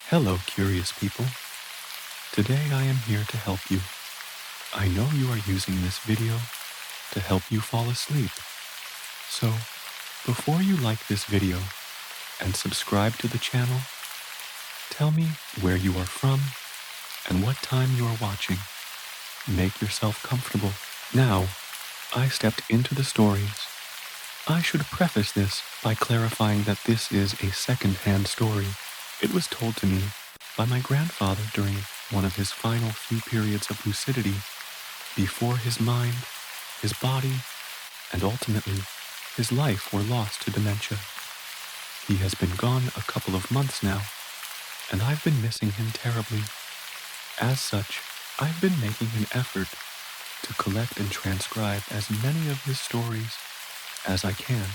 Hello, curious people. Today I am here to help you. I know you are using this video to help you fall asleep. So, before you like this video and subscribe to the channel, tell me where you are from and what time you are watching. Make yourself comfortable. Now, I stepped into the stories. I should preface this by clarifying that this is a second-hand story. It was told to me by my grandfather during one of his final few periods of lucidity before his mind, his body, and ultimately his life were lost to dementia. He has been gone a couple of months now, and I've been missing him terribly. As such, I've been making an effort to collect and transcribe as many of his stories as I can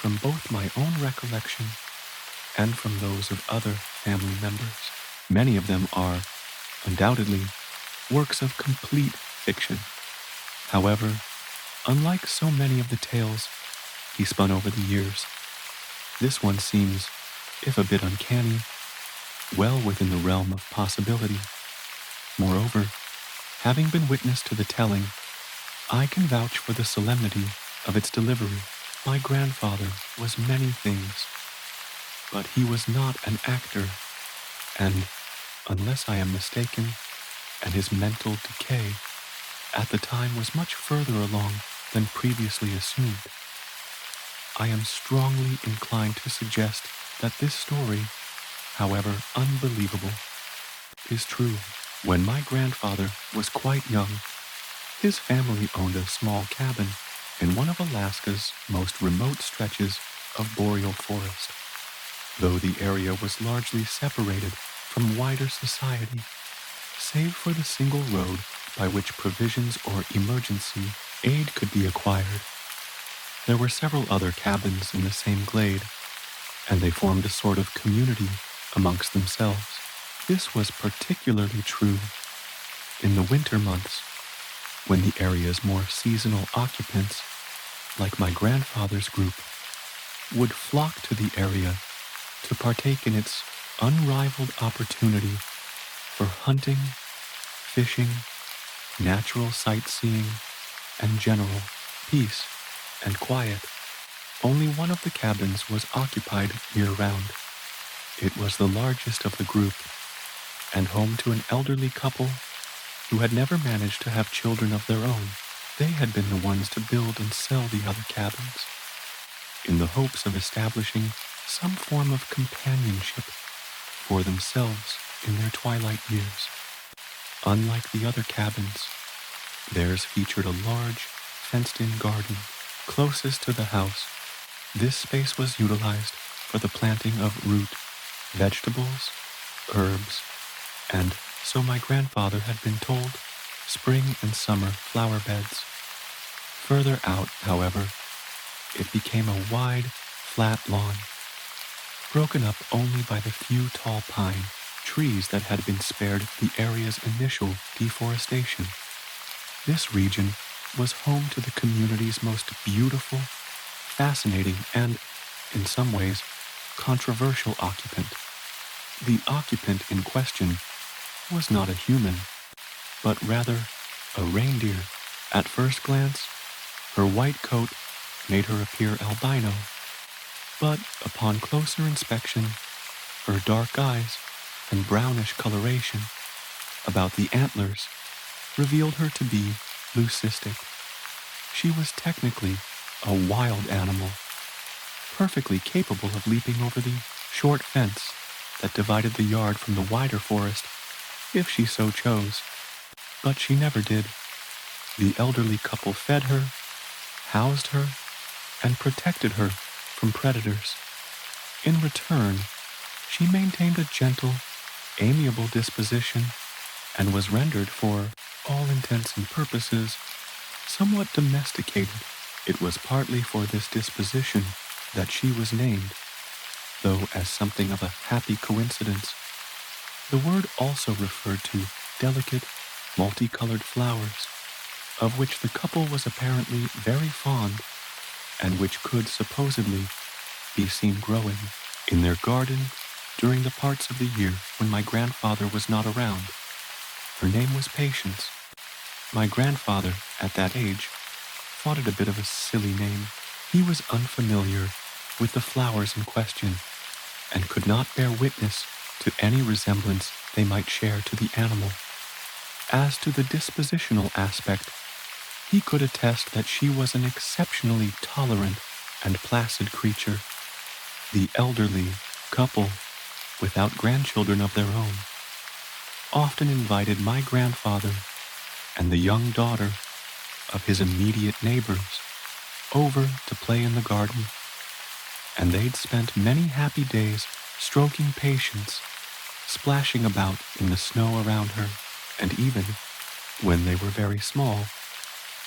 from both my own recollection and from those of other family members. Many of them are, undoubtedly, works of complete fiction. However, unlike so many of the tales he spun over the years, this one seems, if a bit uncanny, well within the realm of possibility. Moreover, having been witness to the telling, I can vouch for the solemnity of its delivery. My grandfather was many things, but he was not an actor, and, unless I am mistaken, and his mental decay at the time was much further along than previously assumed. I am strongly inclined to suggest that this story, however unbelievable, is true. When my grandfather was quite young, his family owned a small cabin in one of Alaska's most remote stretches of boreal forest. Though the area was largely separated from wider society, save for the single road by which provisions or emergency aid could be acquired, there were several other cabins in the same glade, and they formed a sort of community amongst themselves. This was particularly true in the winter months, when the area's more seasonal occupants, like my grandfather's group, would flock to the area to partake in its unrivaled opportunity for hunting, fishing, natural sightseeing, and general peace and quiet. Only one of the cabins was occupied year-round. It was the largest of the group, and home to an elderly couple who had never managed to have children of their own. They had been the ones to build and sell the other cabins, in the hopes of establishing some form of companionship for themselves in their twilight years. Unlike the other cabins, theirs featured a large, fenced-in garden closest to the house. This space was utilized for the planting of root, vegetables, herbs, and, so my grandfather had been told, spring and summer flower beds. Further out, however, it became a wide, flat lawn, broken up only by the few tall pine trees that had been spared the area's initial deforestation. This region was home to the community's most beautiful, fascinating, and, in some ways, controversial occupant. The occupant in question was not a human, but rather a reindeer. At first glance, her white coat made her appear albino, but upon closer inspection, her dark eyes and brownish coloration about the antlers revealed her to be leucistic. She was technically a wild animal, perfectly capable of leaping over the short fence that divided the yard from the wider forest if she so chose, but she never did. The elderly couple fed her, housed her, and protected her from predators. In return, she maintained a gentle, amiable disposition and was rendered, for all intents and purposes, somewhat domesticated. It was partly for this disposition that she was named, though as something of a happy coincidence. The word also referred to delicate, multicolored flowers, of which the couple was apparently very fond, and which could supposedly be seen growing in their garden during the parts of the year when my grandfather was not around. Her name was Patience. My grandfather, at that age, thought it a bit of a silly name. He was unfamiliar with the flowers in question and could not bear witness to any resemblance they might share to the animal. As to the dispositional aspect, he could attest that she was an exceptionally tolerant and placid creature. The elderly couple, without grandchildren of their own, often invited my grandfather and the young daughter of his immediate neighbors over to play in the garden, and they'd spent many happy days stroking Patience, splashing about in the snow around her, and even, when they were very small,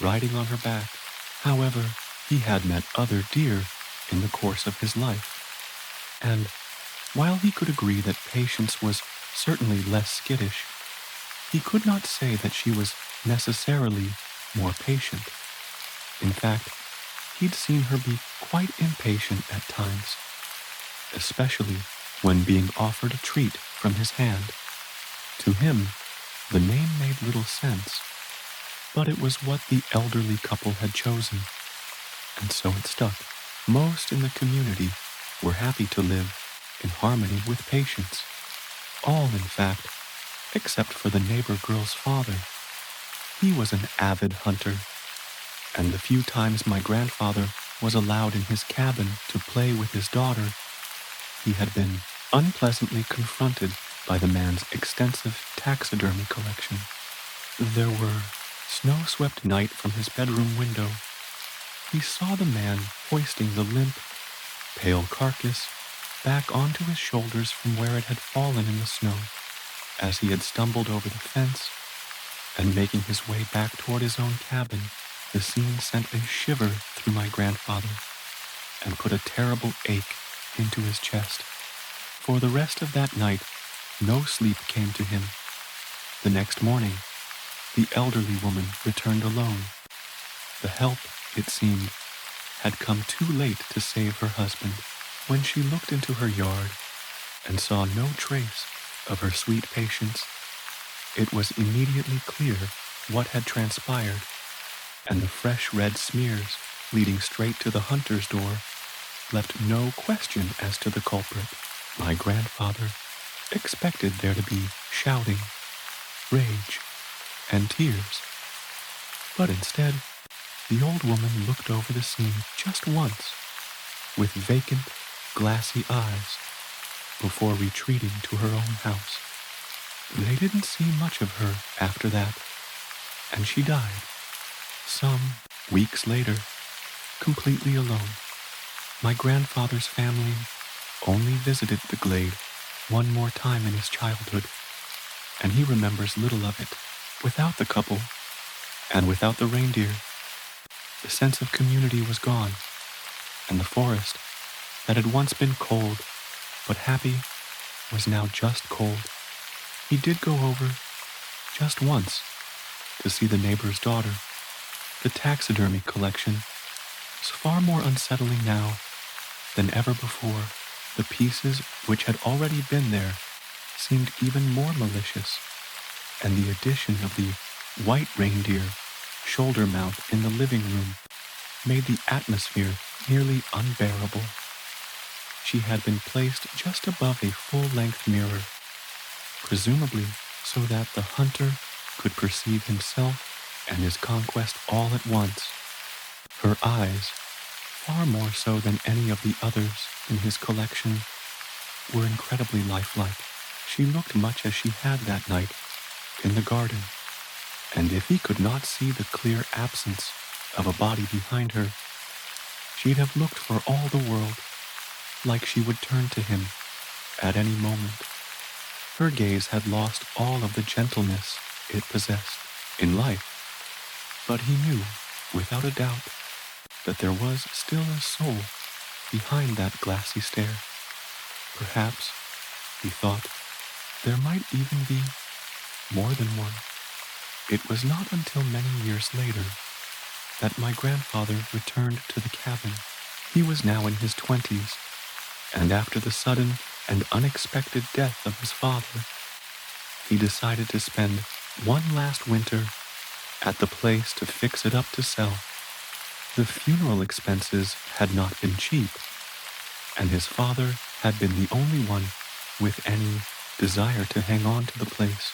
riding on her back. However, he had met other deer in the course of his life, and while he could agree that Patience was certainly less skittish, he could not say that she was necessarily more patient. In fact, he'd seen her be quite impatient at times, especially when being offered a treat from his hand. To him, the name made little sense, but it was what the elderly couple had chosen, and so it stuck. Most in the community were happy to live in harmony with Patience. All, in fact, except for the neighbor girl's father. He was an avid hunter, and the few times my grandfather was allowed in his cabin to play with his daughter, he had been unpleasantly confronted by the man's extensive taxidermy collection. There were snow-swept night from his bedroom window. He saw the man hoisting the limp, pale carcass back onto his shoulders from where it had fallen in the snow. As he had stumbled over the fence and making his way back toward his own cabin, the scene sent a shiver through my grandfather and put a terrible ache into his chest. For the rest of that night, no sleep came to him. The next morning, the elderly woman returned alone. The help, it seemed, had come too late to save her husband. When she looked into her yard and saw no trace of her sweet Patience, it was immediately clear what had transpired, and the fresh red smears leading straight to the hunter's door left no question as to the culprit. My grandfather expected there to be shouting, rage, and tears, but instead, the old woman looked over the scene just once, with vacant, glassy eyes, before retreating to her own house. They didn't see much of her after that, and she died, some weeks later, completely alone. My grandfather's family only visited the glade one more time in his childhood, and he remembers little of it. Without the couple, and without the reindeer, the sense of community was gone, and the forest, that had once been cold but happy, was now just cold. He did go over, just once, to see the neighbor's daughter. The taxidermy collection was far more unsettling now than ever before. The pieces which had already been there seemed even more malicious, and the addition of the white reindeer shoulder mount in the living room made the atmosphere nearly unbearable. She had been placed just above a full-length mirror, presumably so that the hunter could perceive himself and his conquest all at once. Her eyes, far more so than any of the others in his collection, were incredibly lifelike. She looked much as she had that night in the garden, and if he could not see the clear absence of a body behind her, she'd have looked for all the world like she would turn to him at any moment. Her gaze had lost all of the gentleness it possessed in life, but he knew, without a doubt, that there was still a soul behind that glassy stare. Perhaps, he thought, there might even be more than one. It was not until many years later that my grandfather returned to the cabin. He was now in his 20s, and after the sudden and unexpected death of his father, he decided to spend one last winter at the place to fix it up to sell. The funeral expenses had not been cheap, and his father had been the only one with any desire to hang on to the place.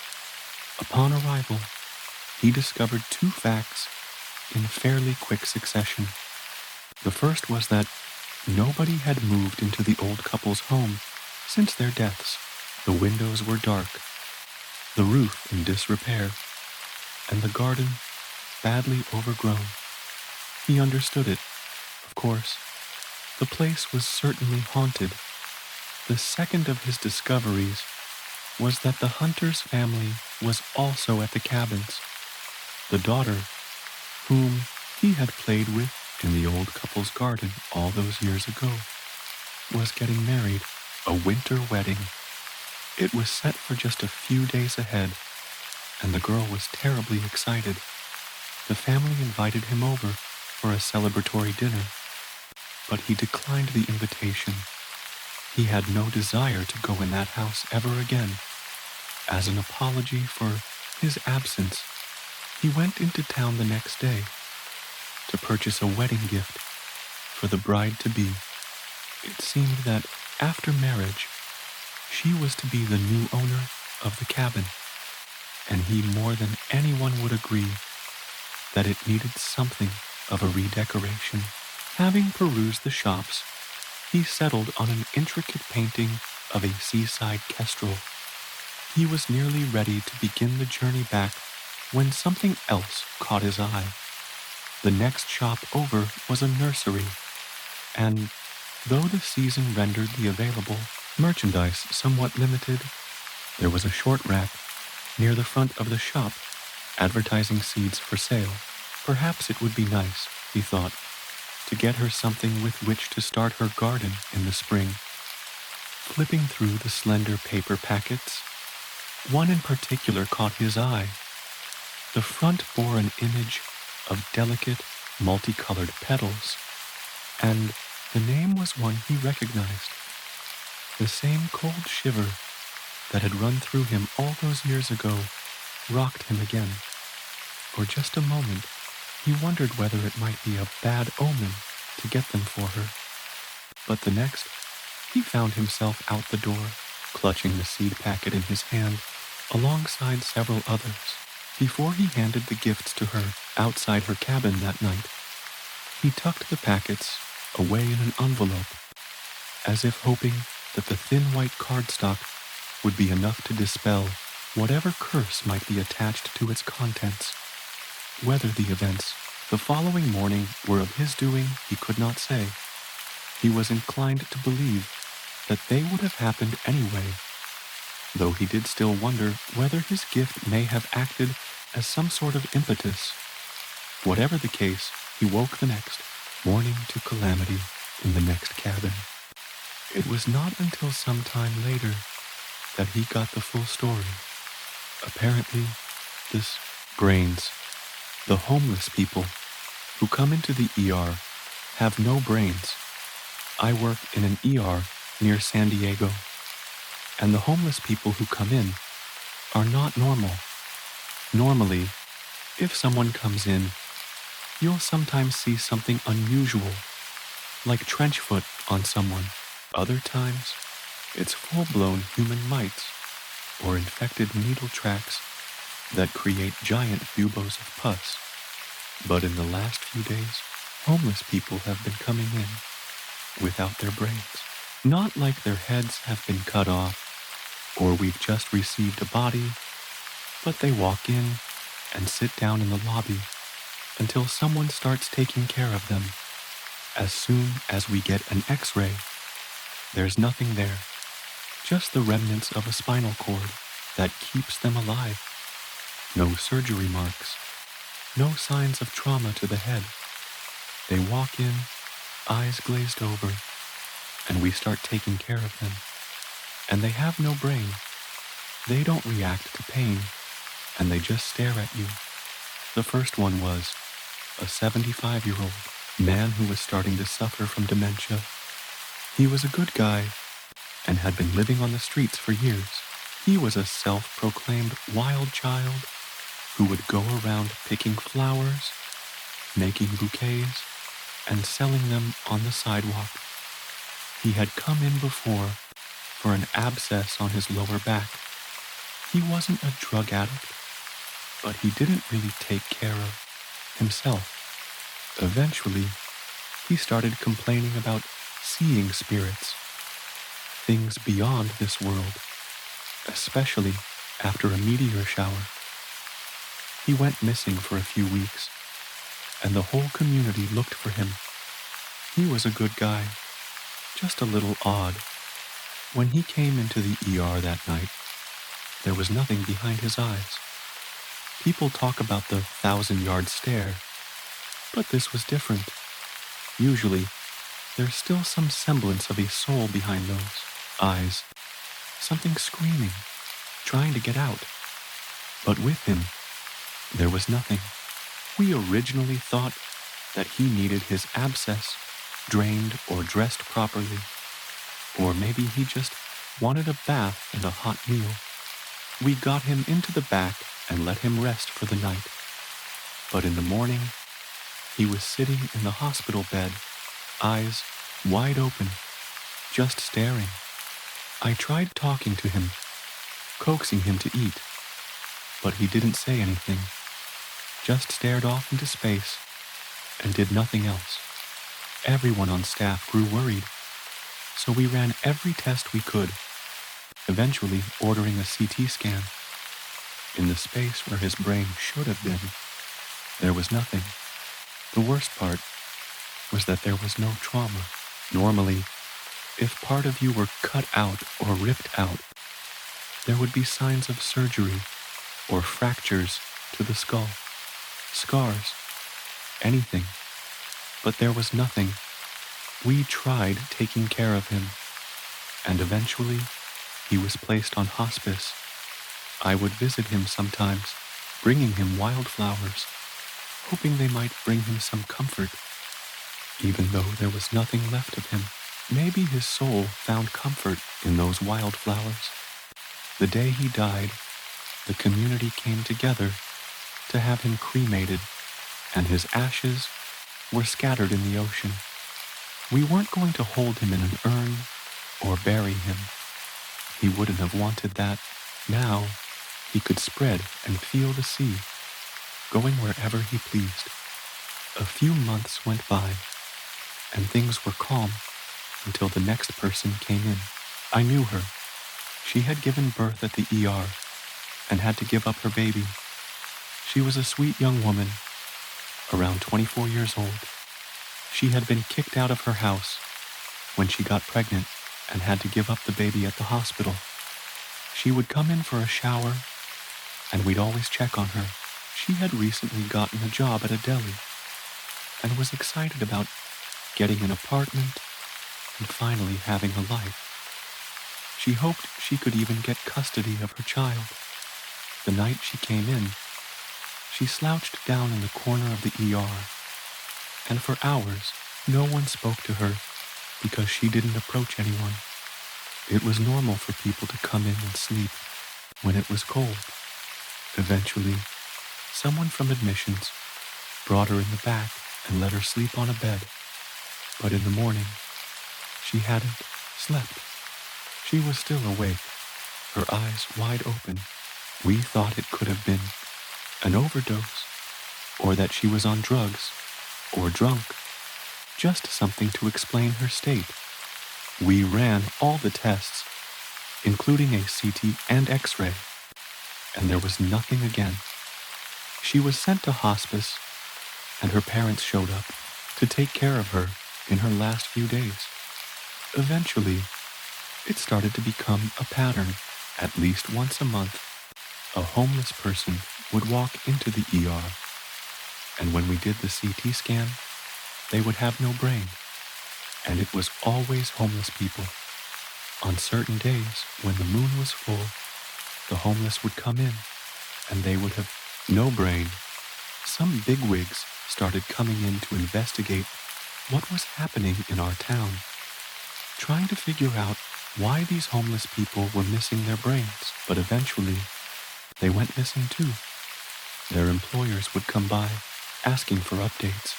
Upon arrival, he discovered two facts in fairly quick succession. The first was that nobody had moved into the old couple's home since their deaths. The windows were dark, the roof in disrepair, and the garden badly overgrown. He understood it, of course. The place was certainly haunted. The second of his discoveries was that the hunter's family was also at the cabins. The daughter, whom he had played with in the old couple's garden all those years ago, was getting married, a winter wedding. It was set for just a few days ahead, and the girl was terribly excited. The family invited him over for a celebratory dinner, but he declined the invitation. He had no desire to go in that house ever again. As an apology for his absence, he went into town the next day to purchase a wedding gift for the bride-to-be. It seemed that after marriage, she was to be the new owner of the cabin, and he more than anyone would agree that it needed something of a redecoration. Having perused the shops, he settled on an intricate painting of a seaside kestrel. He was nearly ready to begin the journey back when something else caught his eye. The next shop over was a nursery, and though the season rendered the available merchandise somewhat limited, there was a short rack near the front of the shop advertising seeds for sale. Perhaps it would be nice, he thought, to get her something with which to start her garden in the spring. Flipping through the slender paper packets, one in particular caught his eye. The front bore an image of delicate, multicolored petals, and the name was one he recognized. The same cold shiver that had run through him all those years ago rocked him again. For just a moment, he wondered whether it might be a bad omen to get them for her. But the next, he found himself out the door, clutching the seed packet in his hand, alongside several others. Before he handed the gifts to her outside her cabin that night, he tucked the packets away in an envelope, as if hoping that the thin white cardstock would be enough to dispel whatever curse might be attached to its contents. Whether the events the following morning were of his doing, he could not say. He was inclined to believe that they would have happened anyway, though he did still wonder whether his gift may have acted as some sort of impetus. Whatever the case, he woke the next morning to calamity in the next cabin. It was not until some time later that he got the full story. Apparently, this brains, the homeless people who come into the ER, have no brains. I work in an ER near San Diego, and the homeless people who come in are not normal. Normally, if someone comes in, you'll sometimes see something unusual, like trench foot on someone. Other times, it's full-blown human mites or infected needle tracks that create giant buboes of pus. But in the last few days, homeless people have been coming in without their brains. Not like their heads have been cut off or we've just received a body, but they walk in and sit down in the lobby until someone starts taking care of them. As soon as we get an X-ray, there's nothing there, just the remnants of a spinal cord that keeps them alive. No surgery marks, no signs of trauma to the head. They walk in, eyes glazed over, and we start taking care of them. And they have no brain. They don't react to pain, and they just stare at you. The first one was a 75-year-old man who was starting to suffer from dementia. He was a good guy, and had been living on the streets for years. He was a self-proclaimed wild child who would go around picking flowers, making bouquets, and selling them on the sidewalk. He had come in before for an abscess on his lower back. He wasn't a drug addict, but he didn't really take care of himself. Eventually, he started complaining about seeing spirits, things beyond this world, especially after a meteor shower. He went missing for a few weeks, and the whole community looked for him. He was a good guy, just a little odd. When he came into the ER that night, there was nothing behind his eyes. People talk about the 1,000-yard stare, but this was different. Usually, there's still some semblance of a soul behind those eyes, something screaming, trying to get out. But with him, there was nothing. We originally thought that he needed his abscess drained or dressed properly, or maybe he just wanted a bath and a hot meal. We got him into the back and let him rest for the night. But in the morning, he was sitting in the hospital bed, eyes wide open, just staring. I tried talking to him, coaxing him to eat, but he didn't say anything, just stared off into space and did nothing else. Everyone on staff grew worried, so we ran every test we could, eventually ordering a CT scan. In the space where his brain should have been, there was nothing. The worst part was that there was no trauma. Normally, if part of you were cut out or ripped out, there would be signs of surgery or fractures to the skull, scars, anything. But there was nothing. We tried taking care of him, and eventually he was placed on hospice. I would visit him sometimes, bringing him wildflowers, hoping they might bring him some comfort, even though there was nothing left of him. Maybe his soul found comfort in those wildflowers. The day he died, the community came together to have him cremated, and his ashes were scattered in the ocean. We weren't going to hold him in an urn or bury him. He wouldn't have wanted that. Now, he could spread and feel the sea, going wherever he pleased. A few months went by, and things were calm until the next person came in. I knew her. She had given birth at the ER and had to give up her baby. She was a sweet young woman, around 24 years old. She had been kicked out of her house when she got pregnant and had to give up the baby at the hospital. She would come in for a shower, and we'd always check on her. She had recently gotten a job at a deli and was excited about getting an apartment and finally having a life. She hoped she could even get custody of her child. The night she came in, she slouched down in the corner of the ER, and for hours no one spoke to her because she didn't approach anyone. It was normal for people to come in and sleep when it was cold. Eventually, someone from admissions brought her in the back and let her sleep on a bed. But in the morning, she hadn't slept. She was still awake, her eyes wide open. We thought it could have been an overdose, or that she was on drugs, or drunk, just something to explain her state. We ran all the tests, including a CT and X-ray, and there was nothing again. She was sent to hospice, and her parents showed up to take care of her in her last few days. Eventually, it started to become a pattern. At least once a month, a homeless person would walk into the ER, and when we did the CT scan, they would have no brain, and it was always homeless people. On certain days, when the moon was full, the homeless would come in, and they would have no brain. Some bigwigs started coming in to investigate what was happening in our town, trying to figure out why these homeless people were missing their brains, but eventually they went missing too. Their employers would come by, asking for updates,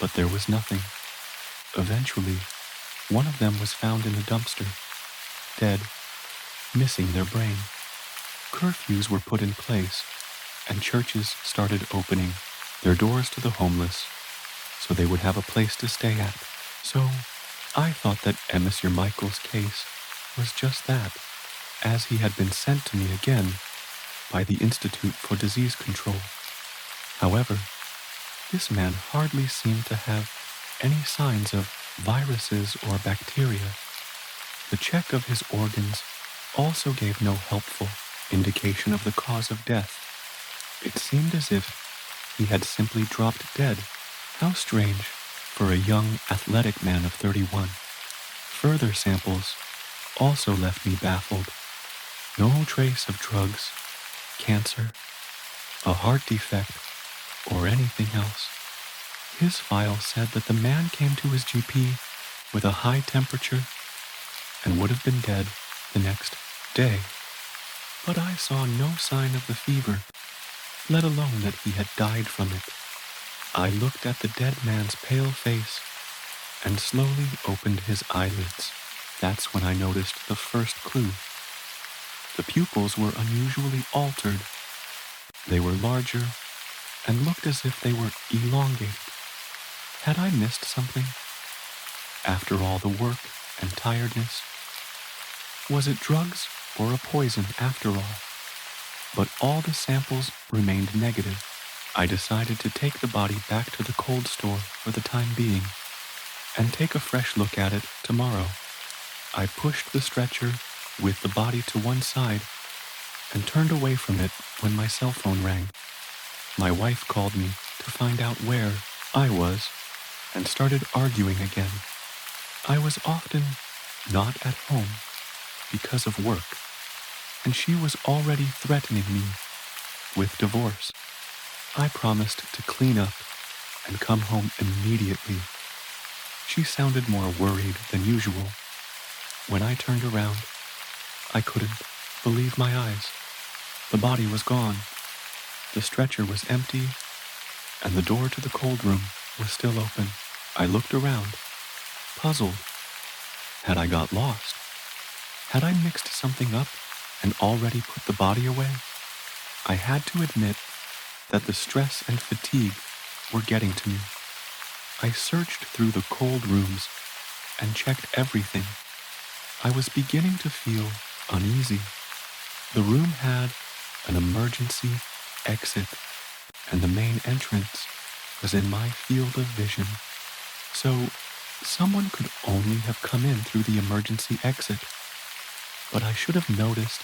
but there was nothing. Eventually, one of them was found in a dumpster, dead, missing their brain. Curfews were put in place, and churches started opening their doors to the homeless so they would have a place to stay at. So, I thought that Monsieur Michael's case was just that, as he had been sent to me again by the Institute for Disease Control. However, this man hardly seemed to have any signs of viruses or bacteria. The check of his organs also gave no helpful indication of the cause of death. It seemed as if he had simply dropped dead. How strange for a young, athletic man of 31. Further samples also left me baffled. No trace of drugs, cancer, a heart defect, or anything else. His file said that the man came to his GP with a high temperature and would have been dead the next day. But I saw no sign of the fever, let alone that he had died from it. I looked at the dead man's pale face and slowly opened his eyelids. That's when I noticed the first clue. The pupils were unusually altered. They were larger and looked as if they were elongated. Had I missed something? After all the work and tiredness? Was it drugs or a poison after all? But all the samples remained negative. I decided to take the body back to the cold store for the time being and take a fresh look at it tomorrow. I pushed the stretcher with the body to one side and turned away from it when my cell phone rang. My wife called me to find out where I was and started arguing again. I was often not at home because of work, and she was already threatening me with divorce. I promised to clean up and come home immediately. She sounded more worried than usual. When I turned around, I couldn't believe my eyes. The body was gone. The stretcher was empty, and the door to the cold room was still open. I looked around, puzzled. Had I got lost? Had I mixed something up and already put the body away? I had to admit that the stress and fatigue were getting to me. I searched through the cold rooms and checked everything. I was beginning to feel uneasy. The room had an emergency exit, and the main entrance was in my field of vision. So, someone could only have come in through the emergency exit. But I should have noticed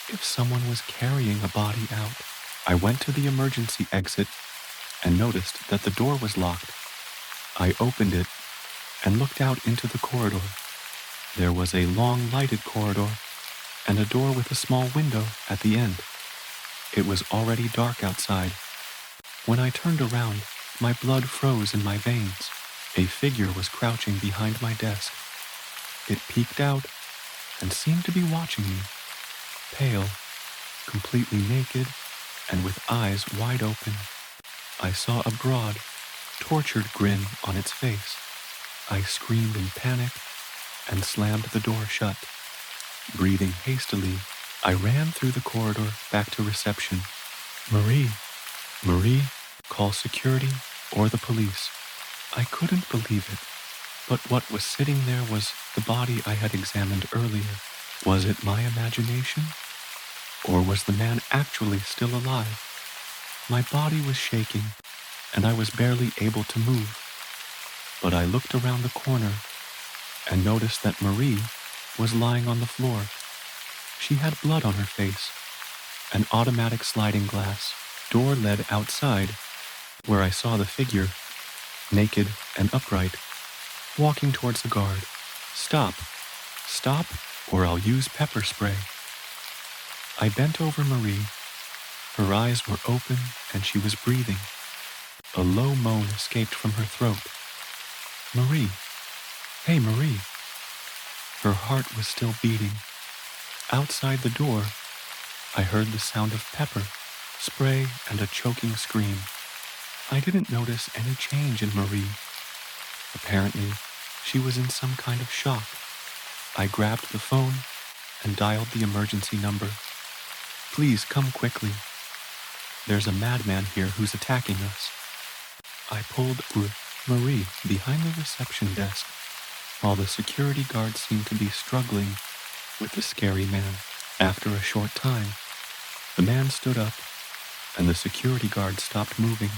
if someone was carrying a body out. I went to the emergency exit and noticed that the door was locked. I opened it and looked out into the corridor. There was a long lighted corridor and a door with a small window at the end. It was already dark outside. When I turned around, my blood froze in my veins. A figure was crouching behind my desk. It peeked out and seemed to be watching me, pale, completely naked, and with eyes wide open. I saw a broad, tortured grin on its face. I screamed in panic and slammed the door shut. Breathing hastily, I ran through the corridor back to reception. Marie, call security or the police. I couldn't believe it, but what was sitting there was the body I had examined earlier. Was it my imagination? Or was the man actually still alive? My body was shaking, and I was barely able to move. But I looked around the corner and noticed that Marie was lying on the floor. She had blood on her face. An automatic sliding glass door led outside, where I saw the figure, naked and upright, walking towards the guard. Stop, or I'll use pepper spray. I bent over Marie. Her eyes were open and she was breathing. A low moan escaped from her throat. Marie. Hey, Marie. Her heart was still beating. Outside the door, I heard the sound of pepper, spray, and a choking scream. I didn't notice any change in Marie. Apparently, she was in some kind of shock. I grabbed the phone and dialed the emergency number. Please come quickly. There's a madman here who's attacking us. I pulled Marie behind the reception desk while the security guard seemed to be struggling with the scary man. After a short time, the man stood up and the security guard stopped moving.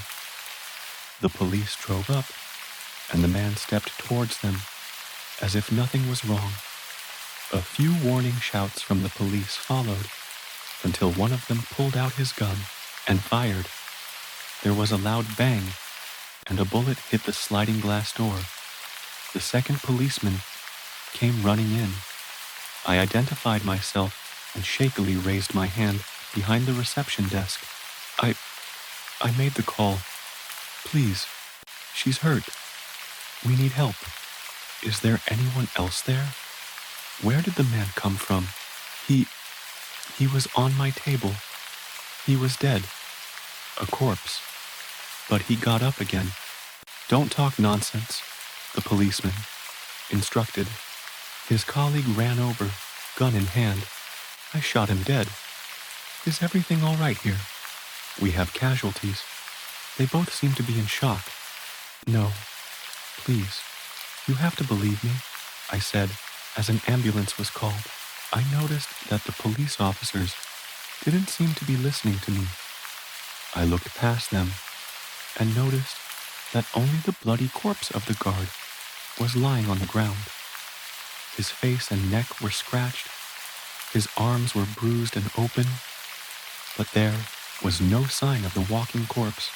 The police drove up and the man stepped towards them as if nothing was wrong. A few warning shouts from the police followed until one of them pulled out his gun and fired. There was a loud bang and a bullet hit the sliding glass door. The second policeman came running in. I identified myself and shakily raised my hand behind the reception desk. I made the call. Please, she's hurt. We need help. Is there anyone else there? Where did the man come from? He was on my table. He was dead. A corpse. But he got up again. Don't talk nonsense, the policeman instructed. His colleague ran over, gun in hand. I shot him dead. Is everything all right here? We have casualties. They both seem to be in shock. No, please, you have to believe me, I said as an ambulance was called. I noticed that the police officers didn't seem to be listening to me. I looked past them and noticed that only the bloody corpse of the guard was lying on the ground. His face and neck were scratched. His arms were bruised and open, but there was no sign of the walking corpse.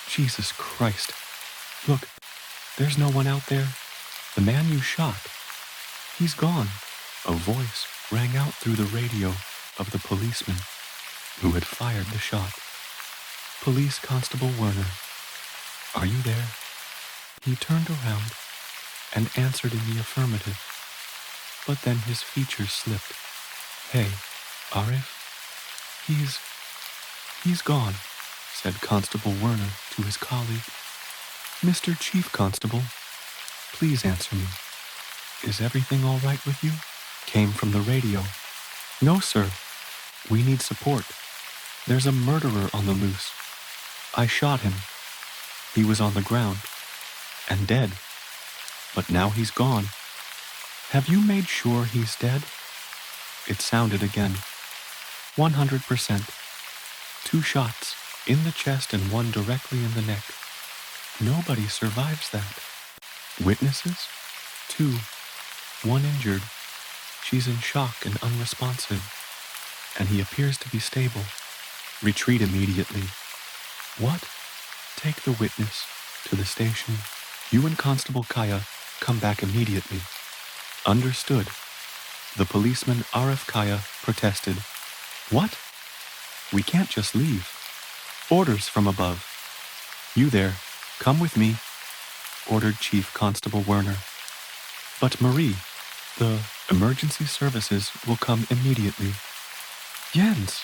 Jesus Christ. Look, there's no one out there. The man you shot, he's gone. A voice rang out through the radio of the policeman who had fired the shot. Police Constable Werner, are you there? He turned around and answered in the affirmative, but then his features slipped. Hey, Arif, he's gone, said Constable Werner to his colleague. Mr. Chief Constable, please answer me. Is everything all right with you? Came from the radio. No, sir. We need support. There's a murderer on the loose. I shot him. He was on the ground and dead, but now he's gone. Have you made sure he's dead? It sounded again. 100%. 2 shots, in the chest and 1 directly in the neck. Nobody survives that. Witnesses? 2. 1 injured. She's in shock and unresponsive, and he appears to be stable. Retreat immediately. What? Take the witness to the station. You and Constable Kaya come back immediately. Understood. The policeman Arif Kaya protested. What? We can't just leave. Orders from above. You there, come with me, ordered Chief Constable Werner. But Marie, the emergency services will come immediately. Jens,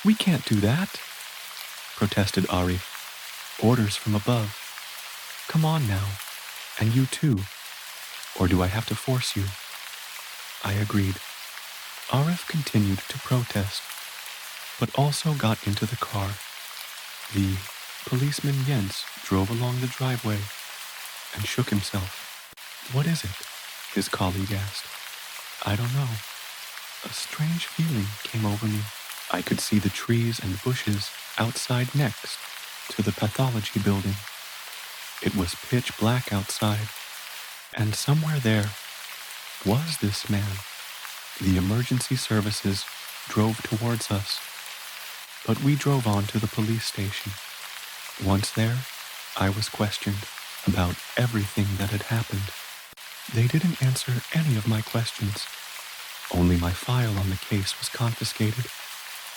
we can't do that, protested Arif. Orders from above. Come on now, and you too. Or do I have to force you? I agreed. Arif continued to protest, but also got into the car. The policeman Jens drove along the driveway and shook himself. What is it? His colleague asked. I don't know. A strange feeling came over me. I could see the trees and bushes outside next to the pathology building. It was pitch black outside, and somewhere there was this man. The emergency services drove towards us, but we drove on to the police station. Once there, I was questioned about everything that had happened. They didn't answer any of my questions. Only my file on the case was confiscated,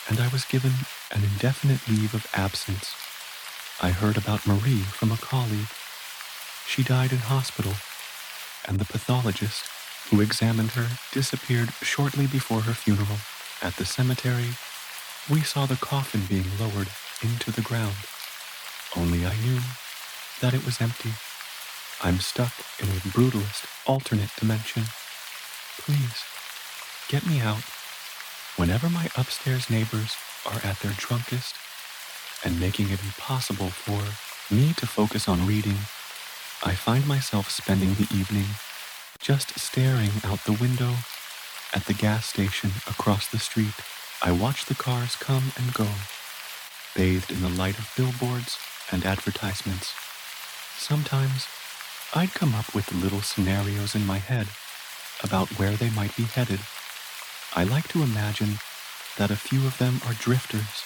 and I was given an indefinite leave of absence. I heard about Marie from a colleague. She died in hospital, and the pathologist who examined her, disappeared shortly before her funeral. At the cemetery, we saw the coffin being lowered into the ground. Only I knew that it was empty. I'm stuck in a brutalist alternate dimension. Please, get me out. Whenever my upstairs neighbors are at their drunkest and making it impossible for me to focus on reading, I find myself spending the evening just staring out the window at the gas station across the street. I watch the cars come and go, bathed in the light of billboards and advertisements. Sometimes I'd come up with little scenarios in my head about where they might be headed. I like to imagine that a few of them are drifters,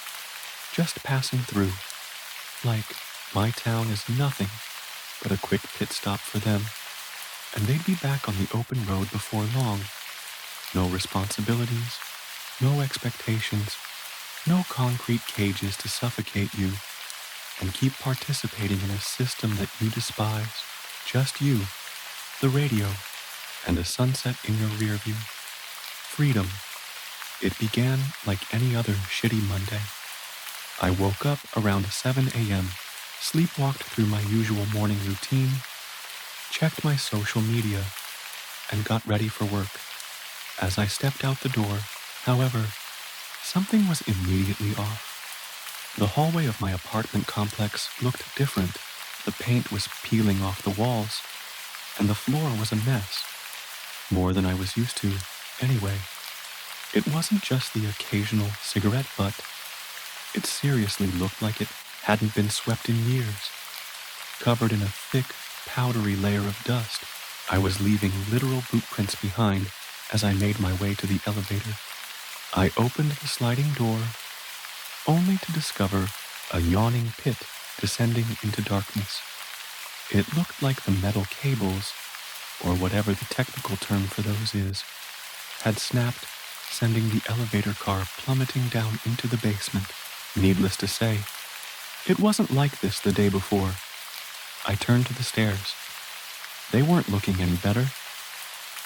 just passing through, like my town is nothing but a quick pit stop for them, and they'd be back on the open road before long. No responsibilities, no expectations, no concrete cages to suffocate you and keep participating in a system that you despise. Just you, the radio, and a sunset in your rear view. Freedom. It began like any other shitty Monday. I woke up around 7 a.m., sleepwalked through my usual morning routine, checked my social media, and got ready for work. As I stepped out the door, however, something was immediately off. The hallway of my apartment complex looked different. The paint was peeling off the walls, and the floor was a mess. More than I was used to, anyway. It wasn't just the occasional cigarette butt. It seriously looked like it hadn't been swept in years. Covered in a thick, powdery layer of dust, I was leaving literal bootprints behind as I made my way to the elevator. I opened the sliding door, only to discover a yawning pit descending into darkness. It looked like the metal cables, or whatever the technical term for those is, had snapped, sending the elevator car plummeting down into the basement. Needless to say, it wasn't like this the day before. I turned to the stairs. They weren't looking any better.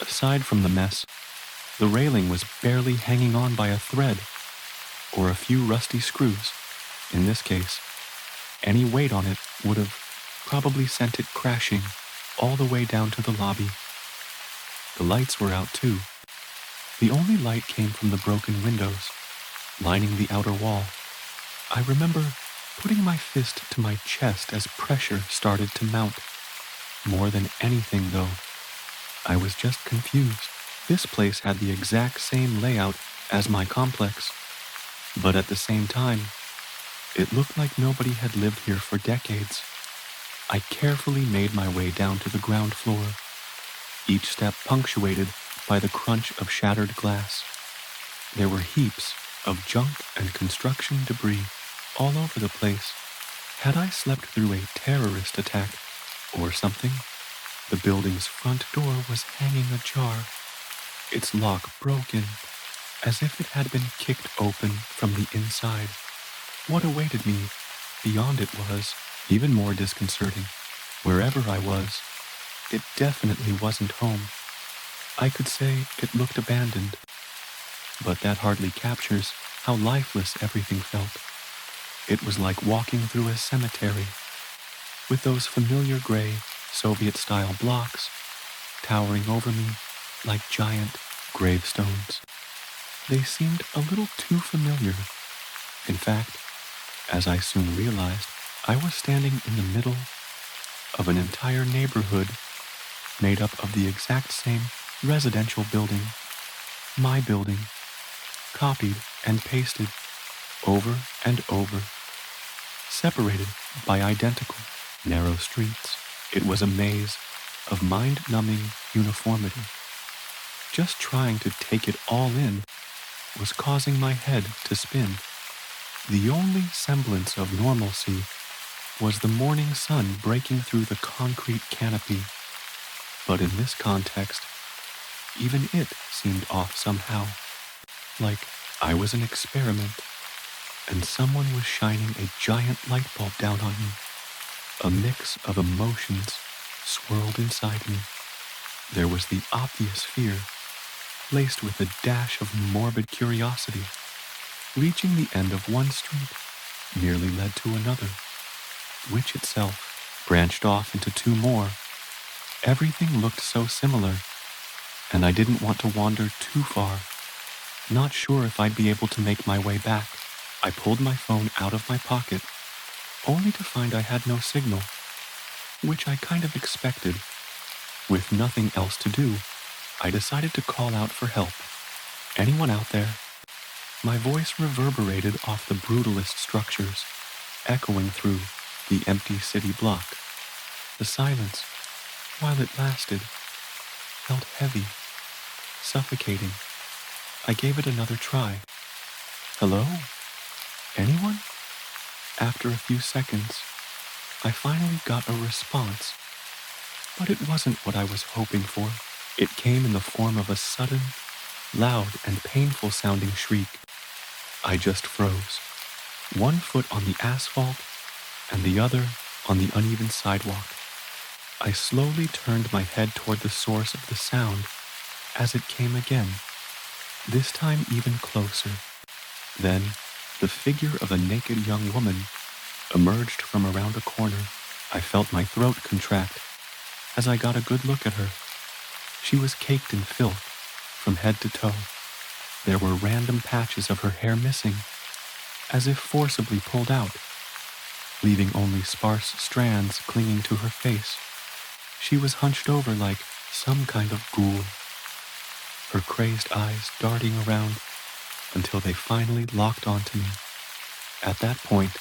Aside from the mess, the railing was barely hanging on by a thread, or a few rusty screws. In this case, any weight on it would have probably sent it crashing all the way down to the lobby. The lights were out too. The only light came from the broken windows, lining the outer wall. I remember putting my fist to my chest as pressure started to mount. More than anything, though, I was just confused. This place had the exact same layout as my complex, but at the same time, it looked like nobody had lived here for decades. I carefully made my way down to the ground floor, each step punctuated by the crunch of shattered glass. There were heaps of junk and construction debris all over the place. Had I slept through a terrorist attack or something? The building's front door was hanging ajar, its lock broken, as if it had been kicked open from the inside. What awaited me beyond it was even more disconcerting. Wherever I was, it definitely wasn't home. I could say it looked abandoned, but that hardly captures how lifeless everything felt. It was like walking through a cemetery, with those familiar gray Soviet-style blocks towering over me like giant gravestones. They seemed a little too familiar. In fact, as I soon realized, I was standing in the middle of an entire neighborhood made up of the exact same residential building, my building, copied and pasted over and over, separated by identical narrow streets. It was a maze of mind-numbing uniformity. Just trying to take it all in was causing my head to spin. The only semblance of normalcy was the morning sun breaking through the concrete canopy. But in this context, even it seemed off somehow, like I was an experiment, and someone was shining a giant light bulb down on me. A mix of emotions swirled inside me. There was the obvious fear, laced with a dash of morbid curiosity. Reaching the end of one street nearly led to another, which itself branched off into two more. Everything looked so similar, and I didn't want to wander too far. Not sure if I'd be able to make my way back. I pulled my phone out of my pocket, only to find I had no signal, which I kind of expected. With nothing else to do, I decided to call out for help. Anyone out there? My voice reverberated off the brutalist structures, echoing through the empty city block. The silence, while it lasted, felt heavy, suffocating. I gave it another try. Hello? Anyone? After a few seconds, I finally got a response, but it wasn't what I was hoping for. It came in the form of a sudden, loud and painful sounding shriek. I just froze, one foot on the asphalt and the other on the uneven sidewalk. I slowly turned my head toward the source of the sound as it came again, this time even closer. Then, the figure of a naked young woman emerged from around a corner. I felt my throat contract as I got a good look at her. She was caked in filth from head to toe. There were random patches of her hair missing, as if forcibly pulled out, leaving only sparse strands clinging to her face. She was hunched over like some kind of ghoul, her crazed eyes darting around until they finally locked onto me. At that point,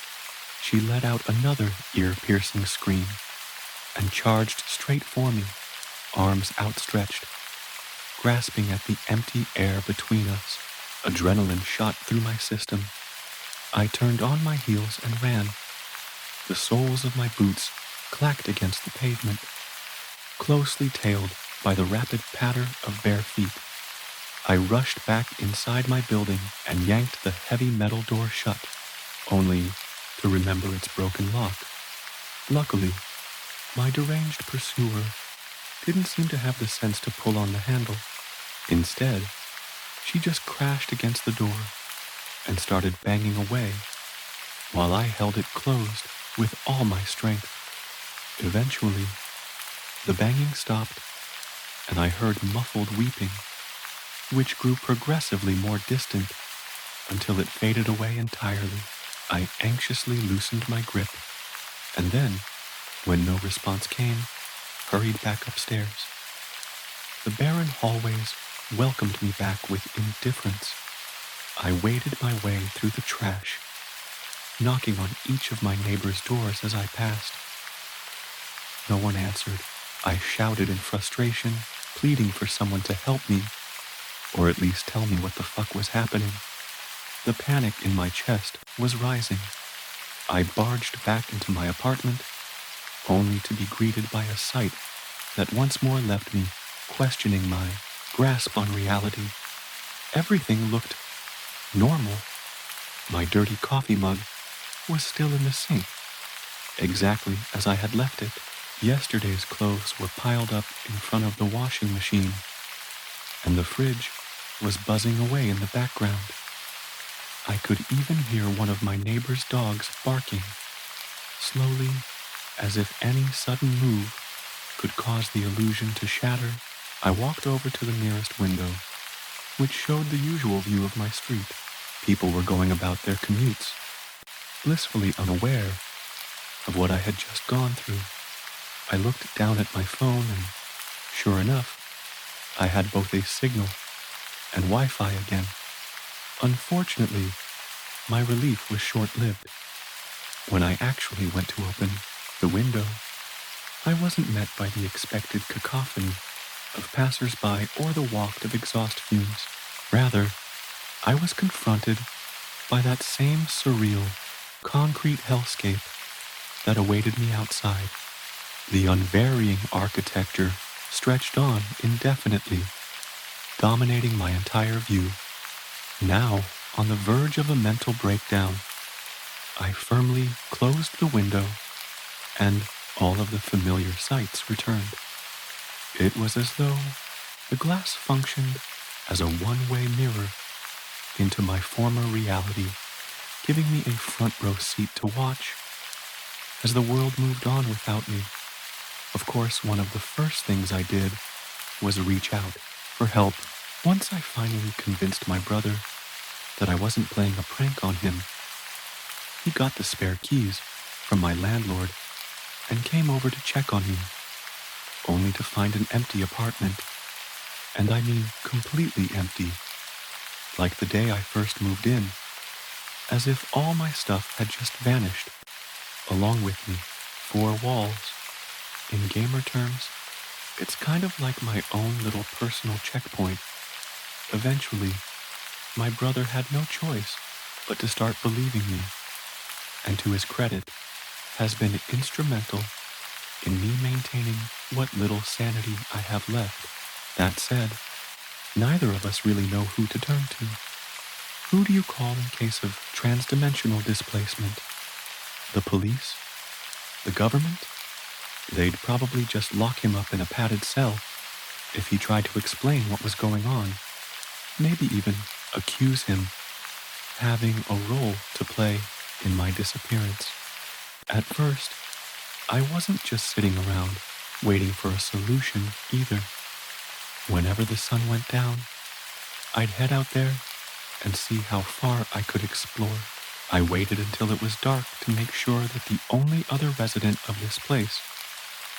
she let out another ear-piercing scream and charged straight for me, arms outstretched, grasping at the empty air between us. Adrenaline shot through my system. I turned on my heels and ran. The soles of my boots clacked against the pavement, closely tailed by the rapid patter of bare feet. I rushed back inside my building and yanked the heavy metal door shut, only to remember its broken lock. Luckily, my deranged pursuer didn't seem to have the sense to pull on the handle. Instead, she just crashed against the door and started banging away, while I held it closed with all my strength. Eventually, the banging stopped, and I heard muffled weeping, which grew progressively more distant until it faded away entirely. I anxiously loosened my grip, and then, when no response came, hurried back upstairs. The barren hallways welcomed me back with indifference. I waded my way through the trash, knocking on each of my neighbors' doors as I passed. No one answered. I shouted in frustration, pleading for someone to help me, or at least tell me what the fuck was happening. The panic in my chest was rising. I barged back into my apartment, only to be greeted by a sight that once more left me questioning my grasp on reality. Everything looked normal. My dirty coffee mug was still in the sink, exactly as I had left it. Yesterday's clothes were piled up in front of the washing machine, and the fridge was buzzing away in the background. I could even hear one of my neighbor's dogs barking, slowly, as if any sudden move could cause the illusion to shatter. I walked over to the nearest window, which showed the usual view of my street. People were going about their commutes, blissfully unaware of what I had just gone through. I looked down at my phone and, sure enough, I had both a signal and Wi-Fi again. Unfortunately, my relief was short-lived. When I actually went to open the window, I wasn't met by the expected cacophony of passers-by or the waft of exhaust fumes. Rather, I was confronted by that same surreal, concrete hellscape that awaited me outside. The unvarying architecture stretched on indefinitely, dominating my entire view. Now, on the verge of a mental breakdown, I firmly closed the window, and all of the familiar sights returned. It was as though the glass functioned as a one-way mirror into my former reality, giving me a front row seat to watch as the world moved on without me. Of course, one of the first things I did was reach out for help. Once I finally convinced my brother that I wasn't playing a prank on him, he got the spare keys from my landlord and came over to check on me, only to find an empty apartment. And I mean completely empty, like the day I first moved in, as if all my stuff had just vanished, along with me. Four walls. In gamer terms, it's kind of like my own little personal checkpoint. Eventually, my brother had no choice but to start believing me, and to his credit, has been instrumental in me maintaining what little sanity I have left. That said, neither of us really know who to turn to. Who do you call in case of transdimensional displacement? The police? The government? They'd probably just lock him up in a padded cell if he tried to explain what was going on. Maybe even accuse him having a role to play in my disappearance. At first, I wasn't just sitting around waiting for a solution either. Whenever the sun went down, I'd head out there and see how far I could explore. I waited until it was dark to make sure that the only other resident of this place,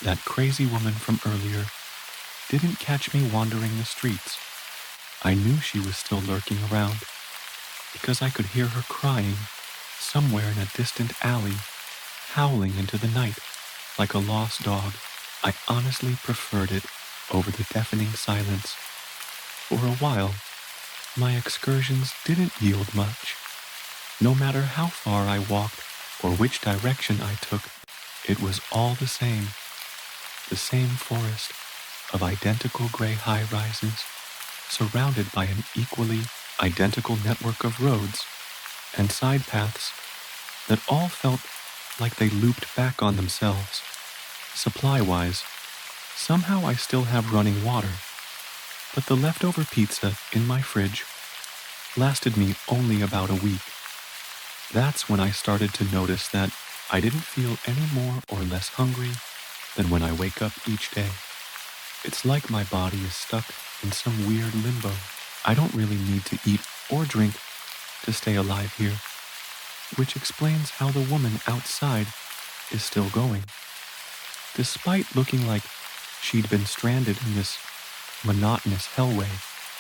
that crazy woman from earlier, didn't catch me wandering the streets. I knew she was still lurking around because I could hear her crying somewhere in a distant alley, howling into the night like a lost dog. I honestly preferred it over the deafening silence. For a while, my excursions didn't yield much. No matter how far I walked or which direction I took, it was all the same. The same forest of identical gray high-rises, surrounded by an equally identical network of roads and side paths that all felt like they looped back on themselves. Supply-wise, somehow I still have running water, but the leftover pizza in my fridge lasted me only about a week. That's when I started to notice that I didn't feel any more or less hungry than when I wake up each day. It's like my body is stuck in some weird limbo. I don't really need to eat or drink to stay alive here, which explains how the woman outside is still going. Despite looking like she'd been stranded in this monotonous hellway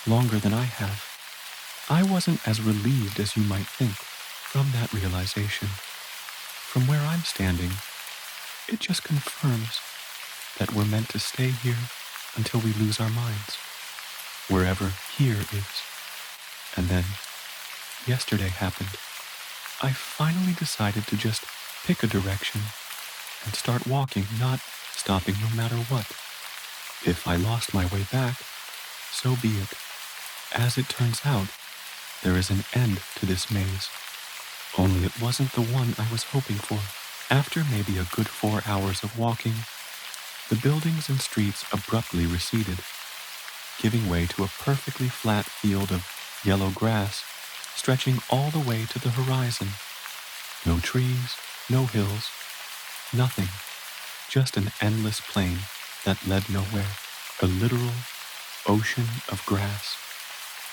longer than I have, I wasn't as relieved as you might think from that realization. From where I'm standing, it just confirms that we're meant to stay here until we lose our minds, wherever here is. And then, yesterday happened. I finally decided to just pick a direction and start walking, not stopping no matter what. If I lost my way back, so be it. As it turns out, there is an end to this maze. Only it wasn't the one I was hoping for. After maybe a good 4 hours of walking, the buildings and streets abruptly receded, giving way to a perfectly flat field of yellow grass stretching all the way to the horizon. No trees, no hills, nothing. Just an endless plain that led nowhere. A literal ocean of grass.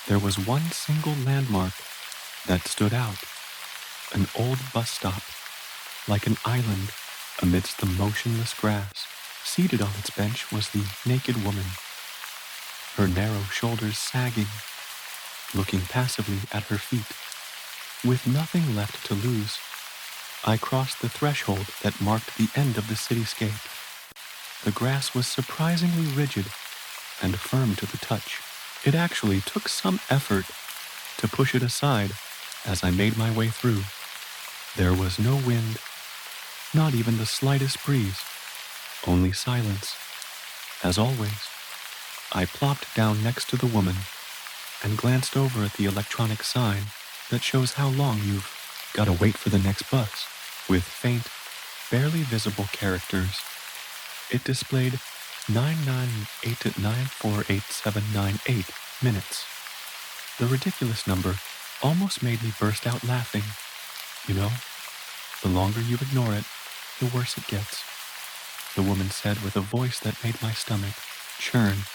There was one single landmark that stood out. An old bus stop, like an island amidst the motionless grass. Seated on its bench was the naked woman, her narrow shoulders sagging, looking passively at her feet. With nothing left to lose, I crossed the threshold that marked the end of the cityscape. The grass was surprisingly rigid and firm to the touch. It actually took some effort to push it aside as I made my way through. There was no wind, not even the slightest breeze, only silence. As always, I plopped down next to the woman and glanced over at the electronic sign that shows how long you've got to wait for the next bus. With faint, barely visible characters, it displayed 998948798 minutes. The ridiculous number almost made me burst out laughing. You know, the longer you ignore it, the worse it gets, the woman said with a voice that made my stomach churn.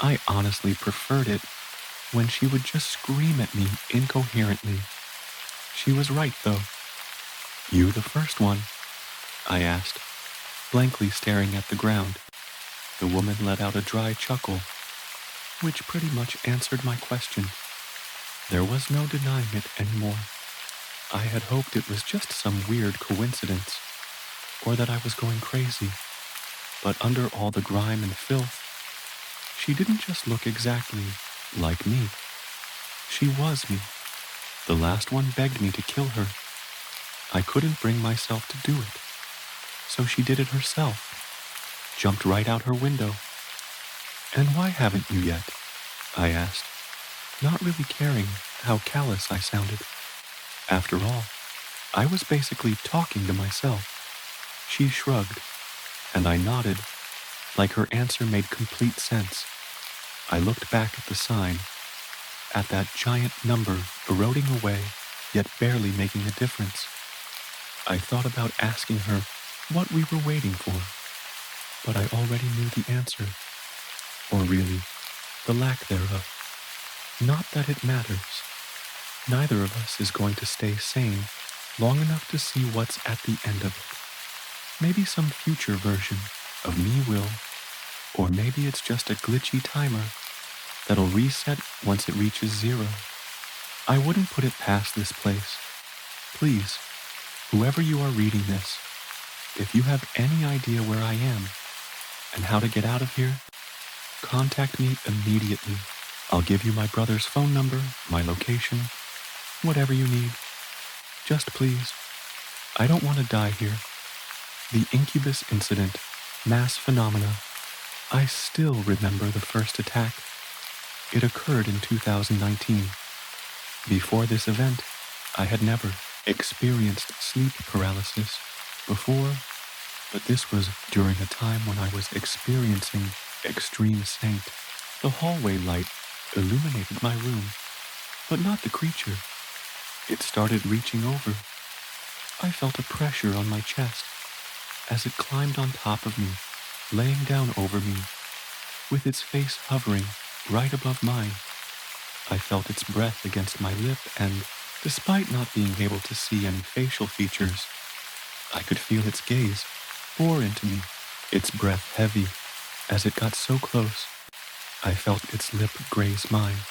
I honestly preferred it when she would just scream at me incoherently. She was right, though. You the first one? I asked, blankly staring at the ground. The woman let out a dry chuckle, which pretty much answered my question. There was no denying it anymore. I had hoped it was just some weird coincidence, or that I was going crazy. But under all the grime and filth, she didn't just look exactly like me. She was me. The last one begged me to kill her. I couldn't bring myself to do it. So she did it herself. Jumped right out her window. And why haven't you yet? I asked, not really caring how callous I sounded. After all, I was basically talking to myself. She shrugged, and I nodded, like her answer made complete sense. I looked back at the sign, at that giant number eroding away, yet barely making a difference. I thought about asking her what we were waiting for, but I already knew the answer, or really, the lack thereof. Not that it matters. Neither of us is going to stay sane long enough to see what's at the end of it. Maybe some future version of me will, or maybe it's just a glitchy timer that'll reset once it reaches 0. I wouldn't put it past this place. Please, whoever you are reading this, if you have any idea where I am and how to get out of here, contact me immediately. I'll give you my brother's phone number, my location, whatever you need. Just please. I don't want to die here. The incubus incident, mass phenomena. I still remember the first attack. It occurred in 2019. Before this event, I had never experienced sleep paralysis before, but this was during a time when I was experiencing extreme saint. The hallway light illuminated my room, but not the creature. It started reaching over. I felt a pressure on my chest as it climbed on top of me, laying down over me, with its face hovering right above mine. I felt its breath against my lip, and despite not being able to see any facial features, I could feel its gaze bore into me, its breath heavy. As it got so close, I felt its lip graze mine.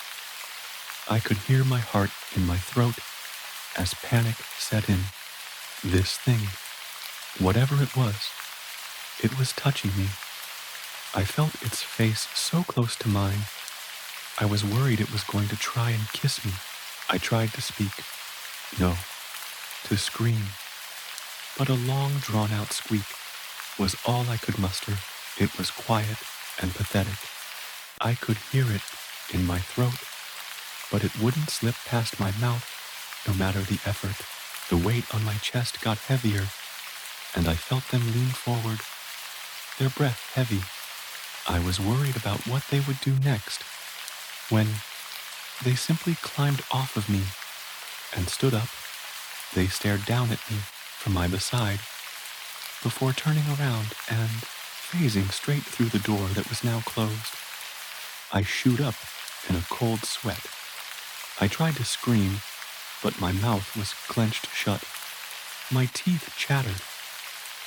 I could hear my heart in my throat as panic set in. This thing, whatever it was touching me. I felt its face so close to mine. I was worried it was going to try and kiss me. I tried to speak. No, to scream. But a long, drawn-out squeak was all I could muster. It was quiet and pathetic. I could hear it in my throat, but it wouldn't slip past my mouth, no matter the effort. The weight on my chest got heavier, and I felt them lean forward, their breath heavy. I was worried about what they would do next, when they simply climbed off of me and stood up. They stared down at me from my beside, before turning around and phasing straight through the door that was now closed. I shoot up in a cold sweat. I tried to scream, but my mouth was clenched shut. My teeth chattered.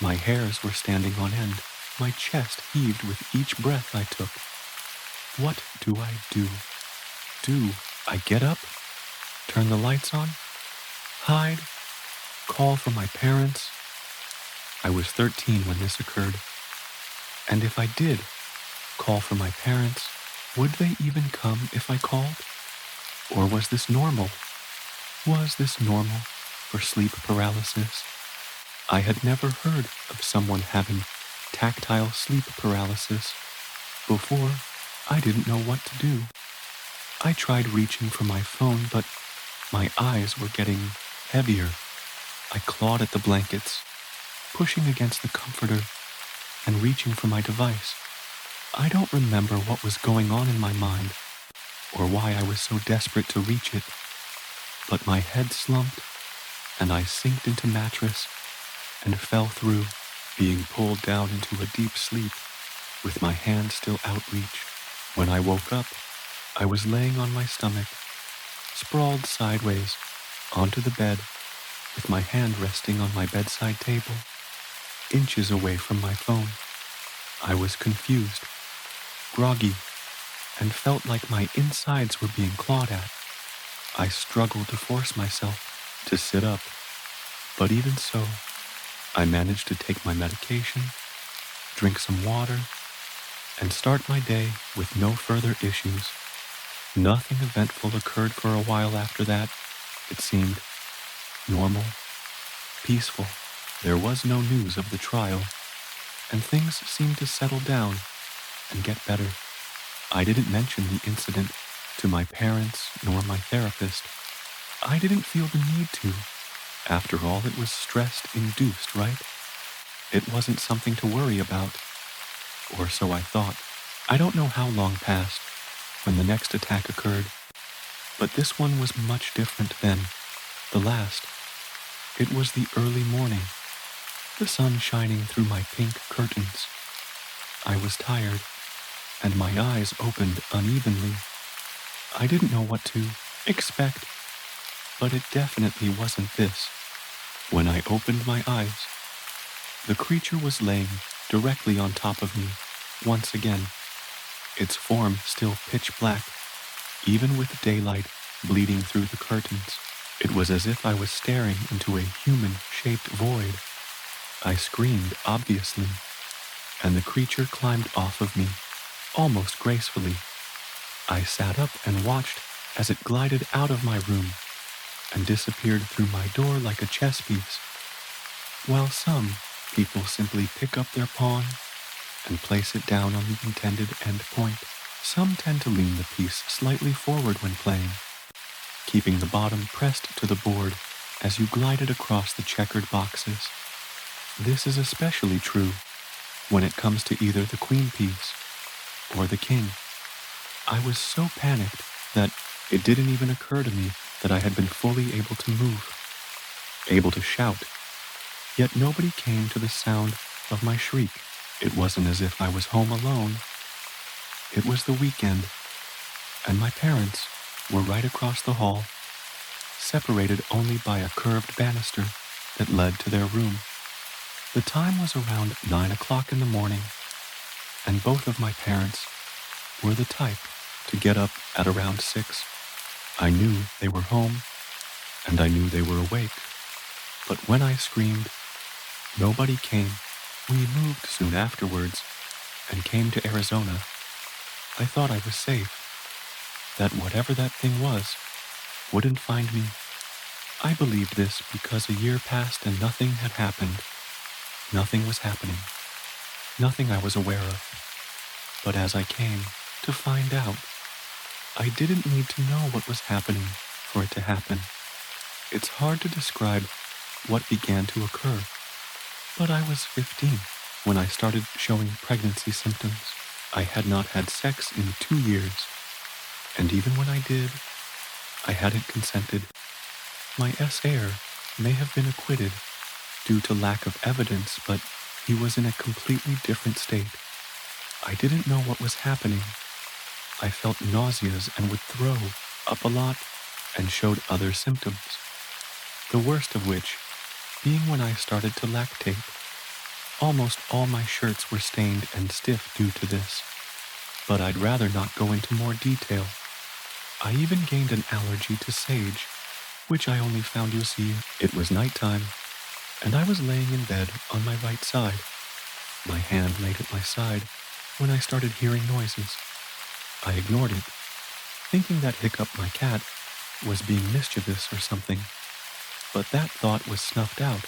My hairs were standing on end. My chest heaved with each breath I took. What do I do? Do I get up? Turn the lights on? Hide? Call for my parents? I was 13 when this occurred. And if I did call for my parents, would they even come if I called? Or was this normal? Was this normal for sleep paralysis? I had never heard of someone having tactile sleep paralysis. Before, I didn't know what to do. I tried reaching for my phone, but my eyes were getting heavier. I clawed at the blankets, pushing against the comforter and reaching for my device. I don't remember what was going on in my mind or why I was so desperate to reach it, but my head slumped and I sinked into mattress and fell through, being pulled down into a deep sleep with my hand still outreach. When I woke up, I was laying on my stomach, sprawled sideways onto the bed with my hand resting on my bedside table, inches away from my phone. I was confused, groggy, and felt like my insides were being clawed at. I struggled to force myself to sit up, but even so, I managed to take my medication, drink some water, and start my day with no further issues. Nothing eventful occurred for a while after that. It seemed normal, peaceful. There was no news of the trial, and things seemed to settle down and get better. I didn't mention the incident to my parents nor my therapist. I didn't feel the need to. After all, it was stress-induced, right? It wasn't something to worry about, or so I thought. I don't know how long passed when the next attack occurred, but this one was much different than the last. It was the early morning, the sun shining through my pink curtains. I was tired, and my eyes opened unevenly. I didn't know what to expect, but it definitely wasn't this. When I opened my eyes, the creature was laying directly on top of me, once again, its form still pitch black, even with daylight bleeding through the curtains. It was as if I was staring into a human-shaped void. I screamed, obviously, and the creature climbed off of me, almost gracefully. I sat up and watched as it glided out of my room and disappeared through my door like a chess piece. While some people simply pick up their pawn and place it down on the intended end point, some tend to lean the piece slightly forward when playing, keeping the bottom pressed to the board as you glide it across the checkered boxes. This is especially true when it comes to either the queen piece or the king. I was so panicked that it didn't even occur to me that I had been fully able to move, able to shout. Yet nobody came to the sound of my shriek. It wasn't as if I was home alone. It was the weekend, and my parents were right across the hall, separated only by a curved banister that led to their room. The time was around 9 o'clock in the morning, and both of my parents were the type to get up at around 6. I knew they were home, and I knew they were awake. But when I screamed, nobody came. We moved soon afterwards and came to Arizona. I thought I was safe, that whatever that thing was wouldn't find me. I believed this because a year passed and nothing had happened. Nothing was happening. Nothing I was aware of. But as I came to find out, I didn't need to know what was happening for it to happen. It's hard to describe what began to occur, but I was 15 when I started showing pregnancy symptoms. I had not had sex in 2 years, and even when I did, I hadn't consented. My heir may have been acquitted due to lack of evidence, but he was in a completely different state. I didn't know what was happening. I felt nauseas and would throw up a lot and showed other symptoms, the worst of which being when I started to lactate. Almost all my shirts were stained and stiff due to this, but I'd rather not go into more detail. I even gained an allergy to sage, which I only found easier. It was nighttime, and I was laying in bed on my right side, my hand laid at my side, when I started hearing noises. I ignored it, thinking that Hiccup, my cat, was being mischievous or something, but that thought was snuffed out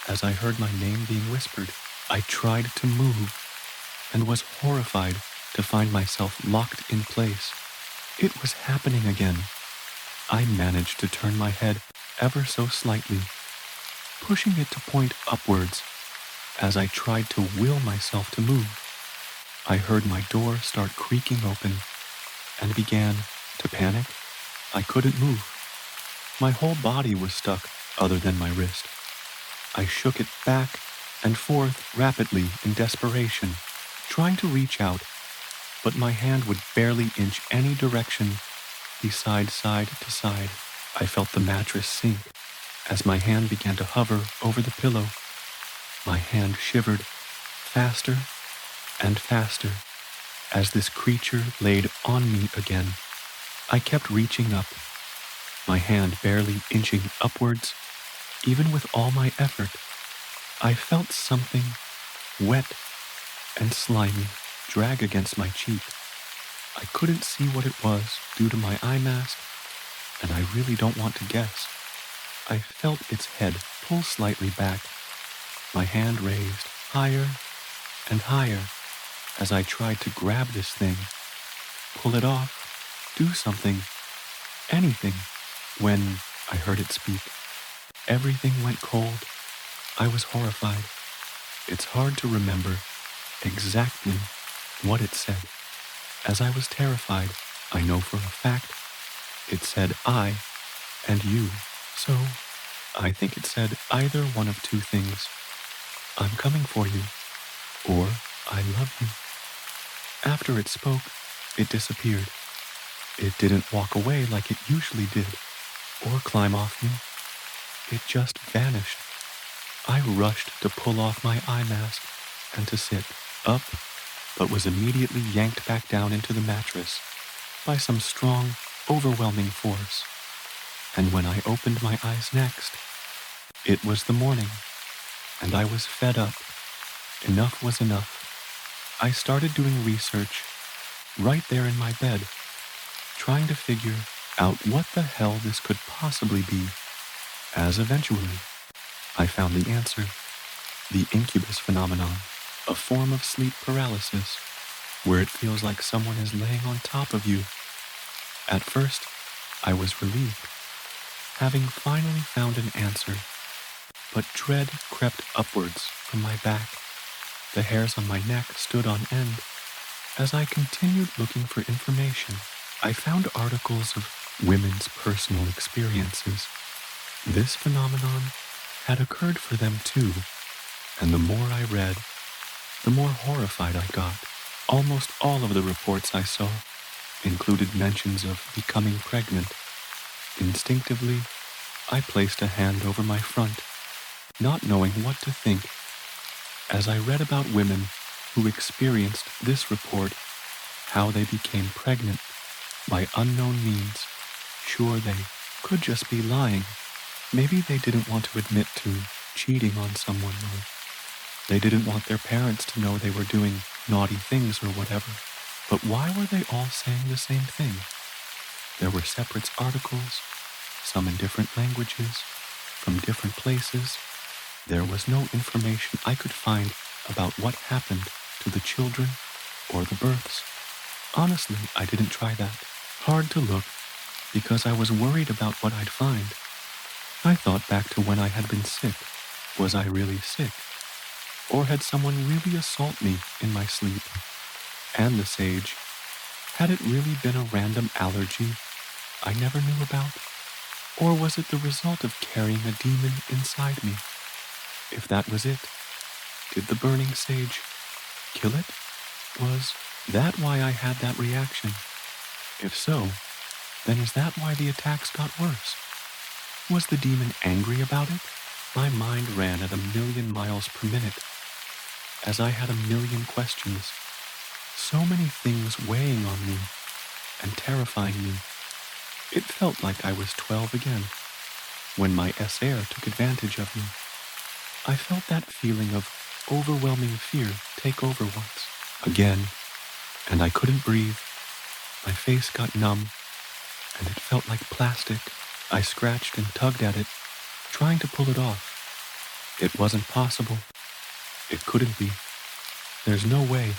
as I heard my name being whispered. I tried to move and was horrified to find myself locked in place. It was happening again. I managed to turn my head ever so slightly, pushing it to point upwards as I tried to will myself to move. I heard my door start creaking open and began to panic. I couldn't move. My whole body was stuck other than my wrist. I shook it back and forth rapidly in desperation, trying to reach out, but my hand would barely inch any direction beside side to side. I felt the mattress sink as my hand began to hover over the pillow. My hand shivered faster and faster as this creature laid on me again. I kept reaching up, my hand barely inching upwards. Even with all my effort, I felt something wet and slimy drag against my cheek. I couldn't see what it was due to my eye mask, and I really don't want to guess. I felt its head pull slightly back, my hand raised higher and higher as I tried to grab this thing, pull it off, do something, anything, when I heard it speak. Everything went cold. I was horrified. It's hard to remember exactly what it said. As I was terrified, I know for a fact it said I and you. So I think it said either one of two things. I'm coming for you, or I love you. After it spoke, it disappeared. It didn't walk away like it usually did, or climb off me. It just vanished. I rushed to pull off my eye mask and to sit up, but was immediately yanked back down into the mattress by some strong, overwhelming force. And when I opened my eyes next, it was the morning, and I was fed up. Enough was enough. I started doing research right there in my bed, trying to figure out what the hell this could possibly be, as eventually I found the answer: the incubus phenomenon, a form of sleep paralysis, where it feels like someone is laying on top of you. At first, I was relieved, having finally found an answer, but dread crept upwards from my back. The hairs on my neck stood on end. As I continued looking for information, I found articles of women's personal experiences. This phenomenon had occurred for them too, and the more I read, the more horrified I got. Almost all of the reports I saw included mentions of becoming pregnant. Instinctively, I placed a hand over my front, not knowing what to think. As I read about women who experienced this report, how they became pregnant by unknown means, sure, they could just be lying. Maybe they didn't want to admit to cheating on someone, or they didn't want their parents to know they were doing naughty things or whatever. But why were they all saying the same thing? There were separate articles, some in different languages, from different places. There was no information I could find about what happened to the children or the births. Honestly, I didn't try that. Hard to look, because I was worried about what I'd find. I thought back to when I had been sick. Was I really sick? Or had someone really assaulted me in my sleep? And the sage, had it really been a random allergy I never knew about? Or was it the result of carrying a demon inside me? If that was it, did the burning sage kill it? Was that why I had that reaction? If so, then is that why the attacks got worse? Was the demon angry about it? My mind ran at 1,000,000 miles per minute, as I had 1,000,000 questions. So many things weighing on me and terrifying me. It felt like I was 12 again, when my S-air took advantage of me. I felt that feeling of overwhelming fear take over once again, and I couldn't breathe. My face got numb, and it felt like plastic. I scratched and tugged at it, trying to pull it off. It wasn't possible. It couldn't be. There's no way.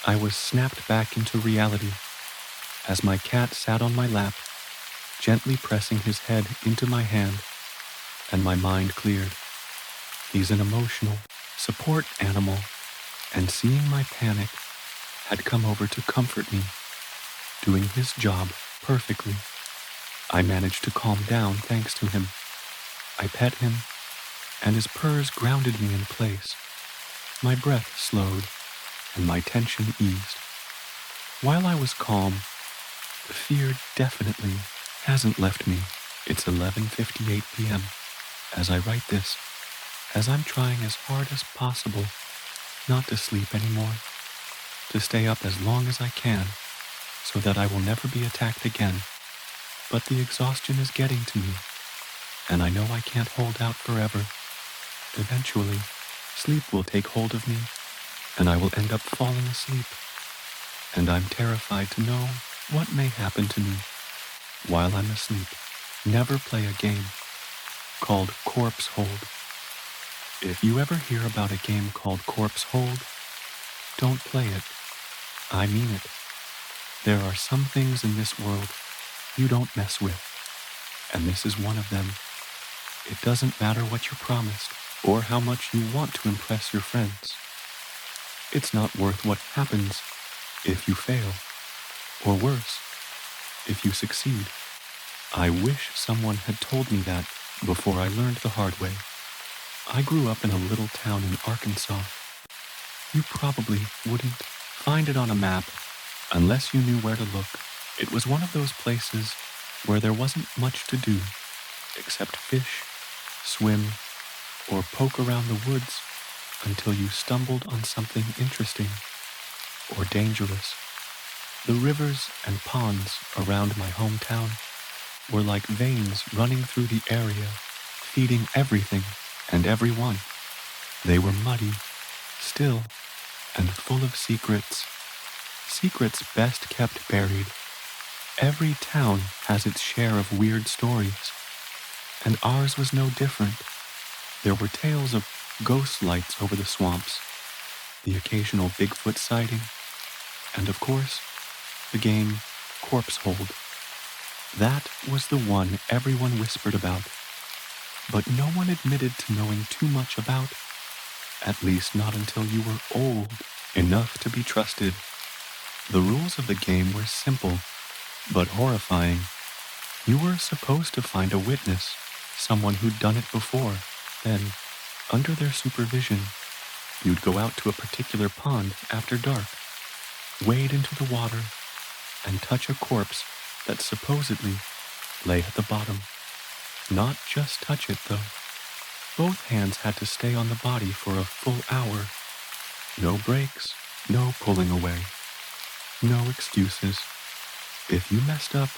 I was snapped back into reality as my cat sat on my lap, gently pressing his head into my hand, and my mind cleared. He's an emotional support animal, and seeing my panic had come over to comfort me, doing his job perfectly. I managed to calm down thanks to him. I pet him, and his purrs grounded me in place. My breath slowed, and my tension eased. While I was calm, the fear definitely hasn't left me. It's 11:58 p.m. as I write this, as I'm trying as hard as possible not to sleep anymore, to stay up as long as I can so that I will never be attacked again. But the exhaustion is getting to me, and I know I can't hold out forever. Eventually, sleep will take hold of me, and I will end up falling asleep. And I'm terrified to know what may happen to me while I'm asleep. Never play a game called Corpse Hold. If you ever hear about a game called Corpse Hold, don't play it. I mean it. There are some things in this world you don't mess with, and this is one of them. It doesn't matter what you're promised or how much you want to impress your friends. It's not worth what happens if you fail, or worse, if you succeed. I wish someone had told me that before I learned the hard way. I grew up in a little town in Arkansas. You probably wouldn't find it on a map unless you knew where to look. It was one of those places where there wasn't much to do except fish, swim, or poke around the woods until you stumbled on something interesting or dangerous. The rivers and ponds around my hometown were like veins running through the area, feeding everything and everyone. They were muddy, still, and full of secrets. Secrets best kept buried. Every town has its share of weird stories, and ours was no different. There were tales of ghost lights over the swamps, the occasional Bigfoot sighting, and of course, the game Corpse Hold. That was the one everyone whispered about, but no one admitted to knowing too much about, at least not until you were old enough to be trusted. The rules of the game were simple, but horrifying. You were supposed to find a witness, someone who'd done it before. Then, under their supervision, you'd go out to a particular pond after dark, wade into the water, and touch a corpse that supposedly lay at the bottom. Not just touch it, though. Both hands had to stay on the body for a full hour. No breaks, no pulling away, no excuses. If you messed up,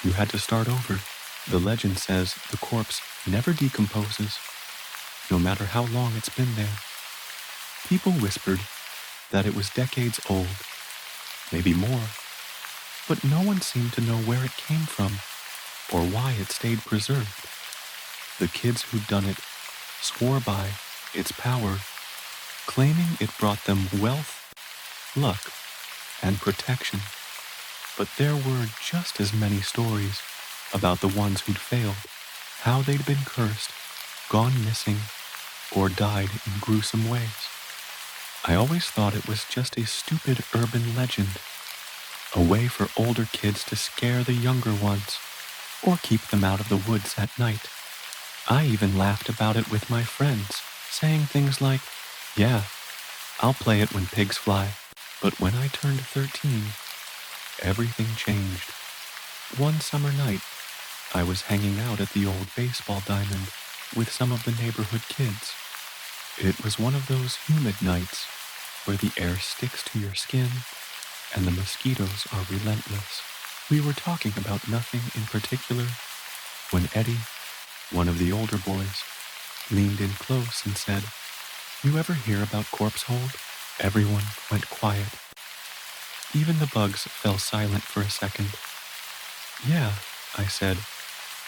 you had to start over. The legend says the corpse never decomposes, no matter how long it's been there. People whispered that it was decades old, maybe more, but no one seemed to know where it came from or why it stayed preserved. The kids who'd done it swore by its power, claiming it brought them wealth, luck, and protection. But there were just as many stories about the ones who'd failed, how they'd been cursed, gone missing, or died in gruesome ways. I always thought it was just a stupid urban legend, a way for older kids to scare the younger ones, or keep them out of the woods at night. I even laughed about it with my friends, saying things like, "Yeah, I'll play it when pigs fly." But when I turned 13, everything changed. One summer night, I was hanging out at the old baseball diamond with some of the neighborhood kids. It was one of those humid nights where the air sticks to your skin and the mosquitoes are relentless. We were talking about nothing in particular when Eddie, one of the older boys, leaned in close and said, "You ever hear about Corpse Hold?" Everyone went quiet. Even the bugs fell silent for a second. "Yeah," I said,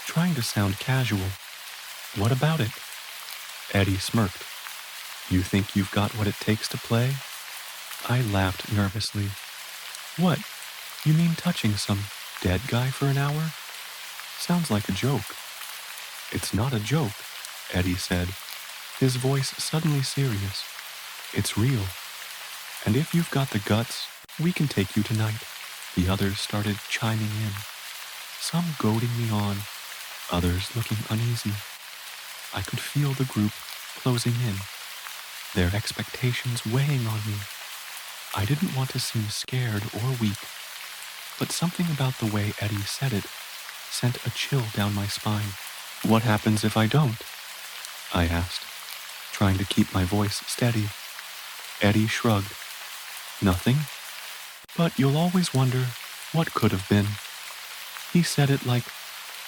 trying to sound casual. "What about it?" Eddie smirked. "You think you've got what it takes to play?" I laughed nervously. "What? You mean touching some dead guy for an hour? Sounds like a joke." "It's not a joke," Eddie said, his voice suddenly serious. "It's real. And if you've got the guts We can take you tonight. The others started chiming in, some goading me on, others looking uneasy. I could feel the group closing in, their expectations weighing on me. I didn't want to seem scared or weak, but something about the way Eddie said it sent a chill down my spine. What happens if I don't? I asked, trying to keep my voice steady. Eddie shrugged. Nothing, but you'll always wonder what could have been. He said it like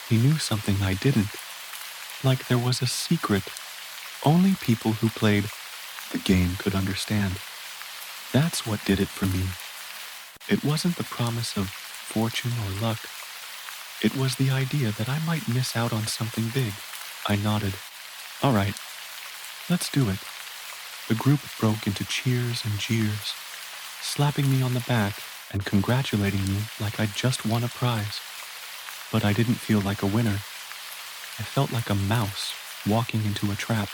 he knew something I didn't, like there was a secret only people who played the game could understand. That's what did it for me. It wasn't the promise of fortune or luck. It was the idea that I might miss out on something big. I nodded. All right, let's do it. The group broke into cheers and jeers, slapping me on the back and congratulating me like I'd just won a prize. But I didn't feel like a winner. I felt like a mouse walking into a trap.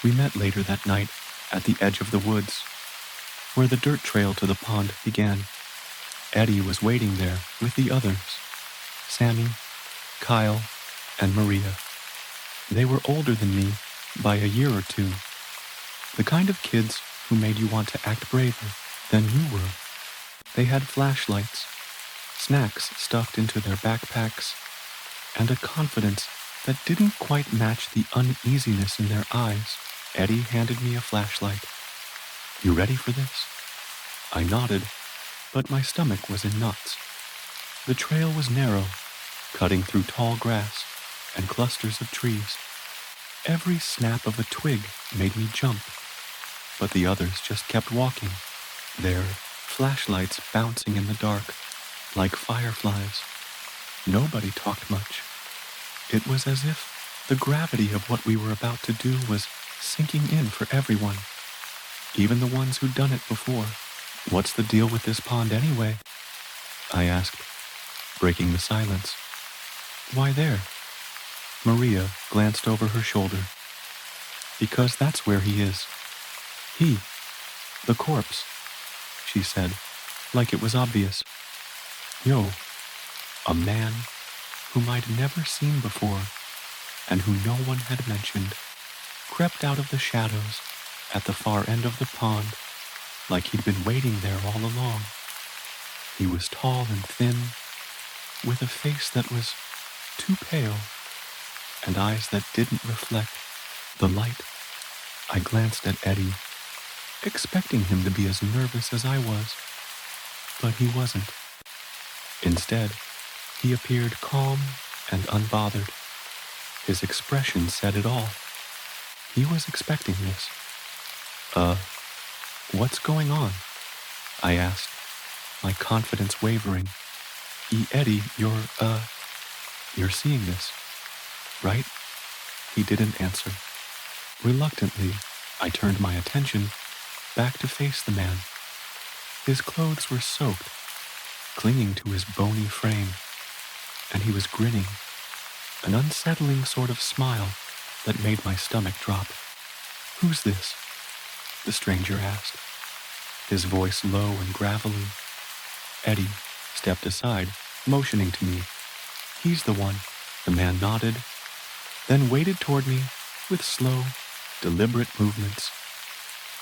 We met later that night at the edge of the woods, where the dirt trail to the pond began. Eddie was waiting there with the others, Sammy, Kyle, and Maria. They were older than me by a year or two, the kind of kids who made you want to act braver than you were. They had flashlights, snacks stuffed into their backpacks, and a confidence that didn't quite match the uneasiness in their eyes. Eddie handed me a flashlight. You ready for this? I nodded, but my stomach was in knots. The trail was narrow, cutting through tall grass and clusters of trees. Every snap of a twig made me jump, but the others just kept walking, their flashlights bouncing in the dark like fireflies. Nobody talked much. It was as if the gravity of what we were about to do was sinking in for everyone, even the ones who'd done it before. What's the deal with this pond anyway? I asked, breaking the silence. Why there? Maria glanced over her shoulder. Because that's where he is. He, the corpse, she said, like it was obvious. Yo, a man whom I'd never seen before and who no one had mentioned, crept out of the shadows at the far end of the pond like he'd been waiting there all along. He was tall and thin, with a face that was too pale and eyes that didn't reflect the light. I glanced at Eddie, expecting him to be as nervous as I was, but he wasn't. Instead, he appeared calm and unbothered. His expression said it all. He was expecting this. What's going on? I asked, my confidence wavering. Eddie, you're seeing this, right? He didn't answer. Reluctantly, I turned my attention back to face the man. His clothes were soaked, clinging to his bony frame, and he was grinning, an unsettling sort of smile that made my stomach drop. Who's this? The stranger asked, his voice low and gravelly. Eddie stepped aside, motioning to me. He's the one. The man nodded, then waded toward me with slow, deliberate movements.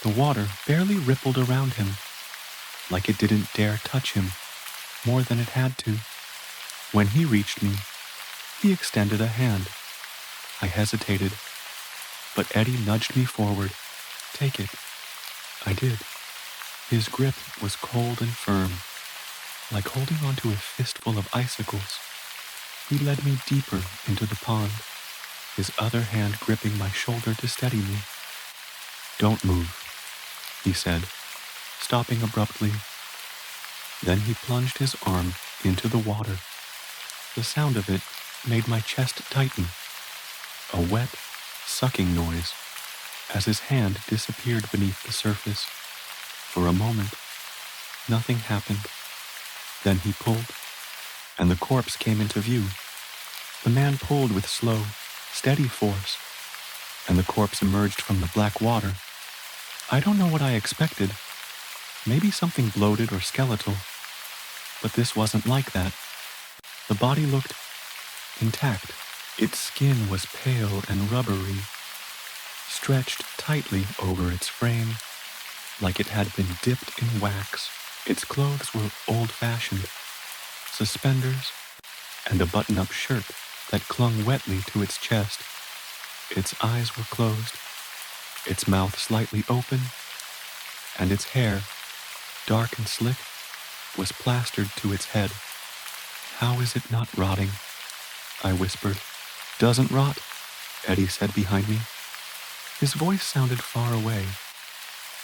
The water barely rippled around him, like it didn't dare touch him more than it had to. When he reached me, he extended a hand. I hesitated, but Eddie nudged me forward. Take it. I did. His grip was cold and firm, like holding onto a fistful of icicles. He led me deeper into the pond, his other hand gripping my shoulder to steady me. Don't move, he said, stopping abruptly. Then he plunged his arm into the water. The sound of it made my chest tighten, a wet, sucking noise, as his hand disappeared beneath the surface. For a moment, nothing happened. Then he pulled, and the corpse came into view. The man pulled with slow, steady force, and the corpse emerged from the black water. I don't know what I expected. Maybe something bloated or skeletal, but this wasn't like that. The body looked intact. Its skin was pale and rubbery, stretched tightly over its frame like it had been dipped in wax. Its clothes were old-fashioned, suspenders and a button-up shirt that clung wetly to its chest. Its eyes were closed, its mouth slightly open, and its hair, dark and slick, was plastered to its head. "How is it not rotting?" I whispered. "Doesn't rot," Eddie said behind me. His voice sounded far away,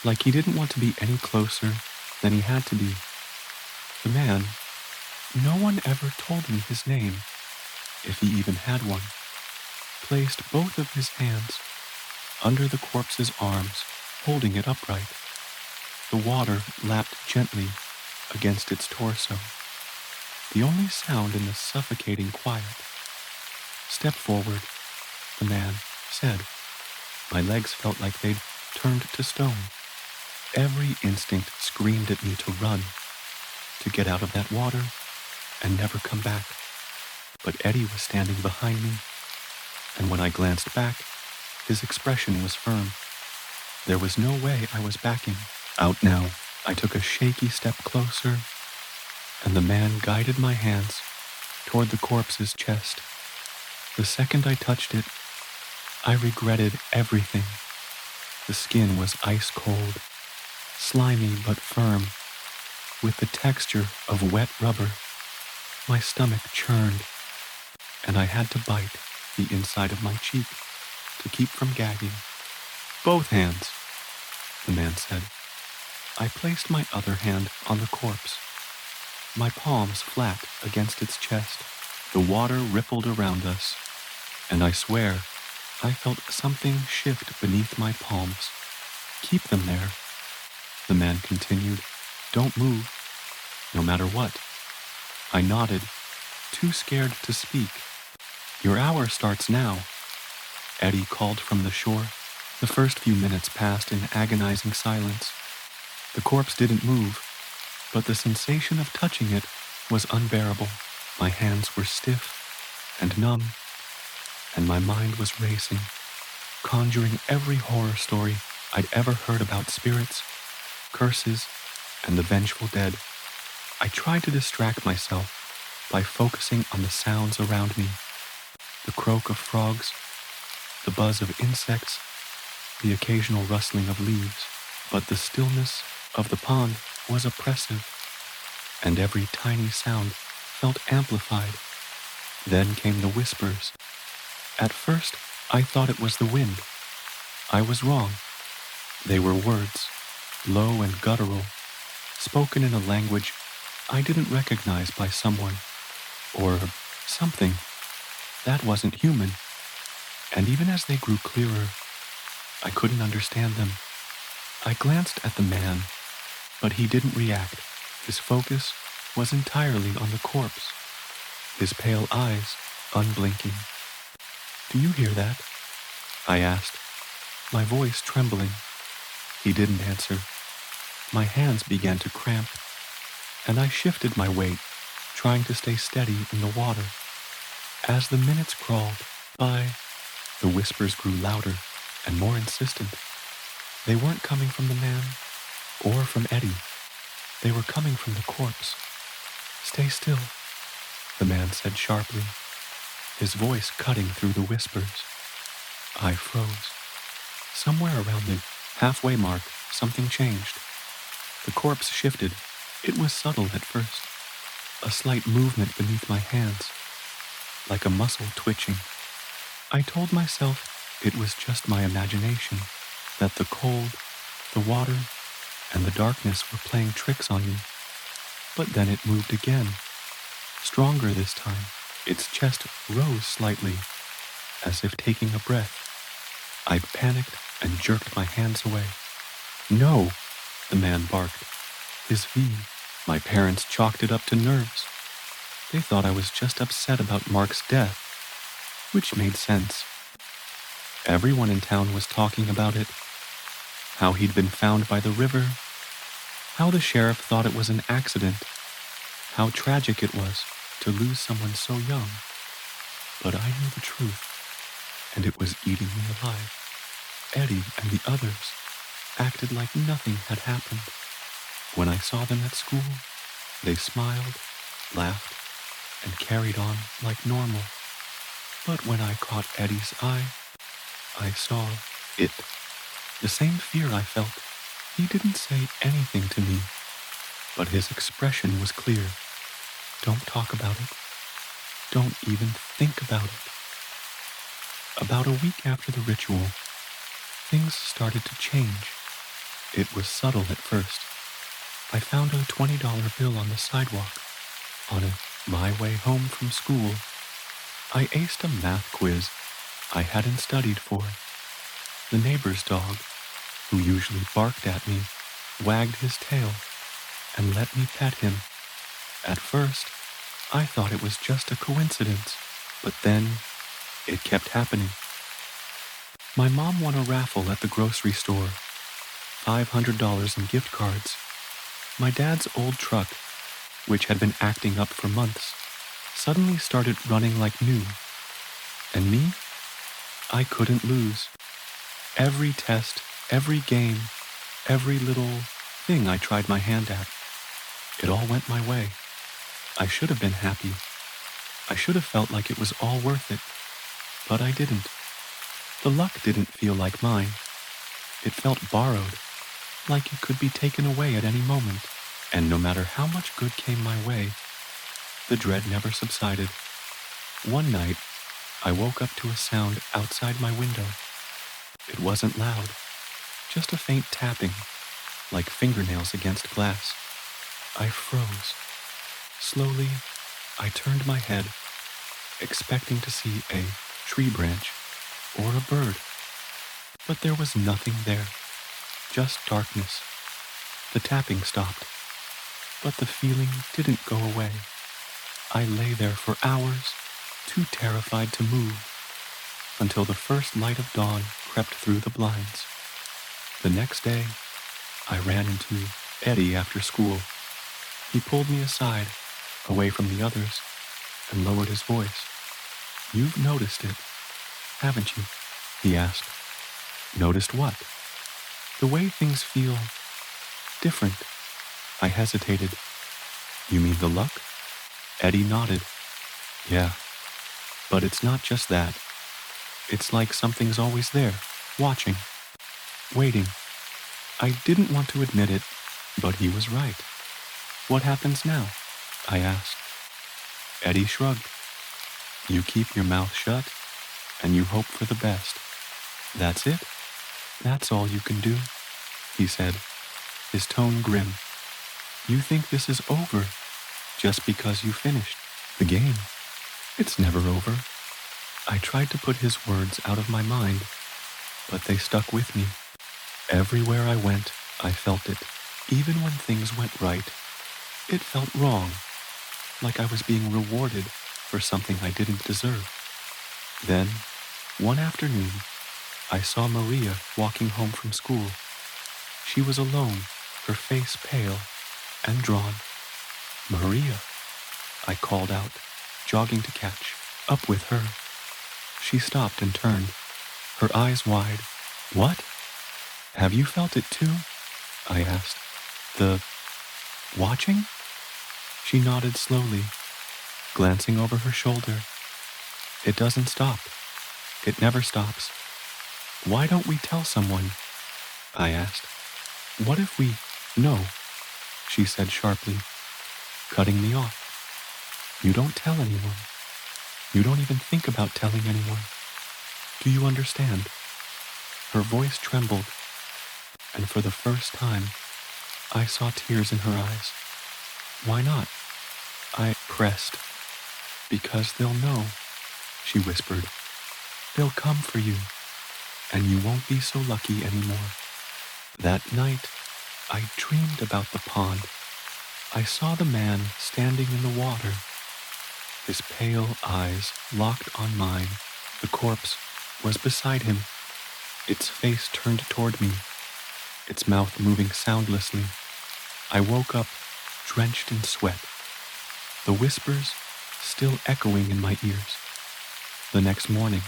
like he didn't want to be any closer than he had to be. The man, no one ever told me his name, if he even had one, placed both of his hands under the corpse's arms, holding it upright. The water lapped gently against its torso, the only sound in the suffocating quiet. "Step forward," the man said. My legs felt like they'd turned to stone. Every instinct screamed at me to run, to get out of that water and never come back. But Eddie was standing behind me, and when I glanced back, his expression was firm. There was no way I was backing out now. I took a shaky step closer, and the man guided my hands toward the corpse's chest. The second I touched it, I regretted everything. The skin was ice cold, slimy but firm, with the texture of wet rubber. My stomach churned, and I had to bite the inside of my cheek to keep from gagging. "Both hands," the man said. I placed my other hand on the corpse, my palms flat against its chest. The water rippled around us, and I swear I felt something shift beneath my palms. "Keep them there," the man continued. "Don't move, no matter what." I nodded, too scared to speak. "Your hour starts now," Eddie called from the shore. The first few minutes passed in agonizing silence. The corpse didn't move, but the sensation of touching it was unbearable. My hands were stiff and numb, and my mind was racing, conjuring every horror story I'd ever heard about spirits, curses, and the vengeful dead. I tried to distract myself by focusing on the sounds around me, the croak of frogs, the buzz of insects, the occasional rustling of leaves, but the stillness of the pond was oppressive, and every tiny sound felt amplified. Then came the whispers. At first, I thought it was the wind. I was wrong. They were words, low and guttural, spoken in a language I didn't recognize by someone, or something that wasn't human. And even as they grew clearer, I couldn't understand them. I glanced at the man, but he didn't react. His focus was entirely on the corpse, his pale eyes unblinking. "Do you hear that?" I asked, my voice trembling. He didn't answer. My hands began to cramp, and I shifted my weight, trying to stay steady in the water. As the minutes crawled by, the whispers grew louder and more insistent. They weren't coming from the man or from Eddie. They were coming from the corpse. "Stay still," the man said sharply, his voice cutting through the whispers. I froze. Somewhere around the halfway mark, something changed. The corpse shifted. It was subtle at first, a slight movement beneath my hands, like a muscle twitching. I told myself it was just my imagination, that the cold, the water, and the darkness were playing tricks on me. But then it moved again, stronger this time. Its chest rose slightly, as if taking a breath. I panicked and jerked my hands away. "No," the man barked. His V, my parents chalked it up to nerves. They thought I was just upset about Mark's death, which made sense. Everyone in town was talking about it, how he'd been found by the river, how the sheriff thought it was an accident, how tragic it was to lose someone so young. But I knew the truth, and it was eating me alive. Eddie and the others acted like nothing had happened. When I saw them at school, they smiled, laughed, and carried on like normal. But when I caught Eddie's eye, I saw it. The same fear I felt. He didn't say anything to me, but his expression was clear. Don't talk about it. Don't even think about it. About a week after the ritual, things started to change. It was subtle at first. I found a $20 bill on the sidewalk. On my way home from school, I aced a math quiz I hadn't studied for. The neighbor's dog, who usually barked at me, wagged his tail and let me pet him. At first, I thought it was just a coincidence, but then it kept happening. My mom won a raffle at the grocery store, $500 in gift cards. My dad's old truck, which had been acting up for months, suddenly started running like new. And me? I couldn't lose. Every test, every game, every little thing I tried my hand at, it all went my way. I should have been happy. I should have felt like it was all worth it, but I didn't. The luck didn't feel like mine. It felt borrowed, like it could be taken away at any moment. And no matter how much good came my way, the dread never subsided. One night, I woke up to a sound outside my window. It wasn't loud, just a faint tapping, like fingernails against glass. I froze. Slowly, I turned my head, expecting to see a tree branch or a bird. But there was nothing there, just darkness. The tapping stopped, but the feeling didn't go away. I lay there for hours, too terrified to move, until the first light of dawn crept through the blinds. The next day, I ran into Eddie after school. He pulled me aside, away from the others, and lowered his voice. "You've noticed it, haven't you?" he asked. "Noticed what?" "The way things feel different." I hesitated. "You mean the luck?" Eddie nodded. "Yeah, but it's not just that. It's like something's always there, watching, waiting." I didn't want to admit it, but he was right. "What happens now?" I asked. Eddie shrugged. "You keep your mouth shut, and you hope for the best. That's it? That's all you can do?" he said, his tone grim. "You think this is over just because you finished the game? It's never over." I tried to put his words out of my mind, but they stuck with me. Everywhere I went, I felt it. Even when things went right, it felt wrong, like I was being rewarded for something I didn't deserve. Then, one afternoon, I saw Maria walking home from school. She was alone, her face pale and drawn. "Maria," I called out, jogging to catch up with her. She stopped and turned, her eyes wide. "What? Have you felt it too?" I asked. "The watching?" She nodded slowly, glancing over her shoulder. "It doesn't stop. It never stops." "Why don't we tell someone?" I asked. "What if we know?" she said sharply, cutting me off. "You don't tell anyone. You don't even think about telling anyone. Do you understand?" Her voice trembled, and for the first time, I saw tears in her eyes. "Why not?" I pressed. "Because they'll know," she whispered. "They'll come for you, and you won't be so lucky anymore." That night, I dreamed about the pond. I saw the man standing in the water, his pale eyes locked on mine. The corpse was beside him, its face turned toward me, its mouth moving soundlessly. I woke up drenched in sweat, the whispers still echoing in my ears. The next morning,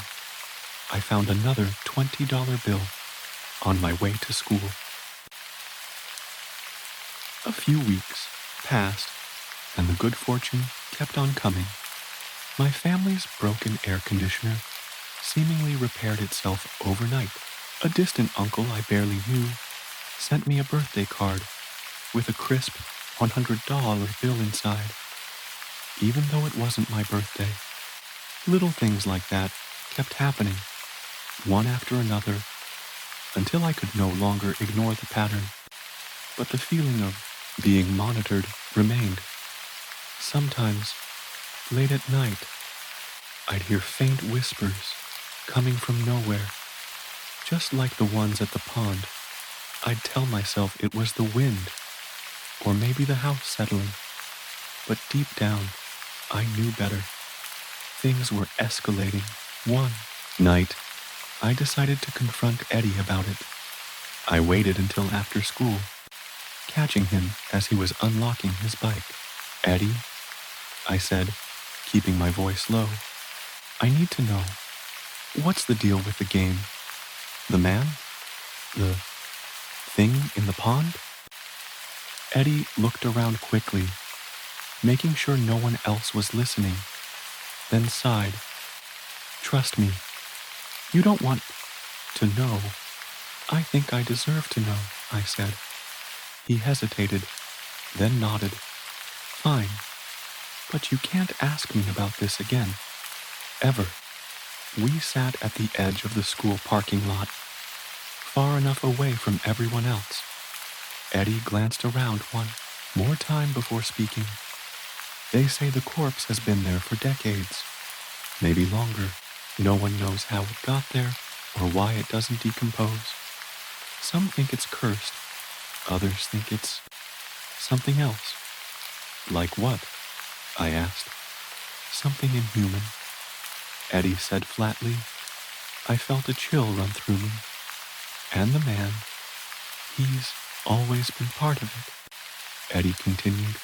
I found another $20 bill on my way to school. A few weeks passed, and the good fortune kept on coming. My family's broken air conditioner seemingly repaired itself overnight. A distant uncle I barely knew sent me a birthday card with a crisp $100 bill inside, even though it wasn't my birthday. Little things like that kept happening, one after another, until I could no longer ignore the pattern. But the feeling of being monitored remained. Sometimes, late at night, I'd hear faint whispers coming from nowhere, just like the ones at the pond. I'd tell myself it was the wind, or maybe the house settling, but deep down, I knew better. Things were escalating. One night, I decided to confront Eddie about it. I waited until after school, catching him as he was unlocking his bike. "Eddie," I said, keeping my voice low, "I need to know, what's the deal with the game? The man? The thing in the pond?" Eddie looked around quickly, making sure no one else was listening, then sighed. "Trust me, you don't want to know. I think I deserve to know," I said. He hesitated, then nodded. "Fine, but you can't ask me about this again. Ever." We sat at the edge of the school parking lot, far enough away from everyone else. Eddie glanced around one more time before speaking. "They say the corpse has been there for decades, maybe longer. No one knows how it got there or why it doesn't decompose. Some think it's cursed, others think it's something else." "Like what?" I asked. "Something inhuman," Eddie said flatly. I felt a chill run through me. "And the man, he's always been part of it," Eddie continued.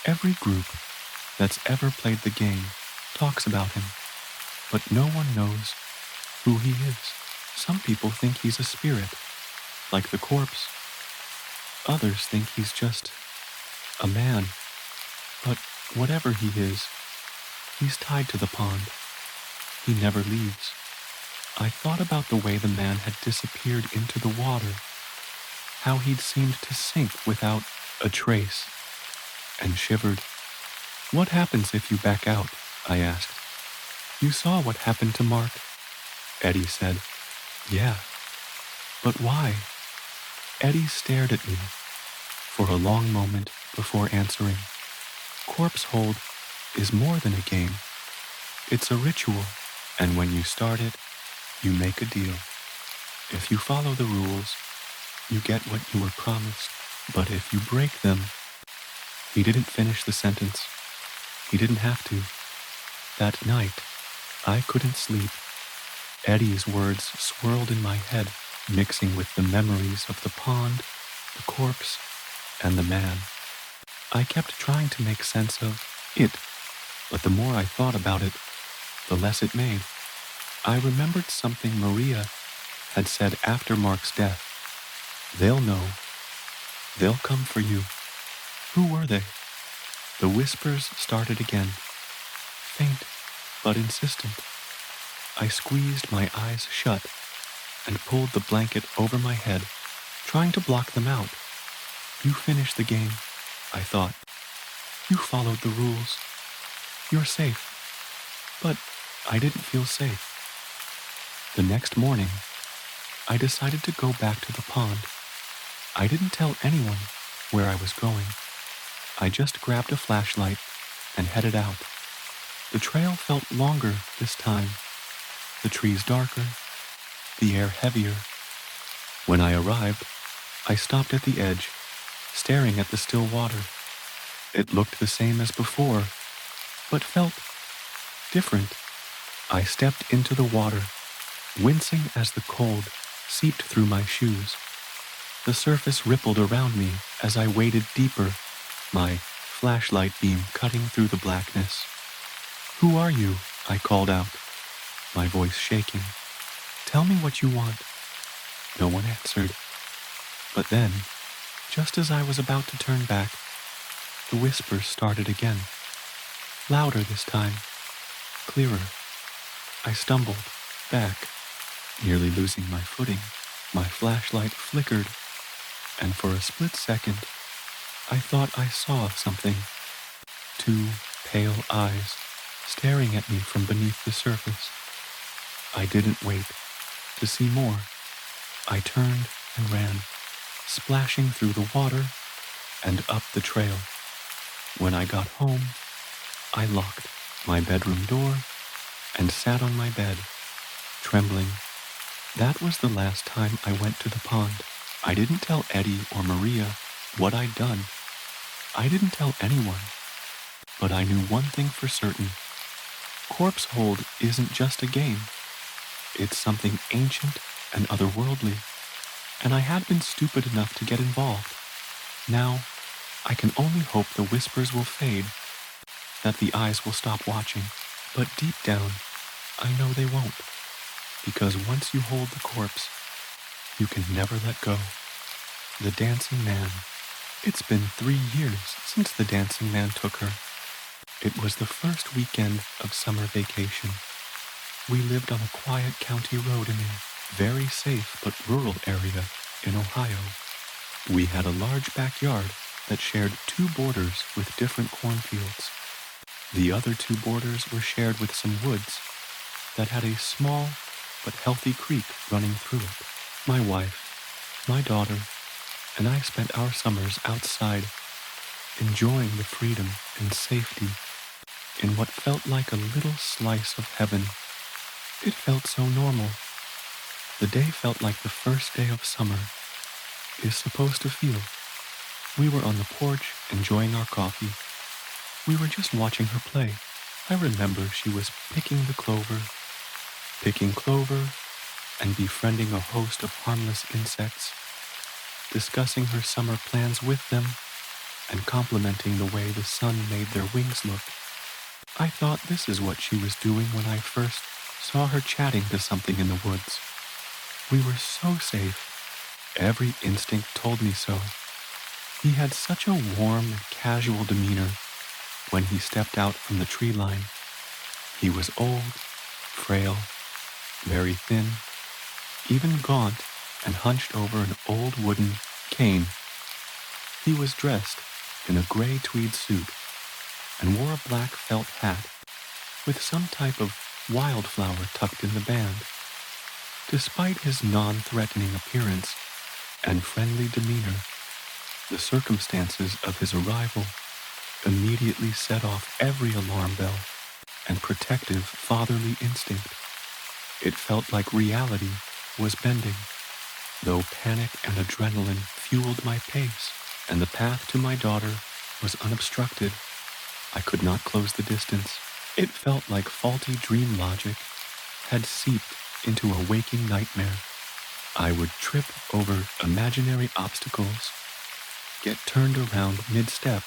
"Every group that's ever played the game talks about him, but no one knows who he is. Some people think he's a spirit, like the corpse. Others think he's just a man. But whatever he is, he's tied to the pond. He never leaves." I thought about the way the man had disappeared into the water, how he'd seemed to sink without a trace, and shivered. "What happens if you back out?" I asked. "You saw what happened to Mark," Eddie said. "Yeah, but why?" Eddie stared at me for a long moment before answering. "Corpse hold is more than a game. It's a ritual, and when you start it, you make a deal. If you follow the rules, you get what you were promised. But if you break them..." He didn't finish the sentence. He didn't have to. That night, I couldn't sleep. Eddie's words swirled in my head, mixing with the memories of the pond, the corpse, and the man. I kept trying to make sense of it, but the more I thought about it, the less it made. I remembered something Maria had said after Mark's death. "They'll know. They'll come for you." Who were they? The whispers started again, faint but insistent. I squeezed my eyes shut and pulled the blanket over my head, trying to block them out. "You finished the game," I thought. "You followed the rules. You're safe." But I didn't feel safe. The next morning, I decided to go back to the pond. I didn't tell anyone where I was going. I just grabbed a flashlight and headed out. The trail felt longer this time, the trees darker, the air heavier. When I arrived, I stopped at the edge, staring at the still water. It looked the same as before, but felt different. I stepped into the water, wincing as the cold seeped through my shoes. The surface rippled around me as I waded deeper, my flashlight beam cutting through the blackness. "Who are you?" I called out, my voice shaking. "Tell me what you want." No one answered. But then, just as I was about to turn back, the whispers started again. Louder this time, clearer. I stumbled back, nearly losing my footing. My flashlight flickered, and for a split second, I thought I saw something. Two pale eyes staring at me from beneath the surface. I didn't wait to see more. I turned and ran, splashing through the water and up the trail. When I got home, I locked my bedroom door and sat on my bed, trembling. That was the last time I went to the pond. I didn't tell Eddie or Maria what I'd done. I didn't tell anyone. But I knew one thing for certain. Corpse Hold isn't just a game. It's something ancient and otherworldly. And I had been stupid enough to get involved. Now, I can only hope the whispers will fade, that the eyes will stop watching. But deep down, I know they won't. Because once you hold the corpse, you can never let go. The Dancing Man. It's been 3 years since the Dancing Man took her. It was the first weekend of summer vacation. We lived on a quiet county road in a very safe but rural area in Ohio. We had a large backyard that shared 2 borders with different cornfields. The other 2 borders were shared with some woods that had a small but healthy creek running through it. My wife, my daughter, and I spent our summers outside, enjoying the freedom and safety in what felt like a little slice of heaven. It felt so normal. The day felt like the first day of summer is supposed to feel. We were on the porch enjoying our coffee. We were just watching her play. I remember she was picking clover and befriending a host of harmless insects, discussing her summer plans with them, and complimenting the way the sun made their wings look. I thought this is what she was doing when I first saw her chatting to something in the woods. We were so safe. Every instinct told me so. He had such a warm and casual demeanor when he stepped out from the tree line. He was old, frail, very thin, even gaunt and hunched over an old wooden cane. He was dressed in a gray tweed suit and wore a black felt hat with some type of wildflower tucked in the band. Despite his non-threatening appearance and friendly demeanor, the circumstances of his arrival immediately set off every alarm bell and protective fatherly instinct. It felt like reality was bending, though panic and adrenaline fueled my pace, and the path to my daughter was unobstructed. I could not close the distance. It felt like faulty dream logic had seeped into a waking nightmare. I would trip over imaginary obstacles, get turned around mid-step,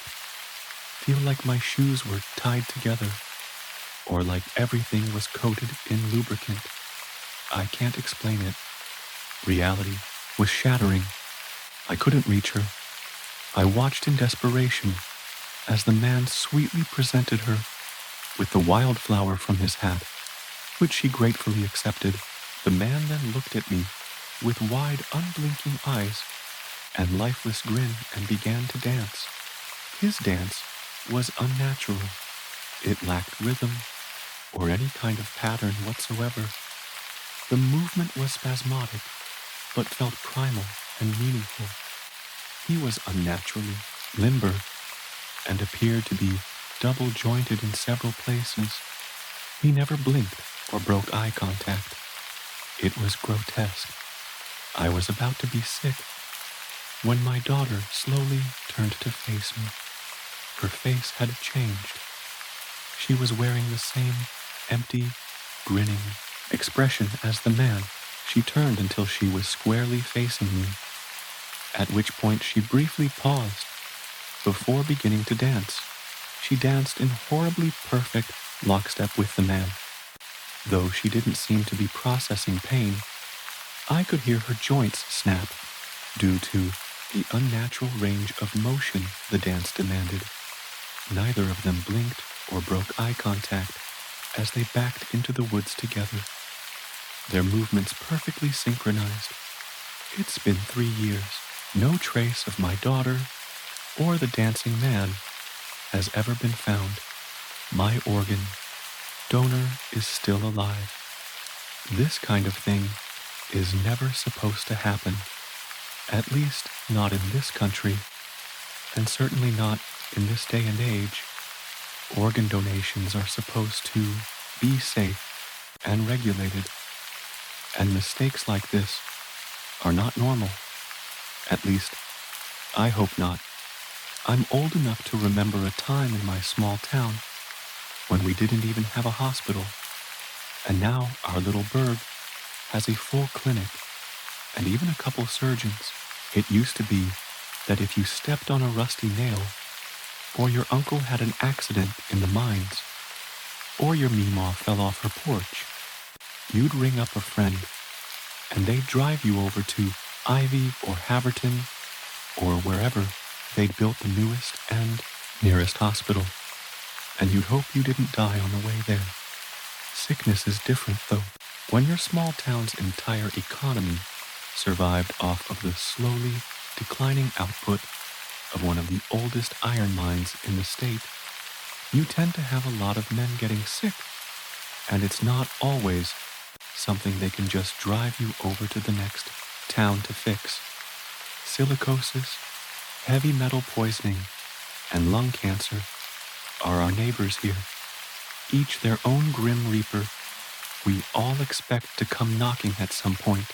feel like my shoes were tied together, or like everything was coated in lubricant. I can't explain it. Reality was shattering. I couldn't reach her. I watched in desperation as the man sweetly presented her with the wildflower from his hat, which she gratefully accepted. The man then looked at me with wide, unblinking eyes and lifeless grin and began to dance. His dance was unnatural. It lacked rhythm or any kind of pattern whatsoever. The movement was spasmodic, but felt primal and meaningful. He was unnaturally limber and appeared to be double-jointed in several places. He never blinked or broke eye contact. It was grotesque. I was about to be sick when my daughter slowly turned to face me. Her face had changed. She was wearing the same empty, grinning expression as the man. She turned until she was squarely facing me. at which point she briefly paused before beginning to dance. She danced in horribly perfect lockstep with the man. Though she didn't seem to be processing pain, I could hear her joints snap due to the unnatural range of motion the dance demanded. Neither of them blinked or broke eye contact as they backed into the woods together, their movements perfectly synchronized. It's been 3 years. No trace of my daughter or the dancing man has ever been found. My organ donor is still alive. This kind of thing is never supposed to happen, at least not in this country, and certainly not in this day and age. Organ donations are supposed to be safe and regulated, and mistakes like this are not normal. At least, I hope not. I'm old enough to remember a time in my small town when we didn't even have a hospital, and now our little burg has a full clinic and even a couple surgeons. It used to be that if you stepped on a rusty nail, or your uncle had an accident in the mines, or your meemaw fell off her porch, you'd ring up a friend and they'd drive you over to Ivy or Haverton or wherever they'd built the newest and nearest hospital, and you'd hope you didn't die on the way there. Sickness is different, though. When your small town's entire economy survived off of the slowly declining output of one of the oldest iron mines in the state, you tend to have a lot of men getting sick, and it's not always something they can just drive you over to the next town to fix. Silicosis, heavy metal poisoning, and lung cancer are our neighbors here. Each their own grim reaper, we all expect to come knocking at some point.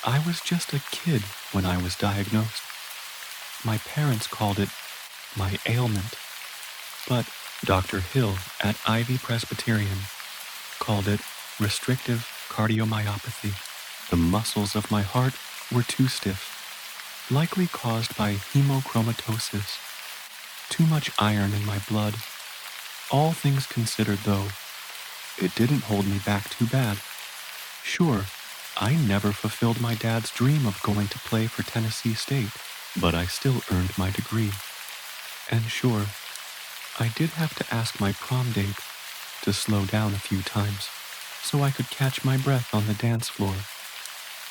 I was just a kid when I was diagnosed. My parents called it my ailment, but Dr. Hill at Ivy Presbyterian called it restrictive cardiomyopathy. The muscles of my heart were too stiff, likely caused by hemochromatosis. Too much iron in my blood. All things considered, though, it didn't hold me back too bad. Sure, I never fulfilled my dad's dream of going to play for Tennessee State, but I still earned my degree. And sure, I did have to ask my prom date to slow down a few times so I could catch my breath on the dance floor.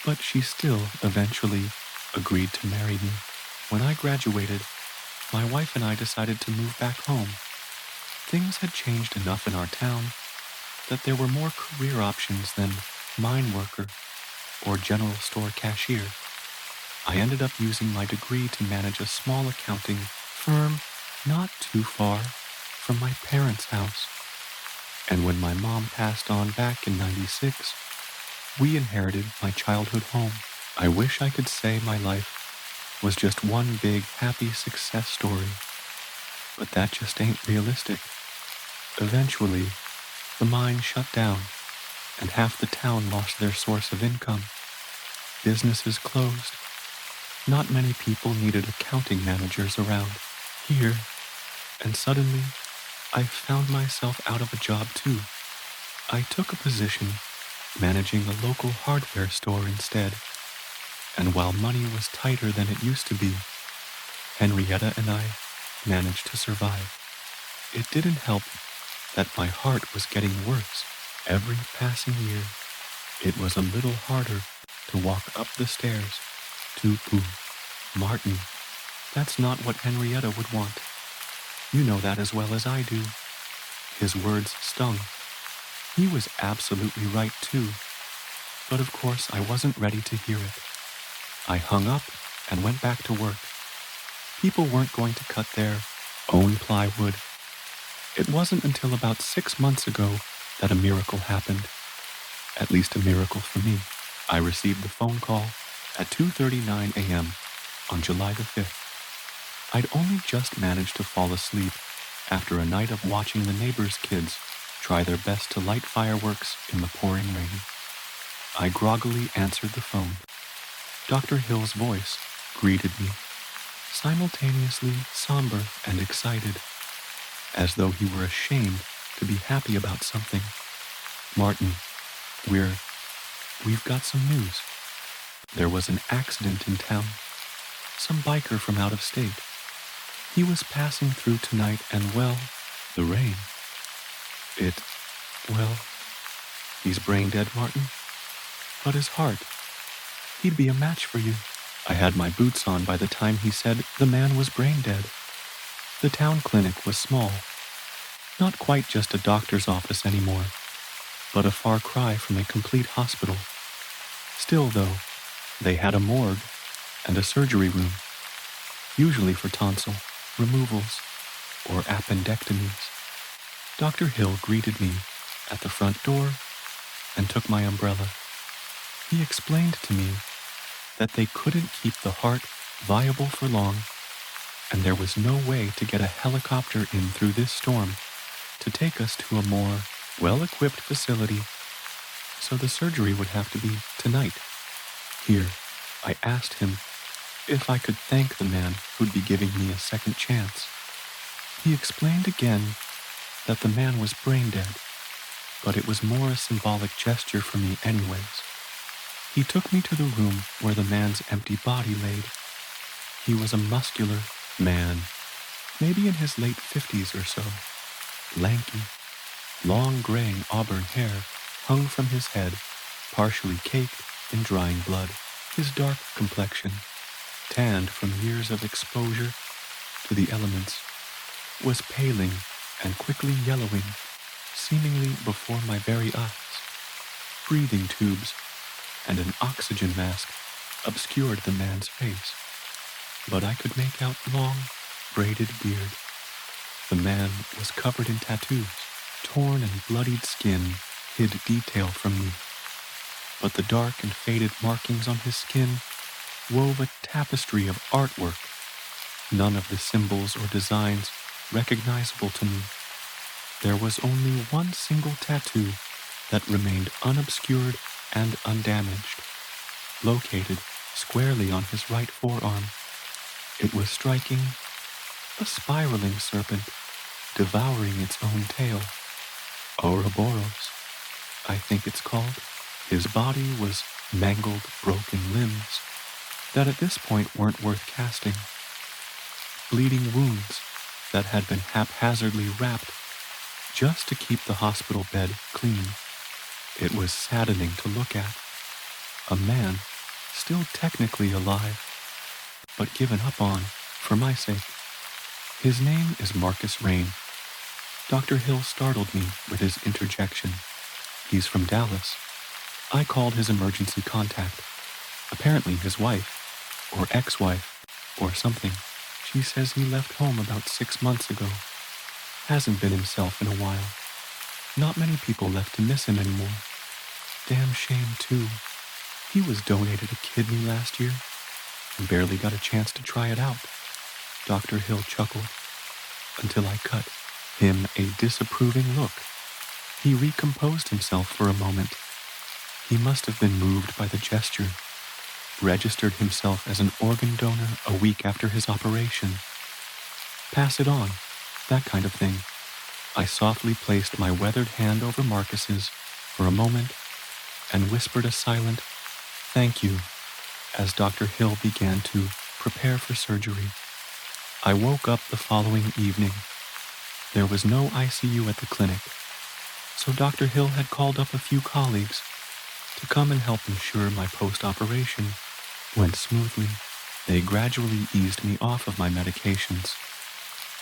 But she still eventually agreed to marry me. When I graduated, my wife and I decided to move back home. Things had changed enough in our town that there were more career options than mine worker or general store cashier. I ended up using my degree to manage a small accounting firm not too far from my parents' house. And when my mom passed on back in '96, we inherited my childhood home. I wish I could say my life was just one big happy success story, but that just ain't realistic. Eventually, the mine shut down, and half the town lost their source of income. Businesses closed. Not many people needed accounting managers around here, and suddenly, I found myself out of a job too. I took a position managing a local hardware store instead, and while money was tighter than it used to be, Henrietta and I managed to survive. It didn't help that my heart was getting worse every passing year. It was a little harder to walk up the stairs to Pooh. Martin, that's not what Henrietta would want. You know that as well as I do. His words stung. He was absolutely right too. But of course I wasn't ready to hear it. I hung up and went back to work. People weren't going to cut their own plywood. It wasn't until about 6 months ago that a miracle happened. At least a miracle for me. I received the phone call at 2:39 a.m. on July the 5th. I'd only just managed to fall asleep after a night of watching the neighbors' kids try their best to light fireworks in the pouring rain. I groggily answered the phone. Dr. Hill's voice greeted me, simultaneously somber and excited, as though he were ashamed to be happy about something. Martin, we're we've got some news. There was an accident in town. Some biker from out of state. He was passing through tonight and well, the rain. It, well, he's brain dead, Martin. But his heart, he'd be a match for you. I had my boots on by the time he said the man was brain dead. The town clinic was small. Not quite just a doctor's office anymore, but a far cry from a complete hospital. Still, though, they had a morgue and a surgery room, usually for tonsil removals or appendectomies. Dr. Hill greeted me at the front door and took my umbrella. He explained to me that they couldn't keep the heart viable for long, and there was no way to get a helicopter in through this storm to take us to a more well-equipped facility, so the surgery would have to be tonight. Here, I asked him if I could thank the man who'd be giving me a second chance. He explained again that the man was brain dead, but it was more a symbolic gesture for me anyways. He took me to the room where the man's empty body laid. He was a muscular man, maybe in his late 50s or so. Lanky, long graying auburn hair hung from his head, partially caked in drying blood. His dark complexion, tanned from years of exposure to the elements, was paling and quickly yellowing, seemingly before my very eyes. Breathing tubes and an oxygen mask obscured the man's face, but I could make out long, braided beard. The man was covered in tattoos. Torn and bloodied skin hid detail from me, but the dark and faded markings on his skin wove a tapestry of artwork, none of the symbols or designs recognizable to me. There was only one single tattoo that remained unobscured and undamaged, located squarely on his right forearm. It was striking, a spiraling serpent devouring its own tail. Ouroboros, I think it's called. His body was mangled, broken limbs that at this point weren't worth casting. Bleeding wounds that had been haphazardly wrapped just to keep the hospital bed clean. It was saddening to look at. A man still technically alive, but given up on for my sake. His name is Marcus Rain. Dr. Hill startled me with his interjection. He's from Dallas. I called his emergency contact. Apparently his wife, or ex-wife, or something. She says he left home about 6 months ago. Hasn't been himself in a while. Not many people left to miss him anymore. Damn shame, too. He was donated a kidney last year and barely got a chance to try it out. Dr. Hill chuckled until I cut him a disapproving look. He recomposed himself for a moment. He must have been moved by the gesture. Registered himself as an organ donor a week after his operation. Pass it on, that kind of thing. I softly placed my weathered hand over Marcus's for a moment and whispered a silent thank you as Dr. Hill began to prepare for surgery. I woke up the following evening. There was no ICU at the clinic, so Dr. Hill had called up a few colleagues to come and help ensure my post-operation went smoothly. They gradually eased me off of my medications,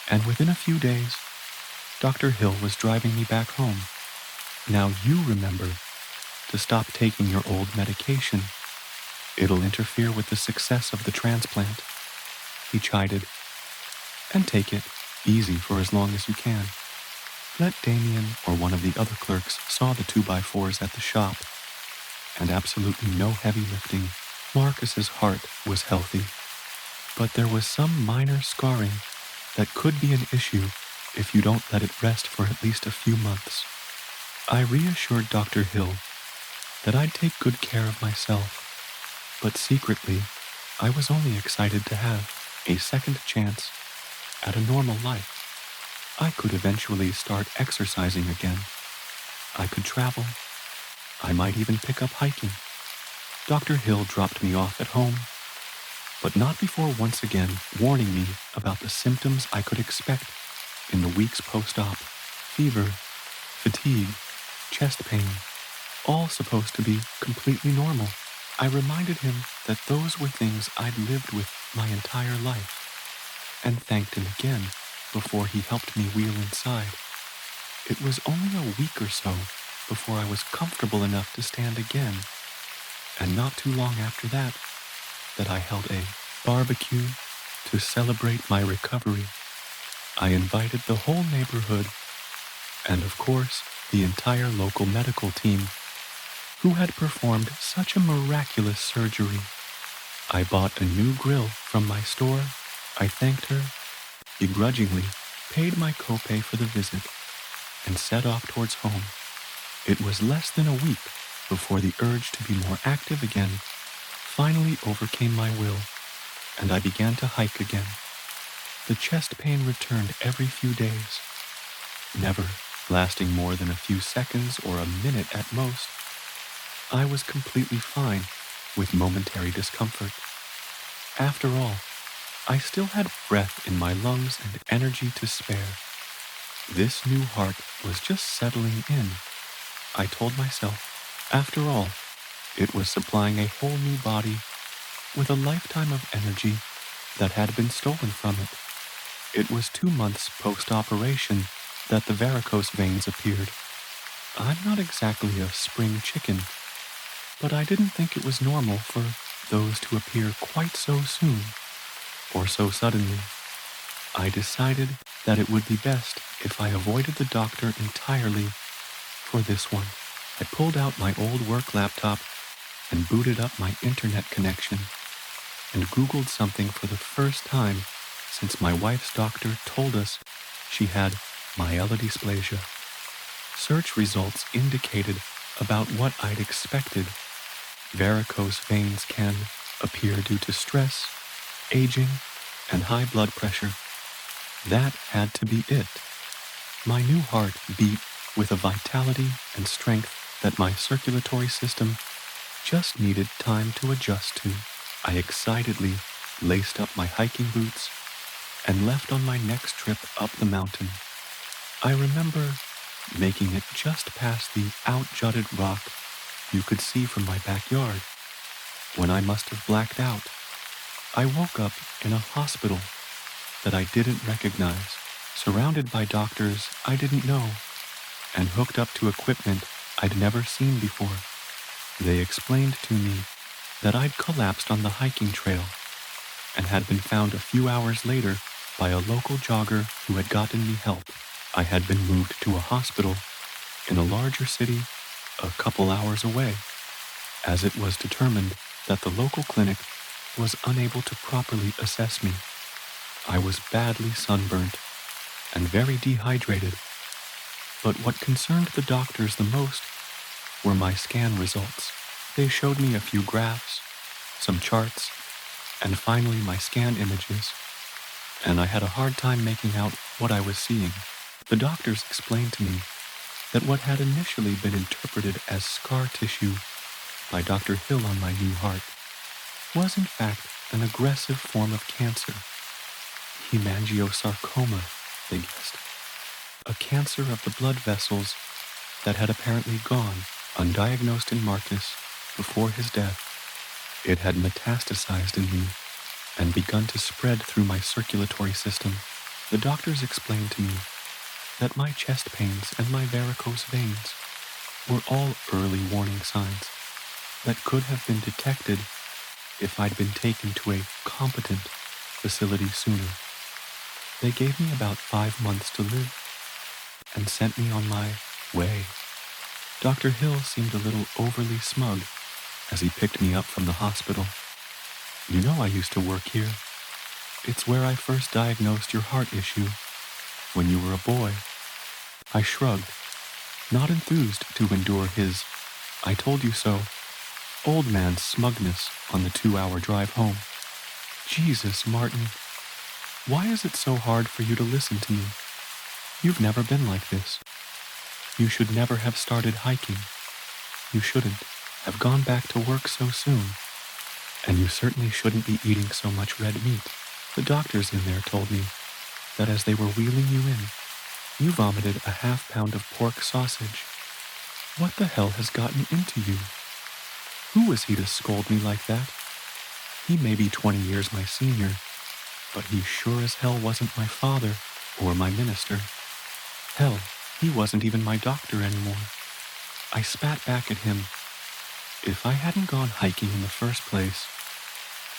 and within a few days, Dr. Hill was driving me back home. Now you remember to stop taking your old medication. It'll interfere with the success of the transplant, he chided. And take it easy for as long as you can. Let Damien or one of the other clerks saw the 2x4s at the shop, and absolutely no heavy lifting. Marcus's heart was healthy, but there was some minor scarring that could be an issue if you don't let it rest for at least a few months. I reassured Dr. Hill that I'd take good care of myself, but secretly, I was only excited to have a second chance at a normal life. I could eventually start exercising again. I could travel. I might even pick up hiking. Dr. Hill dropped me off at home, but not before once again warning me about the symptoms I could expect in the weeks post-op. Fever, fatigue, chest pain, all supposed to be completely normal. I reminded him that those were things I'd lived with my entire life, and thanked him again before he helped me wheel inside. It was only a week or so before I was comfortable enough to stand again, and not too long after that I held a barbecue to celebrate my recovery. I invited the whole neighborhood, and of course, the entire local medical team, who had performed such a miraculous surgery. I bought a new grill from my store. I thanked her, begrudgingly paid my copay for the visit, and set off towards home. It was less than a week before the urge to be more active again finally overcame my will, and I began to hike again. The chest pain returned every few days, never lasting more than a few seconds or a minute at most. I was completely fine with momentary discomfort. After all, I still had breath in my lungs and energy to spare. This new heart was just settling in. I told myself, after all, it was supplying a whole new body with a lifetime of energy that had been stolen from it. It was 2 months post-operation that the varicose veins appeared. I'm not exactly a spring chicken, but I didn't think it was normal for those to appear quite so soon, or so suddenly. I decided that it would be best if I avoided the doctor entirely for this one. I pulled out my old work laptop and booted up my internet connection and Googled something for the first time since my wife's doctor told us she had myelodysplasia. Search results indicated about what I'd expected. Varicose veins can appear due to stress, aging, and high blood pressure. That had to be it. My new heart beat with a vitality and strength that my circulatory system just needed time to adjust to. I excitedly laced up my hiking boots and left on my next trip up the mountain. I remember making it just past the out-jutted rock you could see from my backyard when I must have blacked out. I woke up in a hospital that I didn't recognize, surrounded by doctors I didn't know, and hooked up to equipment I'd never seen before. They explained to me that I'd collapsed on the hiking trail and had been found a few hours later by a local jogger who had gotten me help. I had been moved to a hospital in a larger city a couple hours away, as it was determined that the local clinic was unable to properly assess me. I was badly sunburnt and very dehydrated, but what concerned the doctors the most were my scan results. They showed me a few graphs, some charts, and finally my scan images, and I had a hard time making out what I was seeing. The doctors explained to me that what had initially been interpreted as scar tissue by Dr. Hill on my new heart was in fact an aggressive form of cancer, hemangiosarcoma, they guessed, a cancer of the blood vessels that had apparently gone undiagnosed in Marcus before his death. It had metastasized in me and begun to spread through my circulatory system. The doctors explained to me that my chest pains and my varicose veins were all early warning signs that could have been detected if I'd been taken to a competent facility sooner. They gave me about 5 months to live and sent me on my way. Dr. Hill seemed a little overly smug as he picked me up from the hospital. "You know I used to work here. It's where I first diagnosed your heart issue when you were a boy." I shrugged, not enthused to endure his "I told you so" old man's smugness on the 2-hour drive home. Jesus, Martin, why is it so hard for you to listen to me? You've never been like this. You should never have started hiking. You shouldn't have gone back to work so soon. And you certainly shouldn't be eating so much red meat. The doctors in there told me that as they were wheeling you in, you vomited a half-pound of pork sausage. What the hell has gotten into you? Who was he to scold me like that? He may be 20 years my senior, but he sure as hell wasn't my father or my minister. Hell, he wasn't even my doctor anymore. I spat back at him. If I hadn't gone hiking in the first place,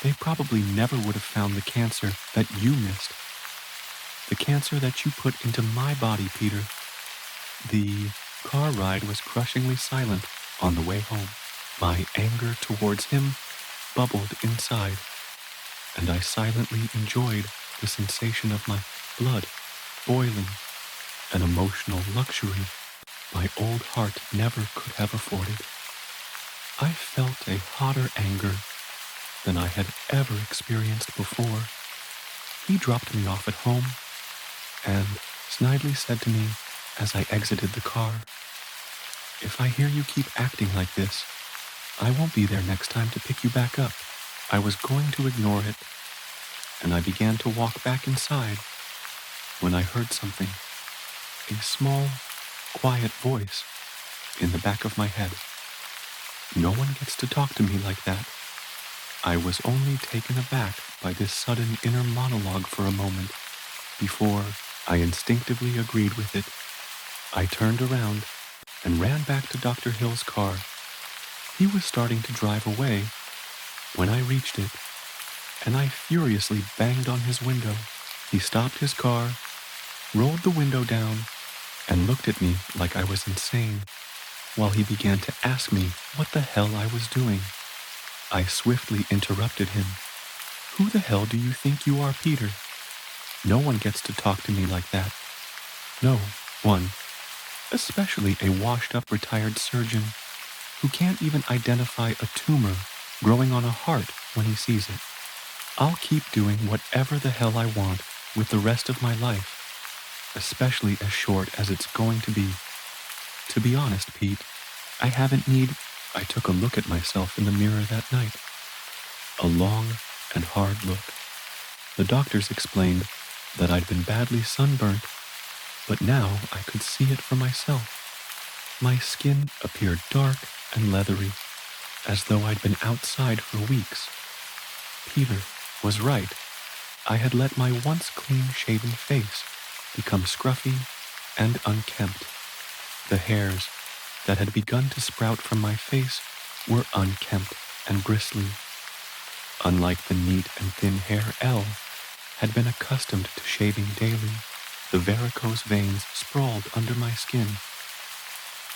they probably never would have found the cancer that you missed. The cancer that you put into my body, Peter. The car ride was crushingly silent on the way home. My anger towards him bubbled inside, and I silently enjoyed the sensation of my blood boiling, an emotional luxury my old heart never could have afforded. I felt a hotter anger than I had ever experienced before. He dropped me off at home and snidely said to me as I exited the car, "If I hear you keep acting like this, I won't be there next time to pick you back up." I was going to ignore it, and I began to walk back inside when I heard something, a small, quiet voice in the back of my head. No one gets to talk to me like that. I was only taken aback by this sudden inner monologue for a moment before I instinctively agreed with it. I turned around and ran back to Dr. Hill's car. He was starting to drive away when I reached it, and I furiously banged on his window. He stopped his car, rolled the window down, and looked at me like I was insane, while he began to ask me what the hell I was doing. I swiftly interrupted him. "Who the hell do you think you are, Peter? No one gets to talk to me like that. No one, especially a washed-up retired surgeon who can't even identify a tumor growing on a heart when he sees it. I'll keep doing whatever the hell I want with the rest of my life, especially as short as it's going to be. To be honest, Pete, I haven't need..." I took a look at myself in the mirror that night. A long and hard look. The doctors explained that I'd been badly sunburnt, but now I could see it for myself. My skin appeared dark and leathery, as though I'd been outside for weeks. Peter was right. I had let my once clean-shaven face become scruffy and unkempt. The hairs that had begun to sprout from my face were unkempt and bristly. Unlike the neat and thin hair Elle had been accustomed to shaving daily, the varicose veins sprawled under my skin,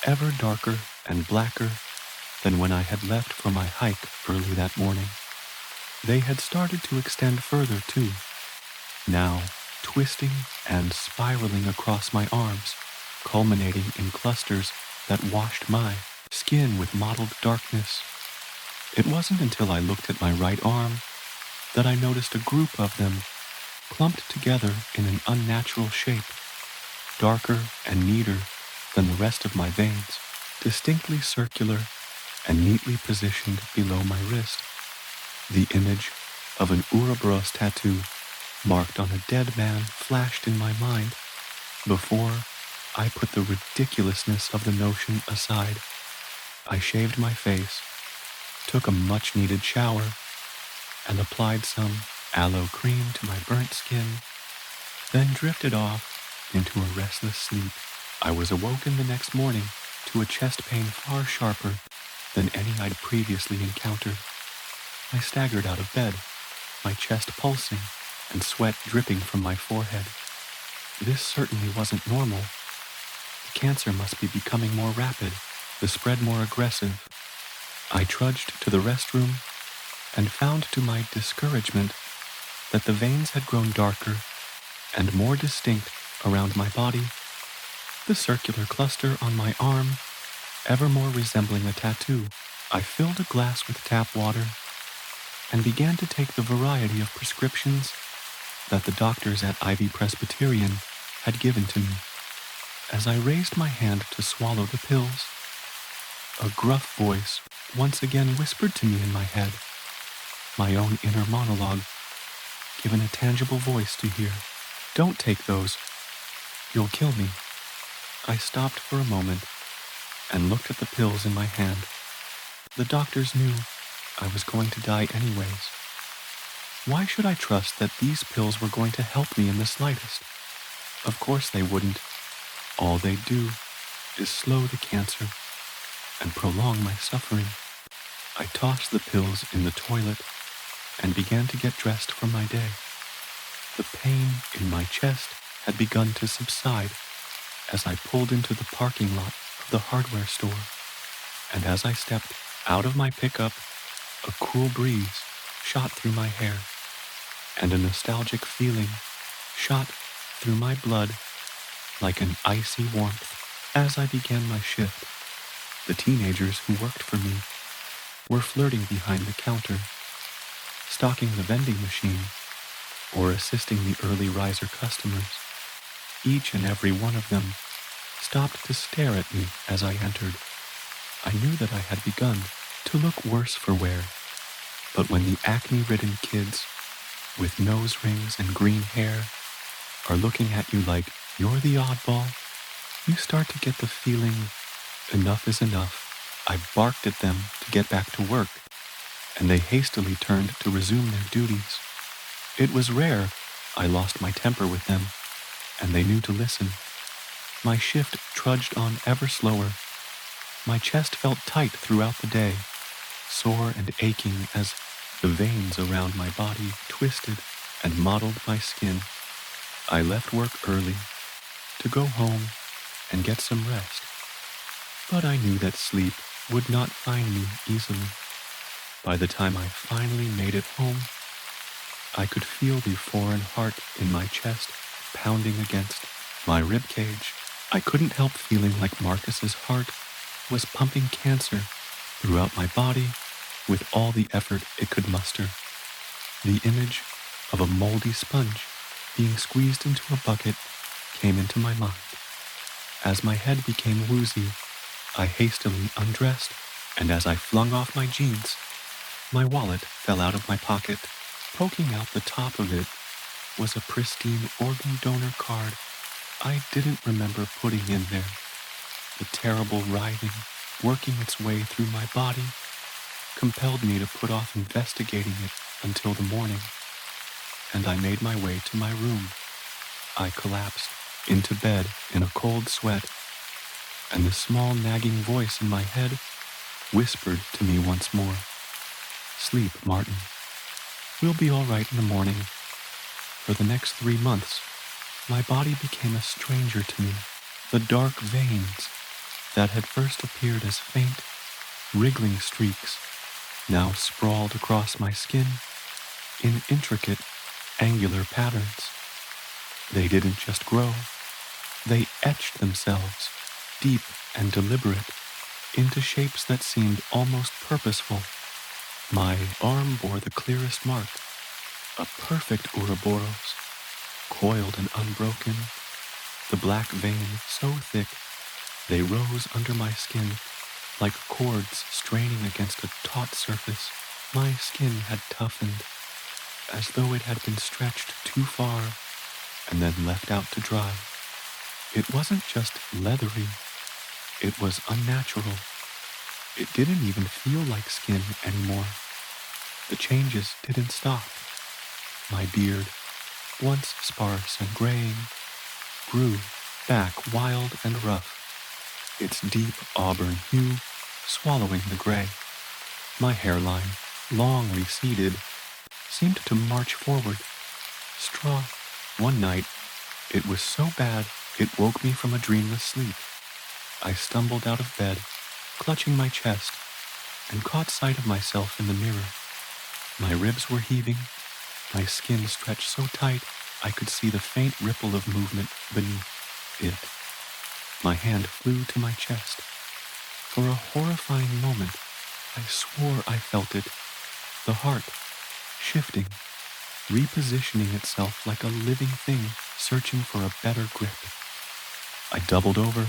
ever darker and blacker than when I had left for my hike early that morning. They had started to extend further, too, now twisting and spiraling across my arms, culminating in clusters that washed my skin with mottled darkness. It wasn't until I looked at my right arm that I noticed a group of them clumped together in an unnatural shape, darker and neater than the rest of my veins, distinctly circular and neatly positioned below my wrist. The image of an Ouroboros tattoo marked on a dead man flashed in my mind before I put the ridiculousness of the notion aside. I shaved my face, took a much-needed shower, and applied some aloe cream to my burnt skin, then drifted off into a restless sleep. I was awoken the next morning to a chest pain far sharper than any I'd previously encountered. I staggered out of bed, my chest pulsing and sweat dripping from my forehead. This certainly wasn't normal. The cancer must be becoming more rapid, the spread more aggressive. I trudged to the restroom and found to my discouragement that the veins had grown darker and more distinct around my body, the circular cluster on my arm ever more resembling a tattoo. I filled a glass with tap water and began to take the variety of prescriptions that the doctors at Ivy Presbyterian had given to me. As I raised my hand to swallow the pills, a gruff voice once again whispered to me in my head, my own inner monologue, given a tangible voice to hear. "Don't take those. You'll kill me." I stopped for a moment and looked at the pills in my hand. The doctors knew I was going to die anyways. Why should I trust that these pills were going to help me in the slightest? Of course they wouldn't. All they'd do is slow the cancer and prolong my suffering. I tossed the pills in the toilet and began to get dressed for my day. The pain in my chest had begun to subside as I pulled into the parking lot of the hardware store, and as I stepped out of my pickup, a cool breeze shot through my hair, and a nostalgic feeling shot through my blood like an icy warmth. As I began my shift, the teenagers who worked for me were flirting behind the counter, stocking the vending machine, or assisting the early riser customers. Each and every one of them stopped to stare at me as I entered. I knew that I had begun to look worse for wear, but when the acne-ridden kids with nose rings and green hair are looking at you like you're the oddball, you start to get the feeling enough is enough. I barked at them to get back to work, and they hastily turned to resume their duties. It was rare I lost my temper with them, and they knew to listen. My shift trudged on ever slower. My chest felt tight throughout the day, sore and aching as the veins around my body twisted and mottled my skin. I left work early to go home and get some rest, but I knew that sleep would not find me easily. By the time I finally made it home, I could feel the foreign heart in my chest pounding against my rib cage. I couldn't help feeling like Marcus's heart was pumping cancer throughout my body with all the effort it could muster. The image of a moldy sponge being squeezed into a bucket came into my mind. As my head became woozy, I hastily undressed, and as I flung off my jeans, my wallet fell out of my pocket. Poking out the top of it was a pristine organ donor card I didn't remember putting in there. The terrible writhing working its way through my body compelled me to put off investigating it until the morning, and I made my way to my room. I collapsed into bed in a cold sweat, and the small nagging voice in my head whispered to me once more, "Sleep, Martin. We'll be all right in the morning." For the next 3 months, my body became a stranger to me. The dark veins that had first appeared as faint, wriggling streaks now sprawled across my skin in intricate, angular patterns. They didn't just grow, they etched themselves, deep and deliberate, into shapes that seemed almost purposeful. My arm bore the clearest mark, a perfect Ouroboros, coiled and unbroken, the black vein so thick they rose under my skin like cords straining against a taut surface. My skin had toughened, as though it had been stretched too far and then left out to dry. It wasn't just leathery, it was unnatural. It didn't even feel like skin anymore. The changes didn't stop. My beard, once sparse and graying, grew back wild and rough, its deep auburn hue swallowing the gray. My hairline, long receded, seemed to march forward. Straw. One night, it was so bad it woke me from a dreamless sleep. I stumbled out of bed, clutching my chest, and caught sight of myself in the mirror. My ribs were heaving, my skin stretched so tight I could see the faint ripple of movement beneath it. My hand flew to my chest. For a horrifying moment, I swore I felt it, the heart shifting, repositioning itself like a living thing searching for a better grip. I doubled over,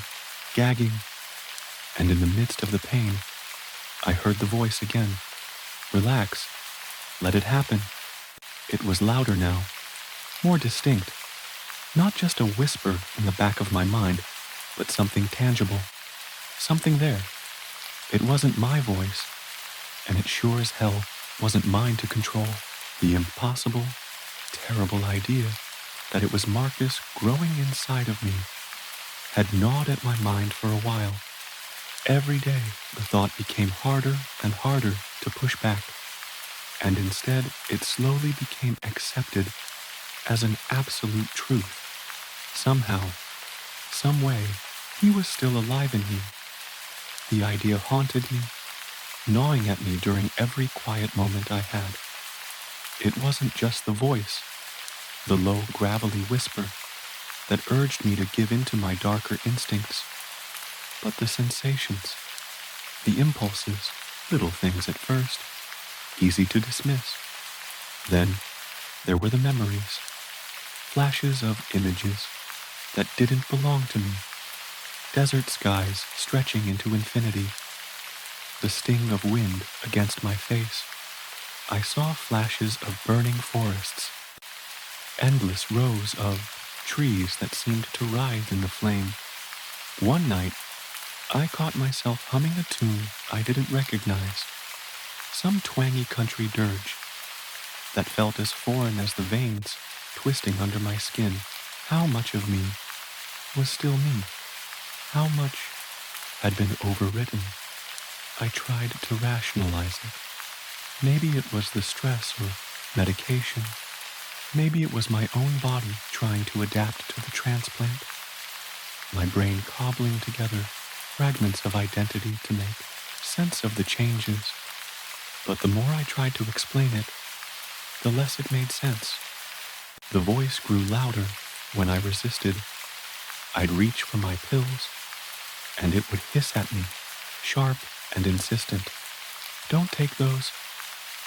gagging, and in the midst of the pain, I heard the voice again. Relax. Let it happen. It was louder now, more distinct. Not just a whisper in the back of my mind, but something tangible. Something there. It wasn't my voice, and it sure as hell wasn't mine to control. The impossible, terrible idea that it was Marcus growing inside of me had gnawed at my mind for a while. Every day, the thought became harder and harder to push back, and instead it slowly became accepted as an absolute truth. Somehow, some way, he was still alive in me. The idea haunted me, gnawing at me during every quiet moment I had. It wasn't just the voice, the low, gravelly whisper that urged me to give in to my darker instincts, but the sensations, the impulses, little things at first, easy to dismiss. Then there were the memories, flashes of images that didn't belong to me, desert skies stretching into infinity, the sting of wind against my face. I saw flashes of burning forests, endless rows of trees that seemed to writhe in the flame. One night, I caught myself humming a tune I didn't recognize, some twangy country dirge that felt as foreign as the veins twisting under my skin. How much of me was still me? How much had been overwritten? I tried to rationalize it. Maybe it was the stress or medication. Maybe it was my own body trying to adapt to the transplant. My brain cobbling together fragments of identity to make sense of the changes. But the more I tried to explain it, the less it made sense. The voice grew louder when I resisted. I'd reach for my pills, and it would hiss at me, sharp and insistent. Don't take those.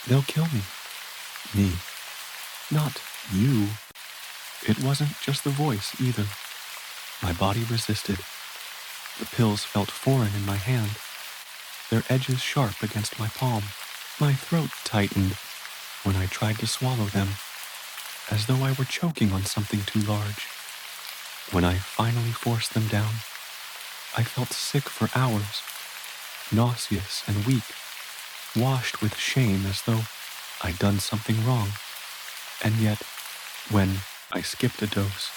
They'll kill me. Me. Not you. It wasn't just the voice either. My body resisted. The pills felt foreign in my hand, their edges sharp against my palm. My throat tightened when I tried to swallow them, as though I were choking on something too large. When I finally forced them down, I felt sick for hours, nauseous and weak, washed with shame as though I'd done something wrong. And yet, when I skipped a dose,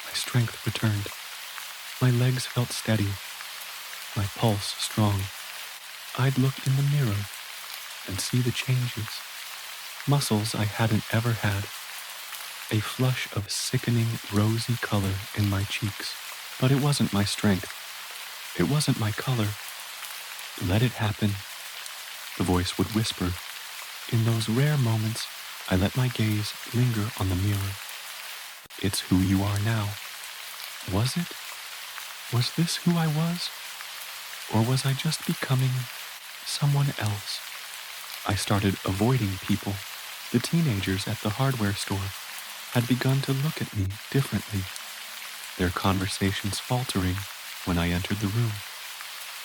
my strength returned. My legs felt steady, my pulse strong. I'd look in the mirror and see the changes. Muscles I hadn't ever had. A flush of sickening rosy color in my cheeks. But it wasn't my strength. It wasn't my color. Let it happen, the voice would whisper. In those rare moments, I let my gaze linger on the mirror. It's who you are now. Was it? Was this who I was? Or was I just becoming someone else? I started avoiding people. The teenagers at the hardware store had begun to look at me differently, their conversations faltering when I entered the room.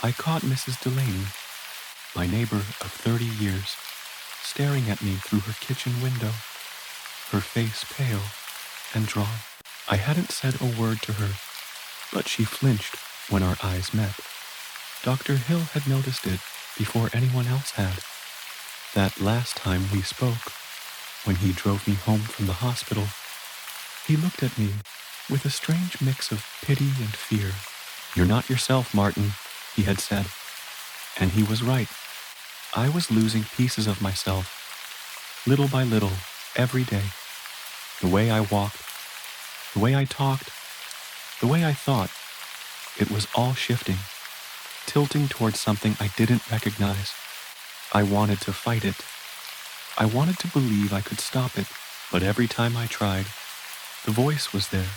I caught Mrs. Delaney, my neighbor of 30 years, staring at me through her kitchen window, her face pale and drawn. I hadn't said a word to her, but she flinched when our eyes met. Dr. Hill had noticed it before anyone else had. That last time we spoke, when he drove me home from the hospital, he looked at me with a strange mix of pity and fear. You're not yourself, Martin, he had said. And he was right. I was losing pieces of myself, little by little, every day. The way I walked, the way I talked, the way I thought, it was all shifting, tilting towards something I didn't recognize. I wanted to fight it. I wanted to believe I could stop it, but every time I tried, the voice was there,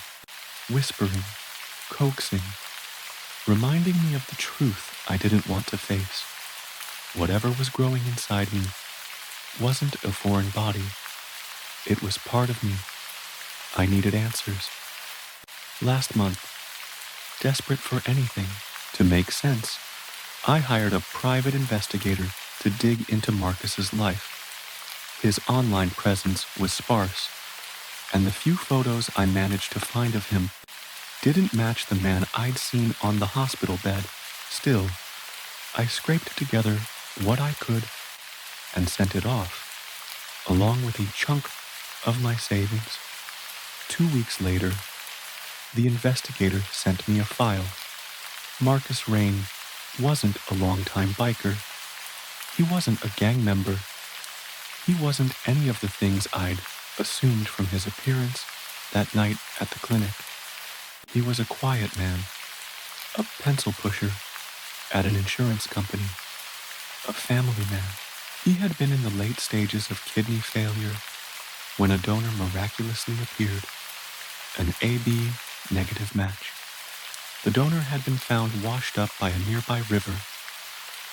whispering, coaxing, reminding me of the truth I didn't want to face. Whatever was growing inside me wasn't a foreign body. It was part of me. I needed answers. Last month, desperate for anything to make sense, I hired a private investigator to dig into Marcus's life. His online presence was sparse, and the few photos I managed to find of him didn't match the man I'd seen on the hospital bed. Still, I scraped together what I could and sent it off, along with a chunk of my savings. 2 weeks later, the investigator sent me a file. Marcus Rain wasn't a longtime biker. He wasn't a gang member. He wasn't any of the things I'd assumed from his appearance that night at the clinic. He was a quiet man, a pencil pusher at an insurance company, a family man. He had been in the late stages of kidney failure when a donor miraculously appeared, an AB negative match. The donor had been found washed up by a nearby river,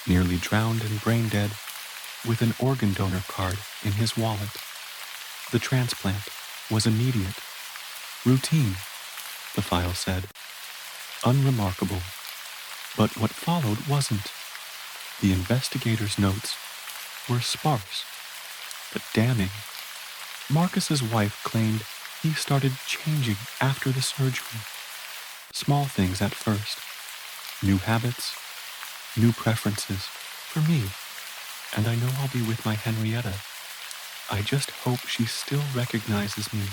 nearly drowned and brain dead, with an organ donor card in his wallet. The transplant was immediate, routine, the file said, unremarkable. But what followed wasn't. The investigator's notes were sparse, but damning. Marcus's wife claimed he started changing after the surgery. Small things at first. New habits, new preferences for me. And I know I'll be with my Henrietta. I just hope she still recognizes me.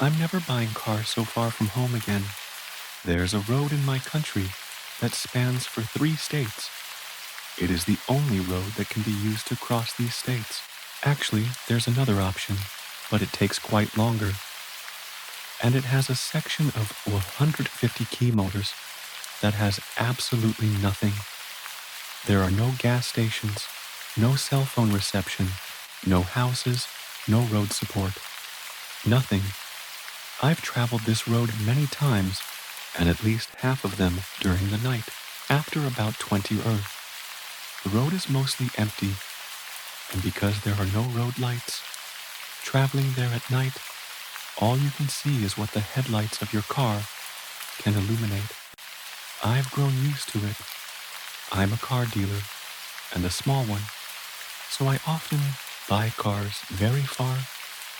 I'm never buying cars so far from home again. There's a road in my country that spans for 3 states. It is the only road that can be used to cross these states. Actually, there's another option, but it takes quite longer. And it has a section of 150 key motors that has absolutely nothing. There are no gas stations, no cell phone reception, no houses, no road support. Nothing. I've traveled this road many times, and at least half of them during the night, after about 20 Earth. The road is mostly empty, and because there are no road lights, traveling there at night, all you can see is what the headlights of your car can illuminate. I've grown used to it. I'm a car dealer, and a small one, so I often buy cars very far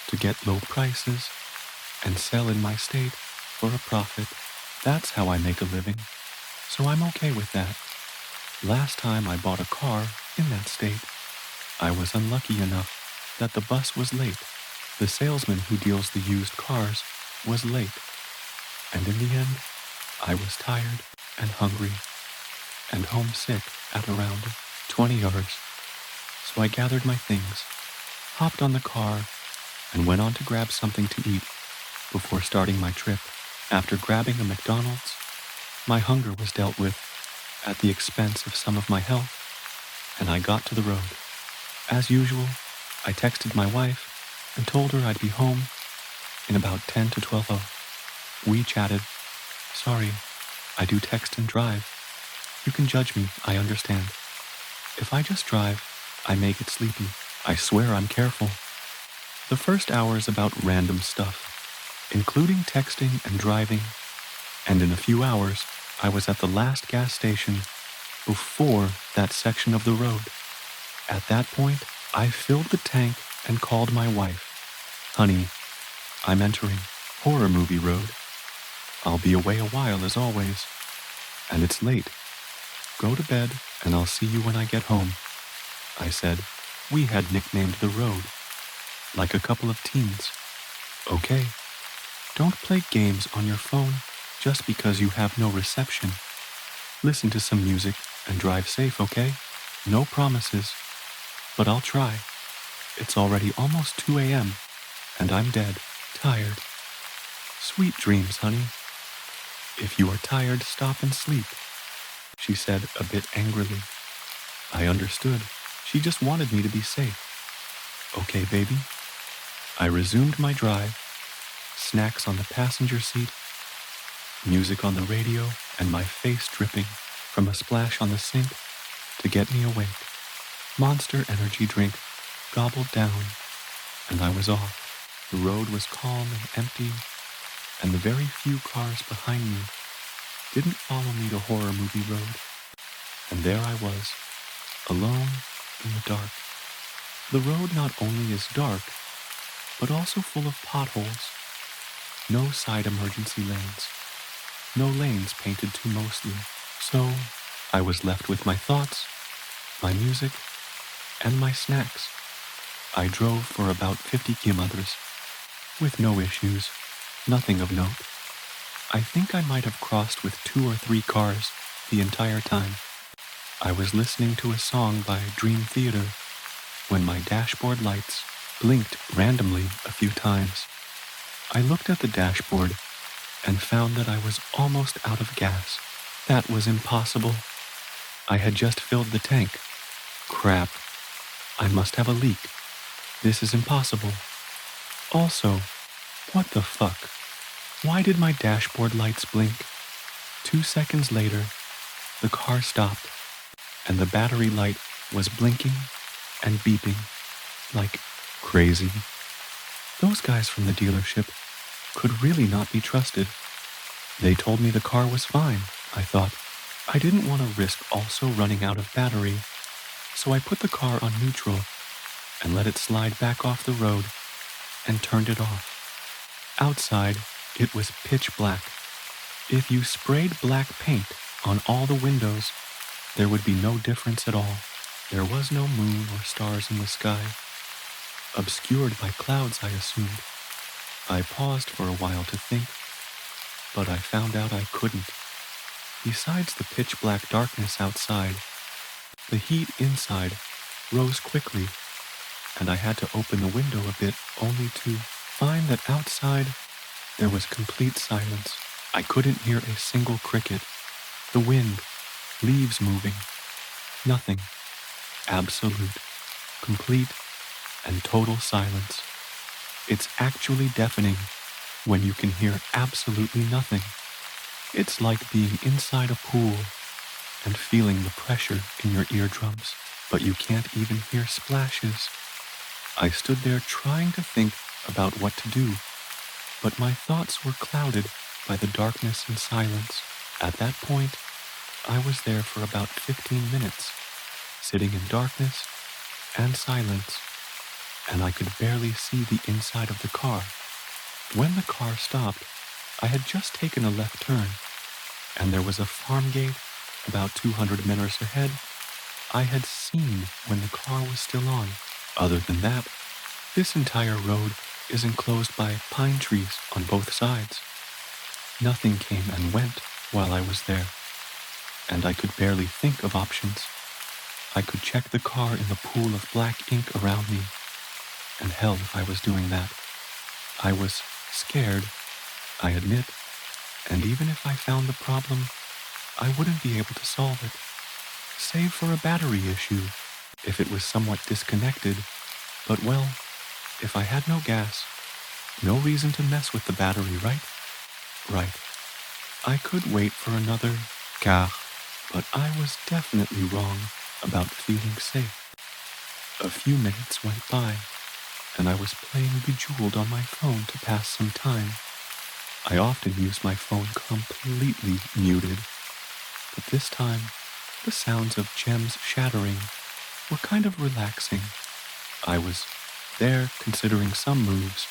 to get low prices and sell in my state for a profit. That's how I make a living, so I'm okay with that. Last time I bought a car in that state, I was unlucky enough that the bus was late. The salesman who deals the used cars was late, and in the end, I was tired and hungry and homesick at around 20 hours. So I gathered my things, hopped on the car, and went on to grab something to eat before starting my trip. After grabbing a McDonald's, my hunger was dealt with at the expense of some of my health, and I got to the road. As usual, I texted my wife and told her I'd be home in about 10 to 12 hours. We chatted. Sorry, I do text and drive. You can judge me, I understand. If I just drive, I may get sleepy. I swear I'm careful. The first hour is about random stuff, including texting and driving, and in a few hours, I was at the last gas station before that section of the road. At that point, I filled the tank and called my wife. Honey, I'm entering horror movie road. I'll be away a while as always, and it's late. Go to bed and I'll see you when I get home. I said. We had nicknamed the road, like a couple of teens. Okay, don't play games on your phone just because you have no reception. Listen to some music and drive safe, okay? No promises, but I'll try. It's already almost 2 a.m., and I'm dead, tired. Sweet dreams, honey. If you are tired, stop and sleep, she said a bit angrily. I understood. She just wanted me to be safe. Okay, baby. I resumed my drive, snacks on the passenger seat, music on the radio, and my face dripping from a splash on the sink to get me awake. Monster energy drink gobbled down, and I was off. The road was calm and empty, and the very few cars behind me didn't follow me to horror movie road. And there I was, alone in the dark. The road not only is dark, but also full of potholes. No side emergency lanes. No lanes painted too mostly. So I was left with my thoughts, my music, and my snacks. I drove for about 50 kilometers, with no issues, nothing of note. I think I might have crossed with 2 or 3 cars the entire time. I was listening to a song by Dream Theater when my dashboard lights blinked randomly a few times. I looked at the dashboard and found that I was almost out of gas. That was impossible. I had just filled the tank. Crap. I must have a leak. This is impossible. Also, what the fuck? Why did my dashboard lights blink? 2 seconds later, the car stopped, and the battery light was blinking and beeping like crazy. Those guys from the dealership could really not be trusted. They told me the car was fine, I thought. I didn't want to risk also running out of battery, so I put the car on neutral and let it slide back off the road and turned it off. Outside, it was pitch black. If you sprayed black paint on all the windows, there would be no difference at all. There was no moon or stars in the sky, obscured by clouds, I assumed. I paused for a while to think, but I found out I couldn't. Besides the pitch black darkness outside, the heat inside rose quickly, and I had to open the window a bit only to find that outside there was complete silence. I couldn't hear a single cricket. The wind, leaves moving, nothing. Absolute, complete, and total silence. It's actually deafening when you can hear absolutely nothing. It's like being inside a pool and feeling the pressure in your eardrums, but you can't even hear splashes. I stood there trying to think about what to do, but my thoughts were clouded by the darkness and silence. At that point, I was there for about 15 minutes, sitting in darkness and silence, and I could barely see the inside of the car. When the car stopped, I had just taken a left turn, and there was a farm gate about 200 meters ahead. I had seen when the car was still on. Other than that, this entire road is enclosed by pine trees on both sides. Nothing came and went while I was there, and I could barely think of options. I could check the car in the pool of black ink around me, and hell if I was doing that. I was scared, I admit, and even if I found the problem, I wouldn't be able to solve it, save for a battery issue, if it was somewhat disconnected. But well, if I had no gas, no reason to mess with the battery, right? Right. I could wait for another car, but I was definitely wrong about feeling safe. A few minutes went by, and I was playing Bejeweled on my phone to pass some time. I often use my phone completely muted, but this time, the sounds of gems shattering were kind of relaxing. I was there considering some moves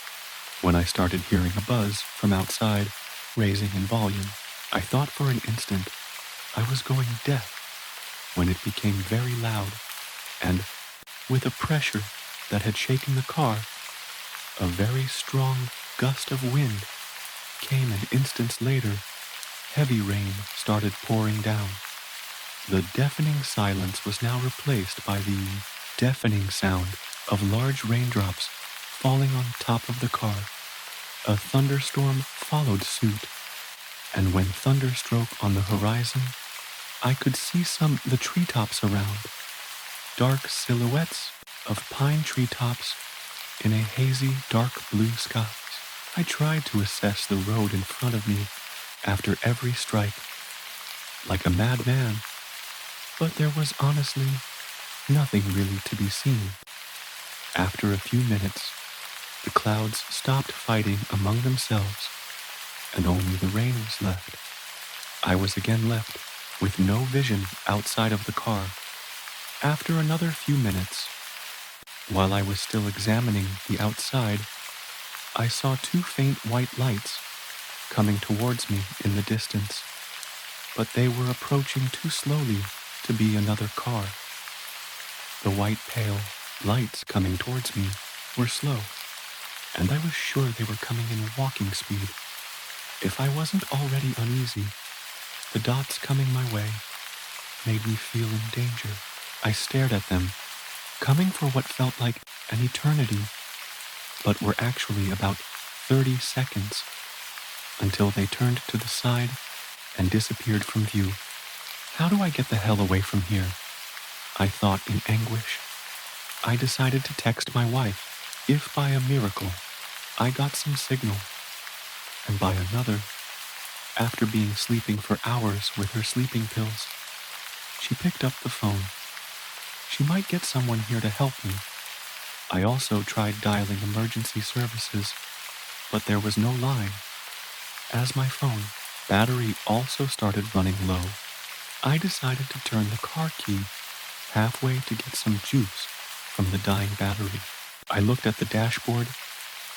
when I started hearing a buzz from outside, raising in volume. I thought for an instant I was going deaf when it became very loud, and with a pressure that had shaken the car, a very strong gust of wind came, and instants later, heavy rain started pouring down. The deafening silence was now replaced by the deafening sound of large raindrops falling on top of the car. A thunderstorm followed suit, and when thunder struck on the horizon, I could see the treetops around, dark silhouettes of pine treetops in a hazy dark blue sky. I tried to assess the road in front of me after every strike, like a madman, but there was honestly nothing really to be seen. After a few minutes, the clouds stopped fighting among themselves, and only the rain was left. I was again left with no vision outside of the car. After another few minutes, while I was still examining the outside, I saw two faint white lights coming towards me in the distance, but they were approaching too slowly to be another car. The white pale lights coming towards me were slow, and I was sure they were coming in walking speed. If I wasn't already uneasy, the dots coming my way made me feel in danger. I stared at them, coming for what felt like an eternity, but were actually about 30 seconds, until they turned to the side and disappeared from view. How do I get the hell away from here? I thought in anguish. I decided to text my wife, if by a miracle I got some signal, and by another, after being sleeping for hours with her sleeping pills, she picked up the phone. She might get someone here to help me. I also tried dialing emergency services, but there was no line. As my phone battery also started running low, I decided to turn the car key halfway to get some juice from the dying battery. I looked at the dashboard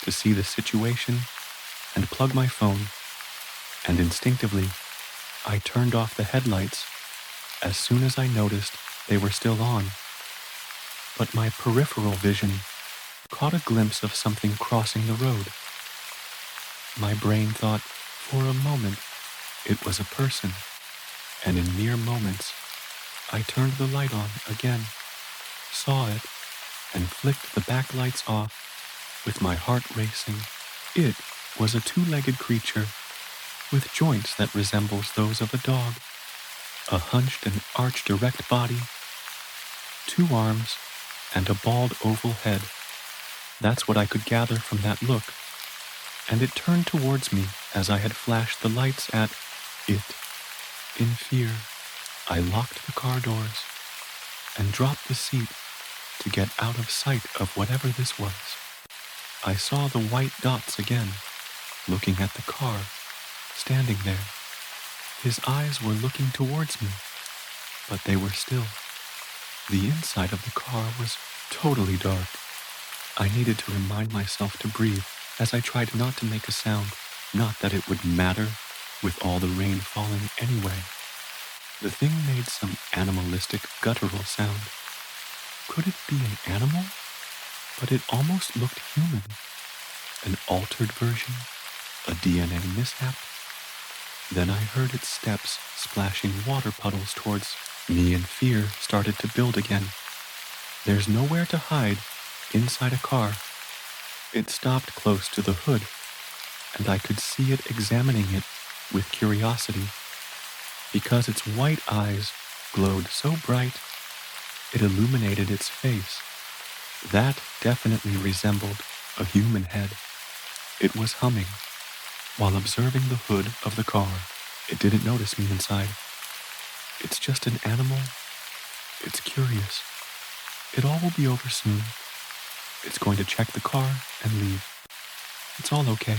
to see the situation and plug my phone, and instinctively, I turned off the headlights as soon as I noticed they were still on. But my peripheral vision caught a glimpse of something crossing the road. My brain thought, for a moment, it was a person, and in mere moments, I turned the light on again, saw it, and flicked the backlights off with my heart racing. It was a two-legged creature with joints that resembles those of a dog, a hunched and arched erect body, two arms, and a bald oval head. That's what I could gather from that look, and it turned towards me as I had flashed the lights at it. In fear, I locked the car doors and dropped the seat to get out of sight of whatever this was. I saw the white dots again, looking at the car, standing there. His eyes were looking towards me, but they were still. The inside of the car was totally dark. I needed to remind myself to breathe as I tried not to make a sound, not that it would matter with all the rain falling anyway. The thing made some animalistic guttural sound. Could it be an animal? But it almost looked human. An altered version? A DNA mishap? Then I heard its steps splashing water puddles towards me, and fear started to build again. There's nowhere to hide inside a car. It stopped close to the hood, and I could see it examining it with curiosity. Because its white eyes glowed so bright, it illuminated its face. That definitely resembled a human head. It was humming while observing the hood of the car. It didn't notice me inside. It's just an animal. It's curious. It all will be over soon. It's going to check the car and leave. It's all okay.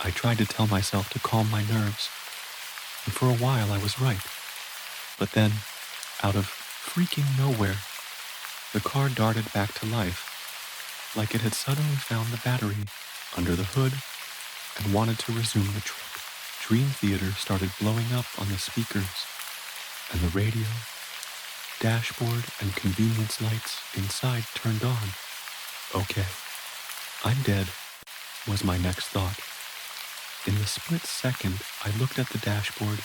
I tried to tell myself to calm my nerves, and for a while I was right. But then, out of freaking nowhere, the car darted back to life, like it had suddenly found the battery under the hood and wanted to resume the trip. Dream Theater started blowing up on the speakers, and the radio, dashboard, and convenience lights inside turned on. Okay, I'm dead, was my next thought. In the split second I looked at the dashboard,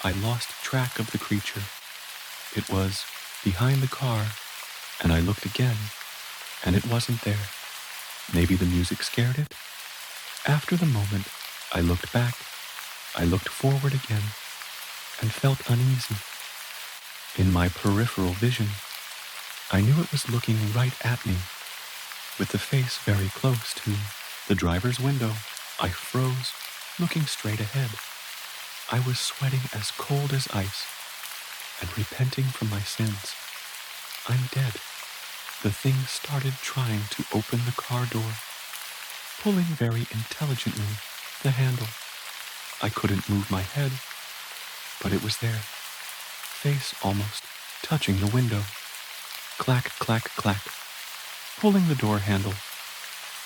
I lost track of the creature. It was behind the car, and I looked again, and it wasn't there. Maybe the music scared it? After the moment, I looked back, I looked forward again, and felt uneasy. In my peripheral vision, I knew it was looking right at me, with the face very close to the driver's window. I froze, looking straight ahead. I was sweating as cold as ice and repenting for my sins. I'm dead. the thing started trying to open the car door, pulling very intelligently the handle. I couldn't move my head, but it was there, face almost touching the window. Clack, clack, clack, pulling the door handle,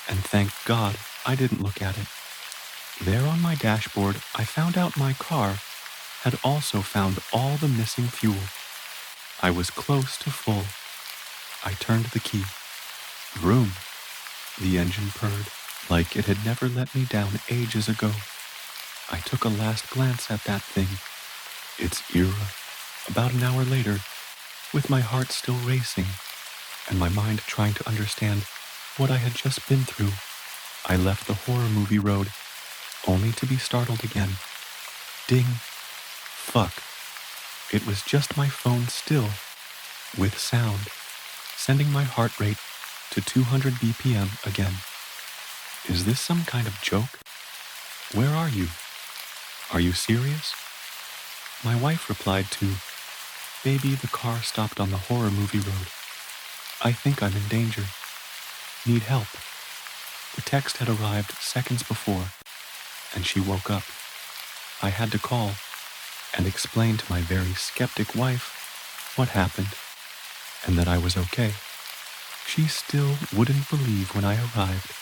and thank God I didn't look at it. There on my dashboard, I found out my car had also found all the missing fuel. I was close to full. I turned the key. Vroom. The engine purred like it had never let me down ages ago. I took a last glance at that thing, its era, about an hour later, with my heart still racing and my mind trying to understand what I had just been through. I left the horror movie road, only to be startled again. Ding. Fuck. It was just my phone still, with sound, sending my heart rate to 200 BPM again. Is this some kind of joke? Where are you? Are you serious? My wife replied to, "Baby, the car stopped on the horror movie road. I think I'm in danger. Need help." The text had arrived seconds before, and she woke up. I had to call and explain to my very skeptic wife what happened and that I was okay. She still wouldn't believe when I arrived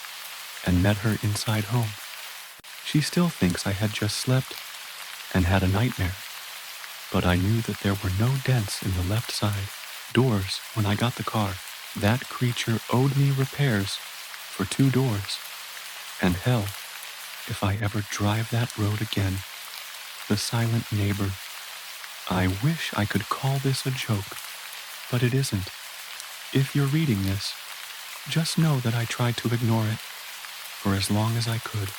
and met her inside home. She still thinks I had just slept and had a nightmare, but I knew that there were no dents in the left side doors when I got the car. That creature owed me repairs for 2 doors. And hell, if I ever drive that road again, the silent neighbor. I wish I could call this a joke, but it isn't. If you're reading this, just know that I tried to ignore it for as long as I could.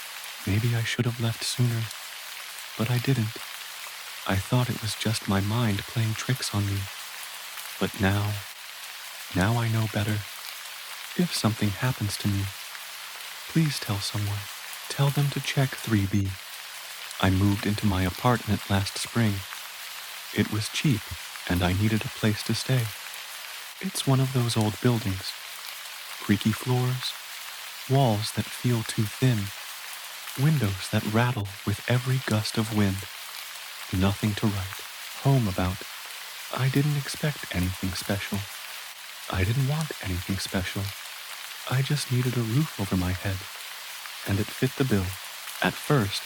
Maybe I should have left sooner, but I didn't. I thought it was just my mind playing tricks on me. But now I know better. If something happens to me, please tell someone. Tell them to check 3B. I moved into my apartment last spring. It was cheap, and I needed a place to stay. It's one of those old buildings. Creaky floors, walls that feel too thin, windows that rattle with every gust of wind. Nothing to write home about. I didn't expect anything special. I didn't want anything special. I just needed a roof over my head, and it fit the bill. At first,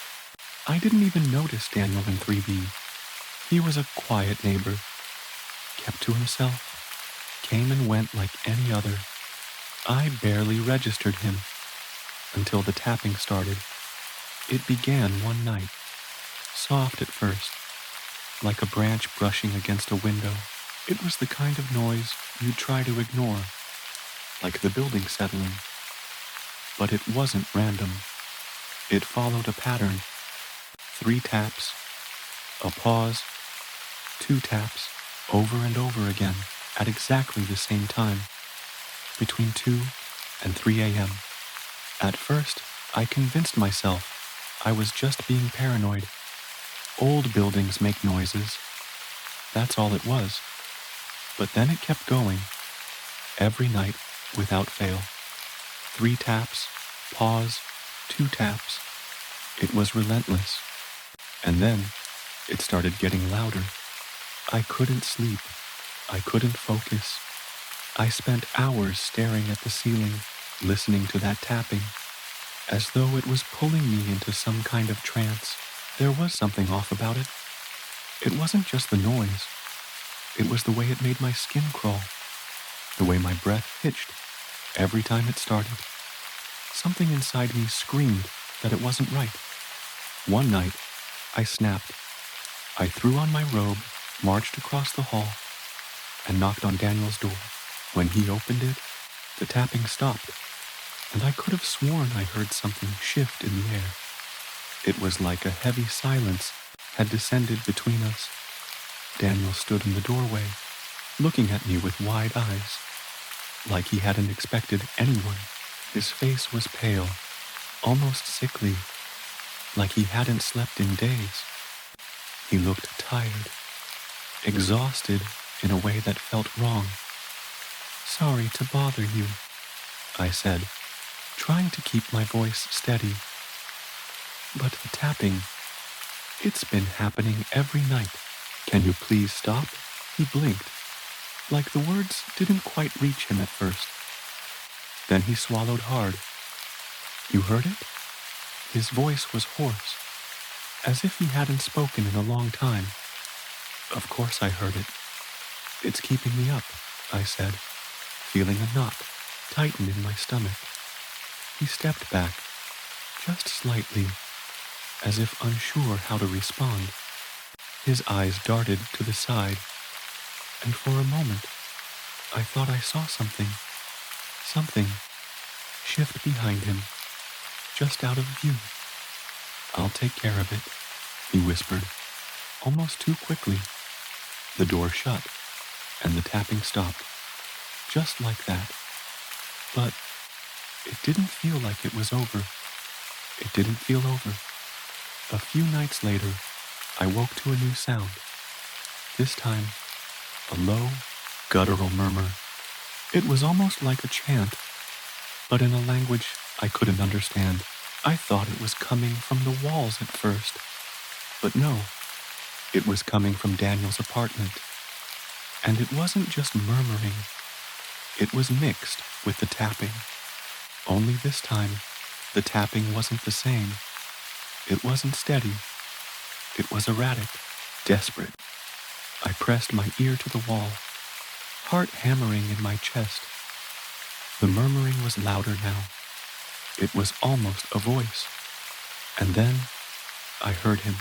I didn't even notice Daniel in 3B. He was a quiet neighbor, kept to himself, came and went like any other. I barely registered him until the tapping started. It began one night, soft at first, like a branch brushing against a window. It was the kind of noise you'd try to ignore, like the building settling. But it wasn't random. It followed a pattern. 3 taps, a pause, 2 taps, over and over again, at exactly the same time, between 2 and 3 a.m. At first, I convinced myself I was just being paranoid. Old buildings make noises. That's all it was. But then it kept going, every night without fail. 3 taps, pause, 2 taps. It was relentless. And then it started getting louder. I couldn't sleep. I couldn't focus. I spent hours staring at the ceiling, listening to that tapping, as though it was pulling me into some kind of trance. There was something off about it. It wasn't just the noise. It was the way it made my skin crawl, the way my breath hitched every time it started. Something inside me screamed that it wasn't right. One night, I snapped. I threw on my robe, marched across the hall, and knocked on Daniel's door. When he opened it, the tapping stopped, and I could have sworn I heard something shift in the air. It was like a heavy silence had descended between us. Daniel stood in the doorway, looking at me with wide eyes, like he hadn't expected anyone. His face was pale, almost sickly, like he hadn't slept in days. He looked tired, exhausted in a way that felt wrong. Sorry to bother you, I said, trying to keep my voice steady. But the tapping, it's been happening every night. Can you please stop? He blinked, like the words didn't quite reach him at first. Then he swallowed hard. You heard it? His voice was hoarse, as if he hadn't spoken in a long time. Of course I heard it. It's keeping me up, I said, feeling a knot tighten in my stomach. He stepped back, just slightly, as if unsure how to respond. His eyes darted to the side, and for a moment, I thought I saw something shift behind him, just out of view. I'll take care of it, he whispered, almost too quickly. The door shut, and the tapping stopped, just like that. But it didn't feel like it was over. It didn't feel over. A few nights later, I woke to a new sound. This time, a low, guttural murmur. It was almost like a chant, but in a language I couldn't understand. I thought it was coming from the walls at first, but no, it was coming from Daniel's apartment. And it wasn't just murmuring, it was mixed with the tapping. Only this time, the tapping wasn't the same. It wasn't steady. It was erratic, desperate. I pressed my ear to the wall, heart hammering in my chest. The murmuring was louder now. It was almost a voice. And then I heard him.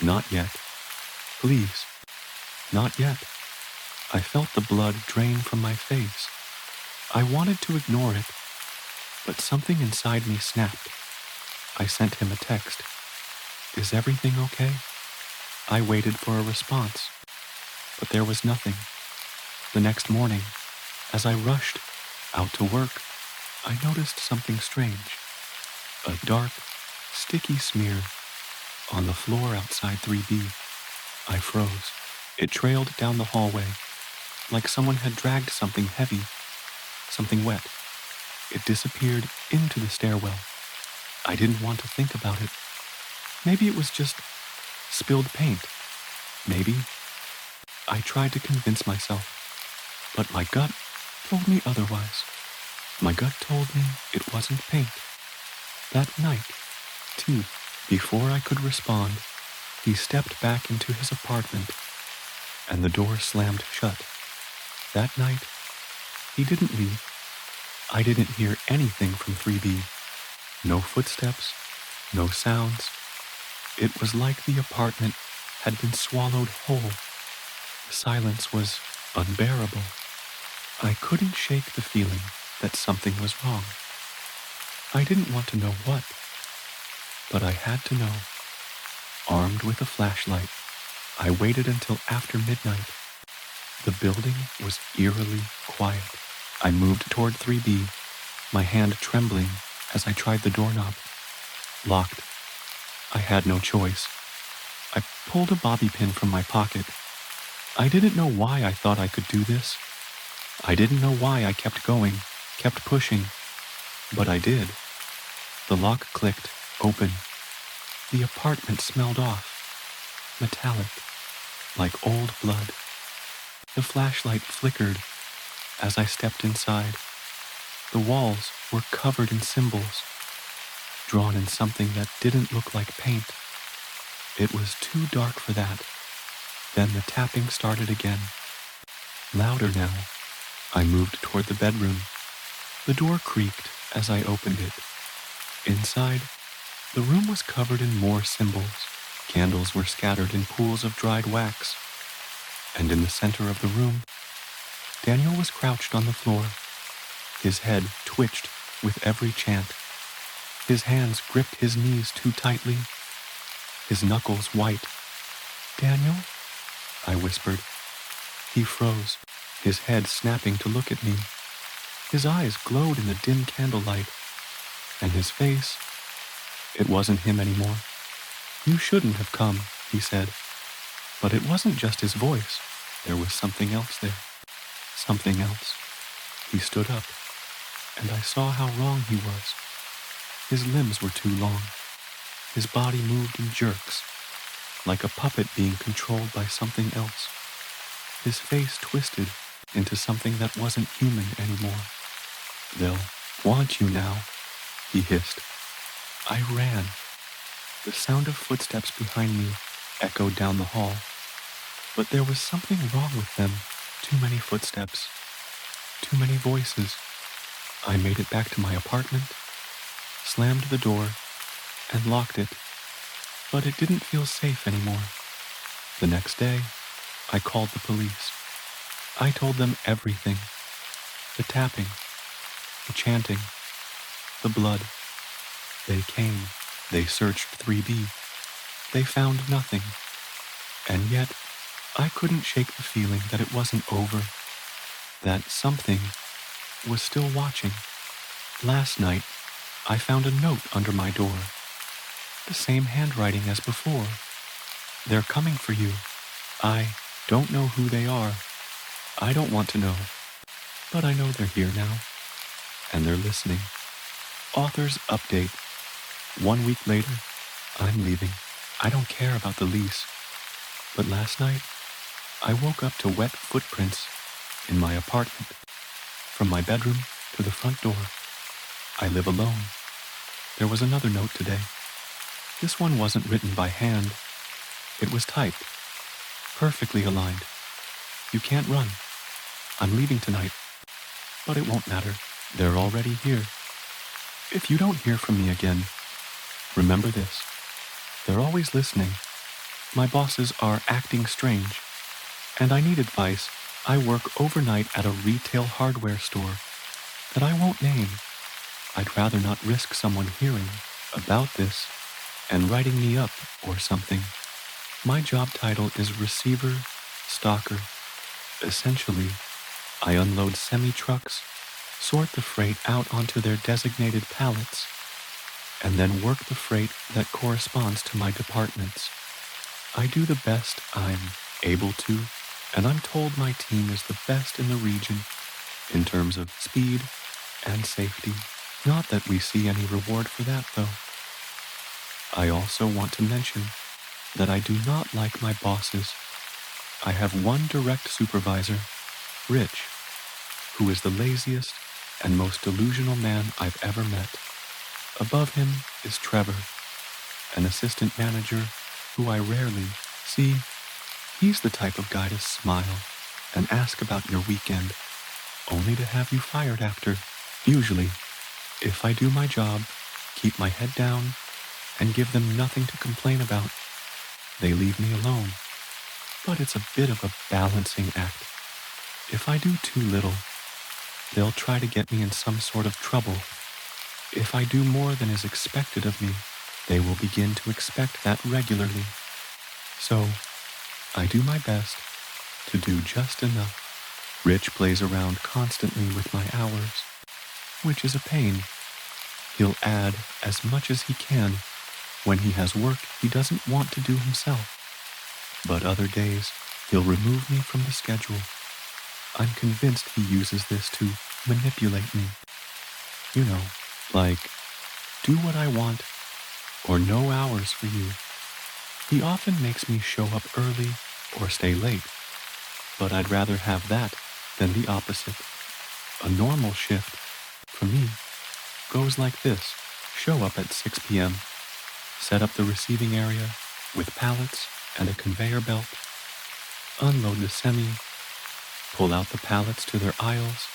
Not yet. Please. Not yet. I felt the blood drain from my face. I wanted to ignore it, but something inside me snapped. I sent him a text. Is everything okay? I waited for a response, but there was nothing. The next morning, as I rushed out to work, I noticed something strange. A dark, sticky smear on the floor outside 3B. I froze. It trailed down the hallway, like someone had dragged something heavy, something wet. It disappeared into the stairwell. I didn't want to think about it. Maybe it was just spilled paint. Maybe. I tried to convince myself, but my gut told me otherwise. My gut told me it wasn't paint. That night, too, before I could respond, he stepped back into his apartment, and the door slammed shut. That night, he didn't leave. I didn't hear anything from 3B. No footsteps, no sounds. It was like the apartment had been swallowed whole. The silence was unbearable. I couldn't shake the feeling that something was wrong. I didn't want to know what, but I had to know. Armed with a flashlight, I waited until after midnight. The building was eerily quiet. I moved toward 3B, my hand trembling as I tried the doorknob. Locked. I had no choice. I pulled a bobby pin from my pocket. I didn't know why I thought I could do this. I didn't know why I kept going, kept pushing, but I did. The lock clicked, open. The apartment smelled off, metallic, like old blood. The flashlight flickered as I stepped inside. The walls were covered in symbols, drawn in something that didn't look like paint. It was too dark for that. Then the tapping started again. Louder now. I moved toward the bedroom. The door creaked as I opened it. Inside, the room was covered in more symbols. Candles were scattered in pools of dried wax. And in the center of the room, Daniel was crouched on the floor. His head twitched with every chant. His hands gripped his knees too tightly, his knuckles white. Daniel? I whispered. He froze, his head snapping to look at me. His eyes glowed in the dim candlelight, and his face, it wasn't him anymore. You shouldn't have come, he said. But it wasn't just his voice. There was something else there. Something else. He stood up, and I saw how wrong he was. His limbs were too long. His body moved in jerks, like a puppet being controlled by something else. His face twisted into something that wasn't human anymore. "They'll want you now," he hissed. I ran. The sound of footsteps behind me echoed down the hall, but there was something wrong with them. Too many footsteps, too many voices. I made it back to my apartment, slammed the door, and locked it, but it didn't feel safe anymore. The next day, I called the police. I told them everything. The tapping, the chanting, the blood. They came. They searched 3B. They found nothing. And yet, I couldn't shake the feeling that it wasn't over, that something was still watching. Last night, I found a note under my door. The same handwriting as before. "They're coming for you. I don't know who they are. I don't want to know. But I know they're here now. And they're listening." Author's update. 1 week later, I'm leaving. I don't care about the lease. But last night, I woke up to wet footprints in my apartment, from my bedroom to the front door. I live alone. There was another note today. This one wasn't written by hand. It was typed, perfectly aligned. "You can't run. I'm leaving tonight. But it won't matter. They're already here. If you don't hear from me again, remember this. They're always listening. My bosses are acting strange, and I need advice. I work overnight at a retail hardware store that I won't name. I'd rather not risk someone hearing about this and writing me up or something. My job title is receiver stalker. Essentially, I unload semi-trucks, sort the freight out onto their designated pallets, and then work the freight that corresponds to my departments. I do the best I'm able to, and I'm told my team is the best in the region in terms of speed and safety. Not that we see any reward for that, though. I also want to mention that I do not like my bosses. I have one direct supervisor, Rich, who is the laziest and most delusional man I've ever met. Above him is Trevor, an assistant manager who I rarely see. He's the type of guy to smile and ask about your weekend, only to have you fired after. Usually, if I do my job, keep my head down, and give them nothing to complain about, they leave me alone. But it's a bit of a balancing act. If I do too little, they'll try to get me in some sort of trouble. If I do more than is expected of me, they will begin to expect that regularly. So, I do my best to do just enough. Rich plays around constantly with my hours, which is a pain. He'll add as much as he can when he has work he doesn't want to do himself. But other days, he'll remove me from the schedule. I'm convinced he uses this to manipulate me. You know, like, do what I want, or no hours for you. He often makes me show up early or stay late, but I'd rather have that than the opposite. A normal shift, for me, goes like this. Show up at 6 p.m., set up the receiving area with pallets and a conveyor belt, unload the semi, pull out the pallets to their aisles,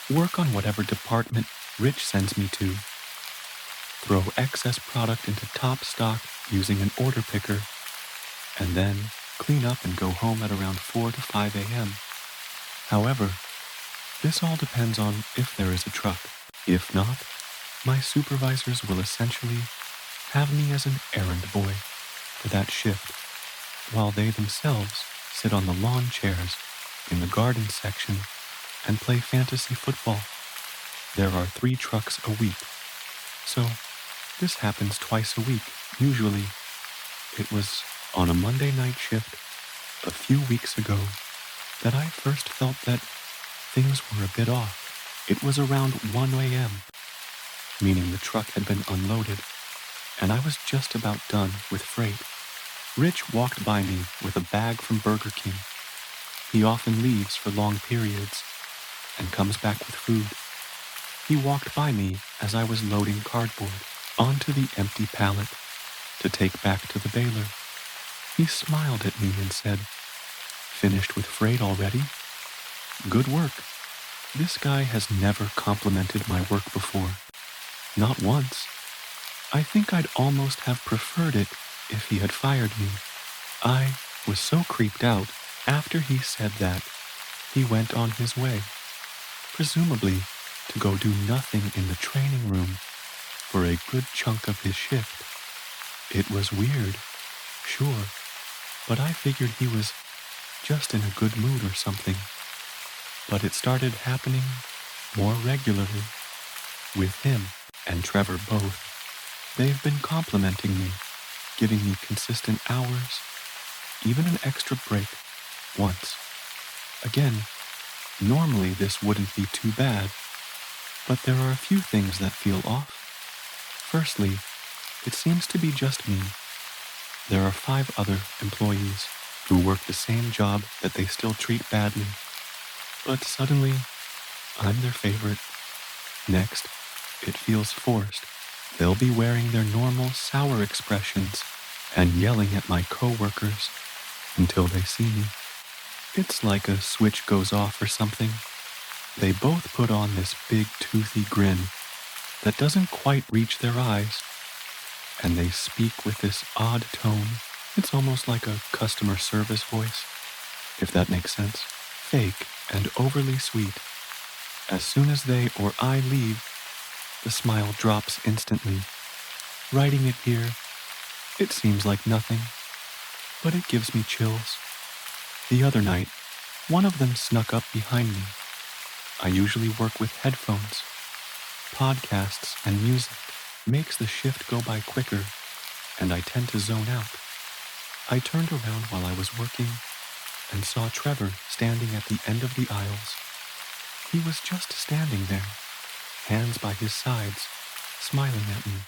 work on whatever department Rich sends me to, throw excess product into top stock using an order picker, and then clean up and go home at around 4 to 5 a.m. However, this all depends on if there is a truck. If not, my supervisors will essentially have me as an errand boy for that shift, while they themselves sit on the lawn chairs in the garden section and play fantasy football. There are 3 trucks a week, so this happens twice a week. Usually, it was on a Monday night shift a few weeks ago that I first felt that things were a bit off. It was around 1 a.m., meaning the truck had been unloaded, and I was just about done with freight. Rich walked by me with a bag from Burger King. He often leaves for long periods and comes back with food. He walked by me as I was loading cardboard onto the empty pallet to take back to the baler. He smiled at me and said, "Finished with freight already? Good work." This guy has never complimented my work before. Not once. I think I'd almost have preferred it if he had fired me. I was so creeped out after he said that. He went on his way, presumably to go do nothing in the training room for a good chunk of his shift. It was weird, sure, but I figured he was just in a good mood or something. But it started happening more regularly with him and Trevor both. They've been complimenting me, giving me consistent hours, even an extra break once. Again, normally this wouldn't be too bad, but there are a few things that feel off. Firstly, it seems to be just me. There are 5 other employees who work the same job that they still treat badly. But suddenly, I'm their favorite. Next, it feels forced. They'll be wearing their normal sour expressions and yelling at my coworkers until they see me. It's like a switch goes off or something. They both put on this big toothy grin that doesn't quite reach their eyes, and they speak with this odd tone. It's almost like a customer service voice, if that makes sense. Fake and overly sweet. As soon as they or I leave, the smile drops instantly. Writing it here, it seems like nothing, but it gives me chills. The other night, one of them snuck up behind me. I usually work with headphones. Podcasts and music makes the shift go by quicker, and I tend to zone out. I turned around while I was working and saw Trevor standing at the end of the aisles. He was just standing there, hands by his sides, smiling at me.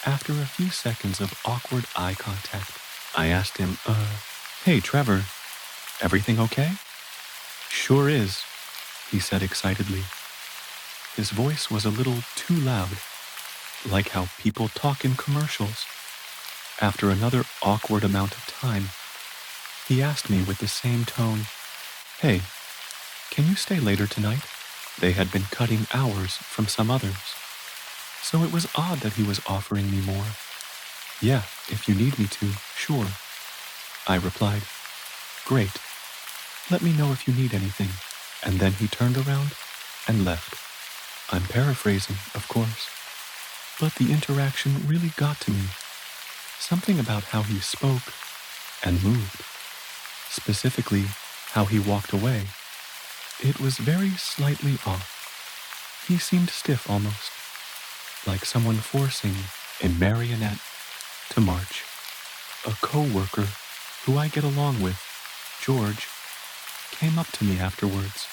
After a few seconds of awkward eye contact, I asked him, "Hey, Trevor, everything okay?" "Sure is," he said excitedly. His voice was a little too loud, like how people talk in commercials. After another awkward amount of time, he asked me with the same tone, "Hey, can you stay later tonight?" They had been cutting hours from some others, so it was odd that he was offering me more. "Yeah, if you need me to, sure," I replied. "Great. Let me know if you need anything." And then he turned around and left. I'm paraphrasing, of course, but the interaction really got to me. Something about how he spoke and moved, specifically how he walked away. It was very slightly off. He seemed stiff almost, like someone forcing a marionette to march. A co-worker who I get along with, George, came up to me afterwards.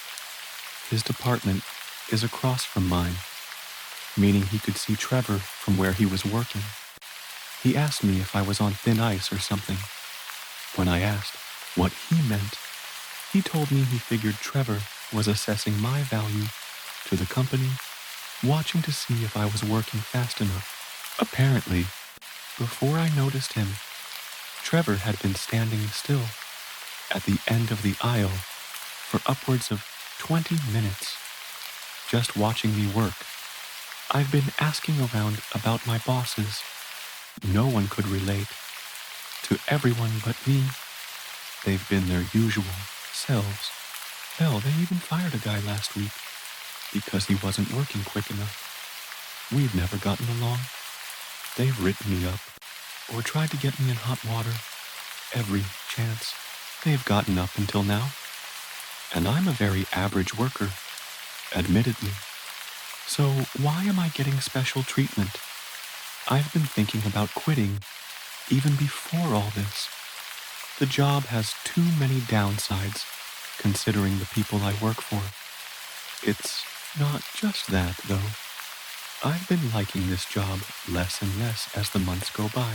His department is across from mine, meaning he could see Trevor from where he was working. He asked me if I was on thin ice or something. When I asked what he meant, he told me he figured Trevor was assessing my value to the company, watching to see if I was working fast enough. Apparently, before I noticed him, Trevor had been standing still at the end of the aisle for upwards of 20 minutes, just watching me work. I've been asking around about my bosses. No one could relate. To everyone but me, they've been their usual selves. Hell, they even fired a guy last week because he wasn't working quick enough. We've never gotten along. They've written me up or tried to get me in hot water every chance they've gotten up until now. And I'm a very average worker, admittedly. So why am I getting special treatment? I've been thinking about quitting even before all this. The job has too many downsides considering the people I work for. It's Not just that, though. I've been liking this job less and less as the months go by.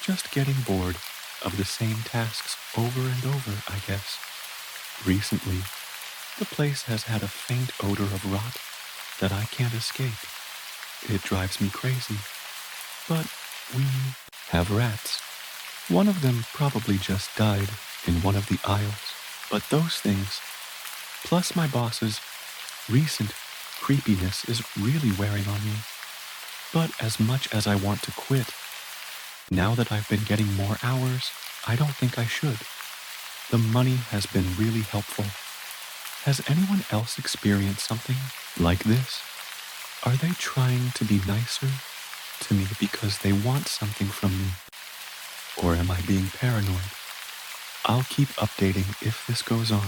Just getting bored of the same tasks over and over, I guess. Recently, the place has had a faint odor of rot that I can't escape. It drives me crazy. But we have rats. One of them probably just died in one of the aisles. But those things, plus my boss's recent creepiness, is really wearing on me. But as much as I want to quit, now that I've been getting more hours, I don't think I should. The money has been really helpful. Has anyone else experienced something like this? Are they trying to be nicer to me because they want something from me? Or am I being paranoid? I'll keep updating if this goes on.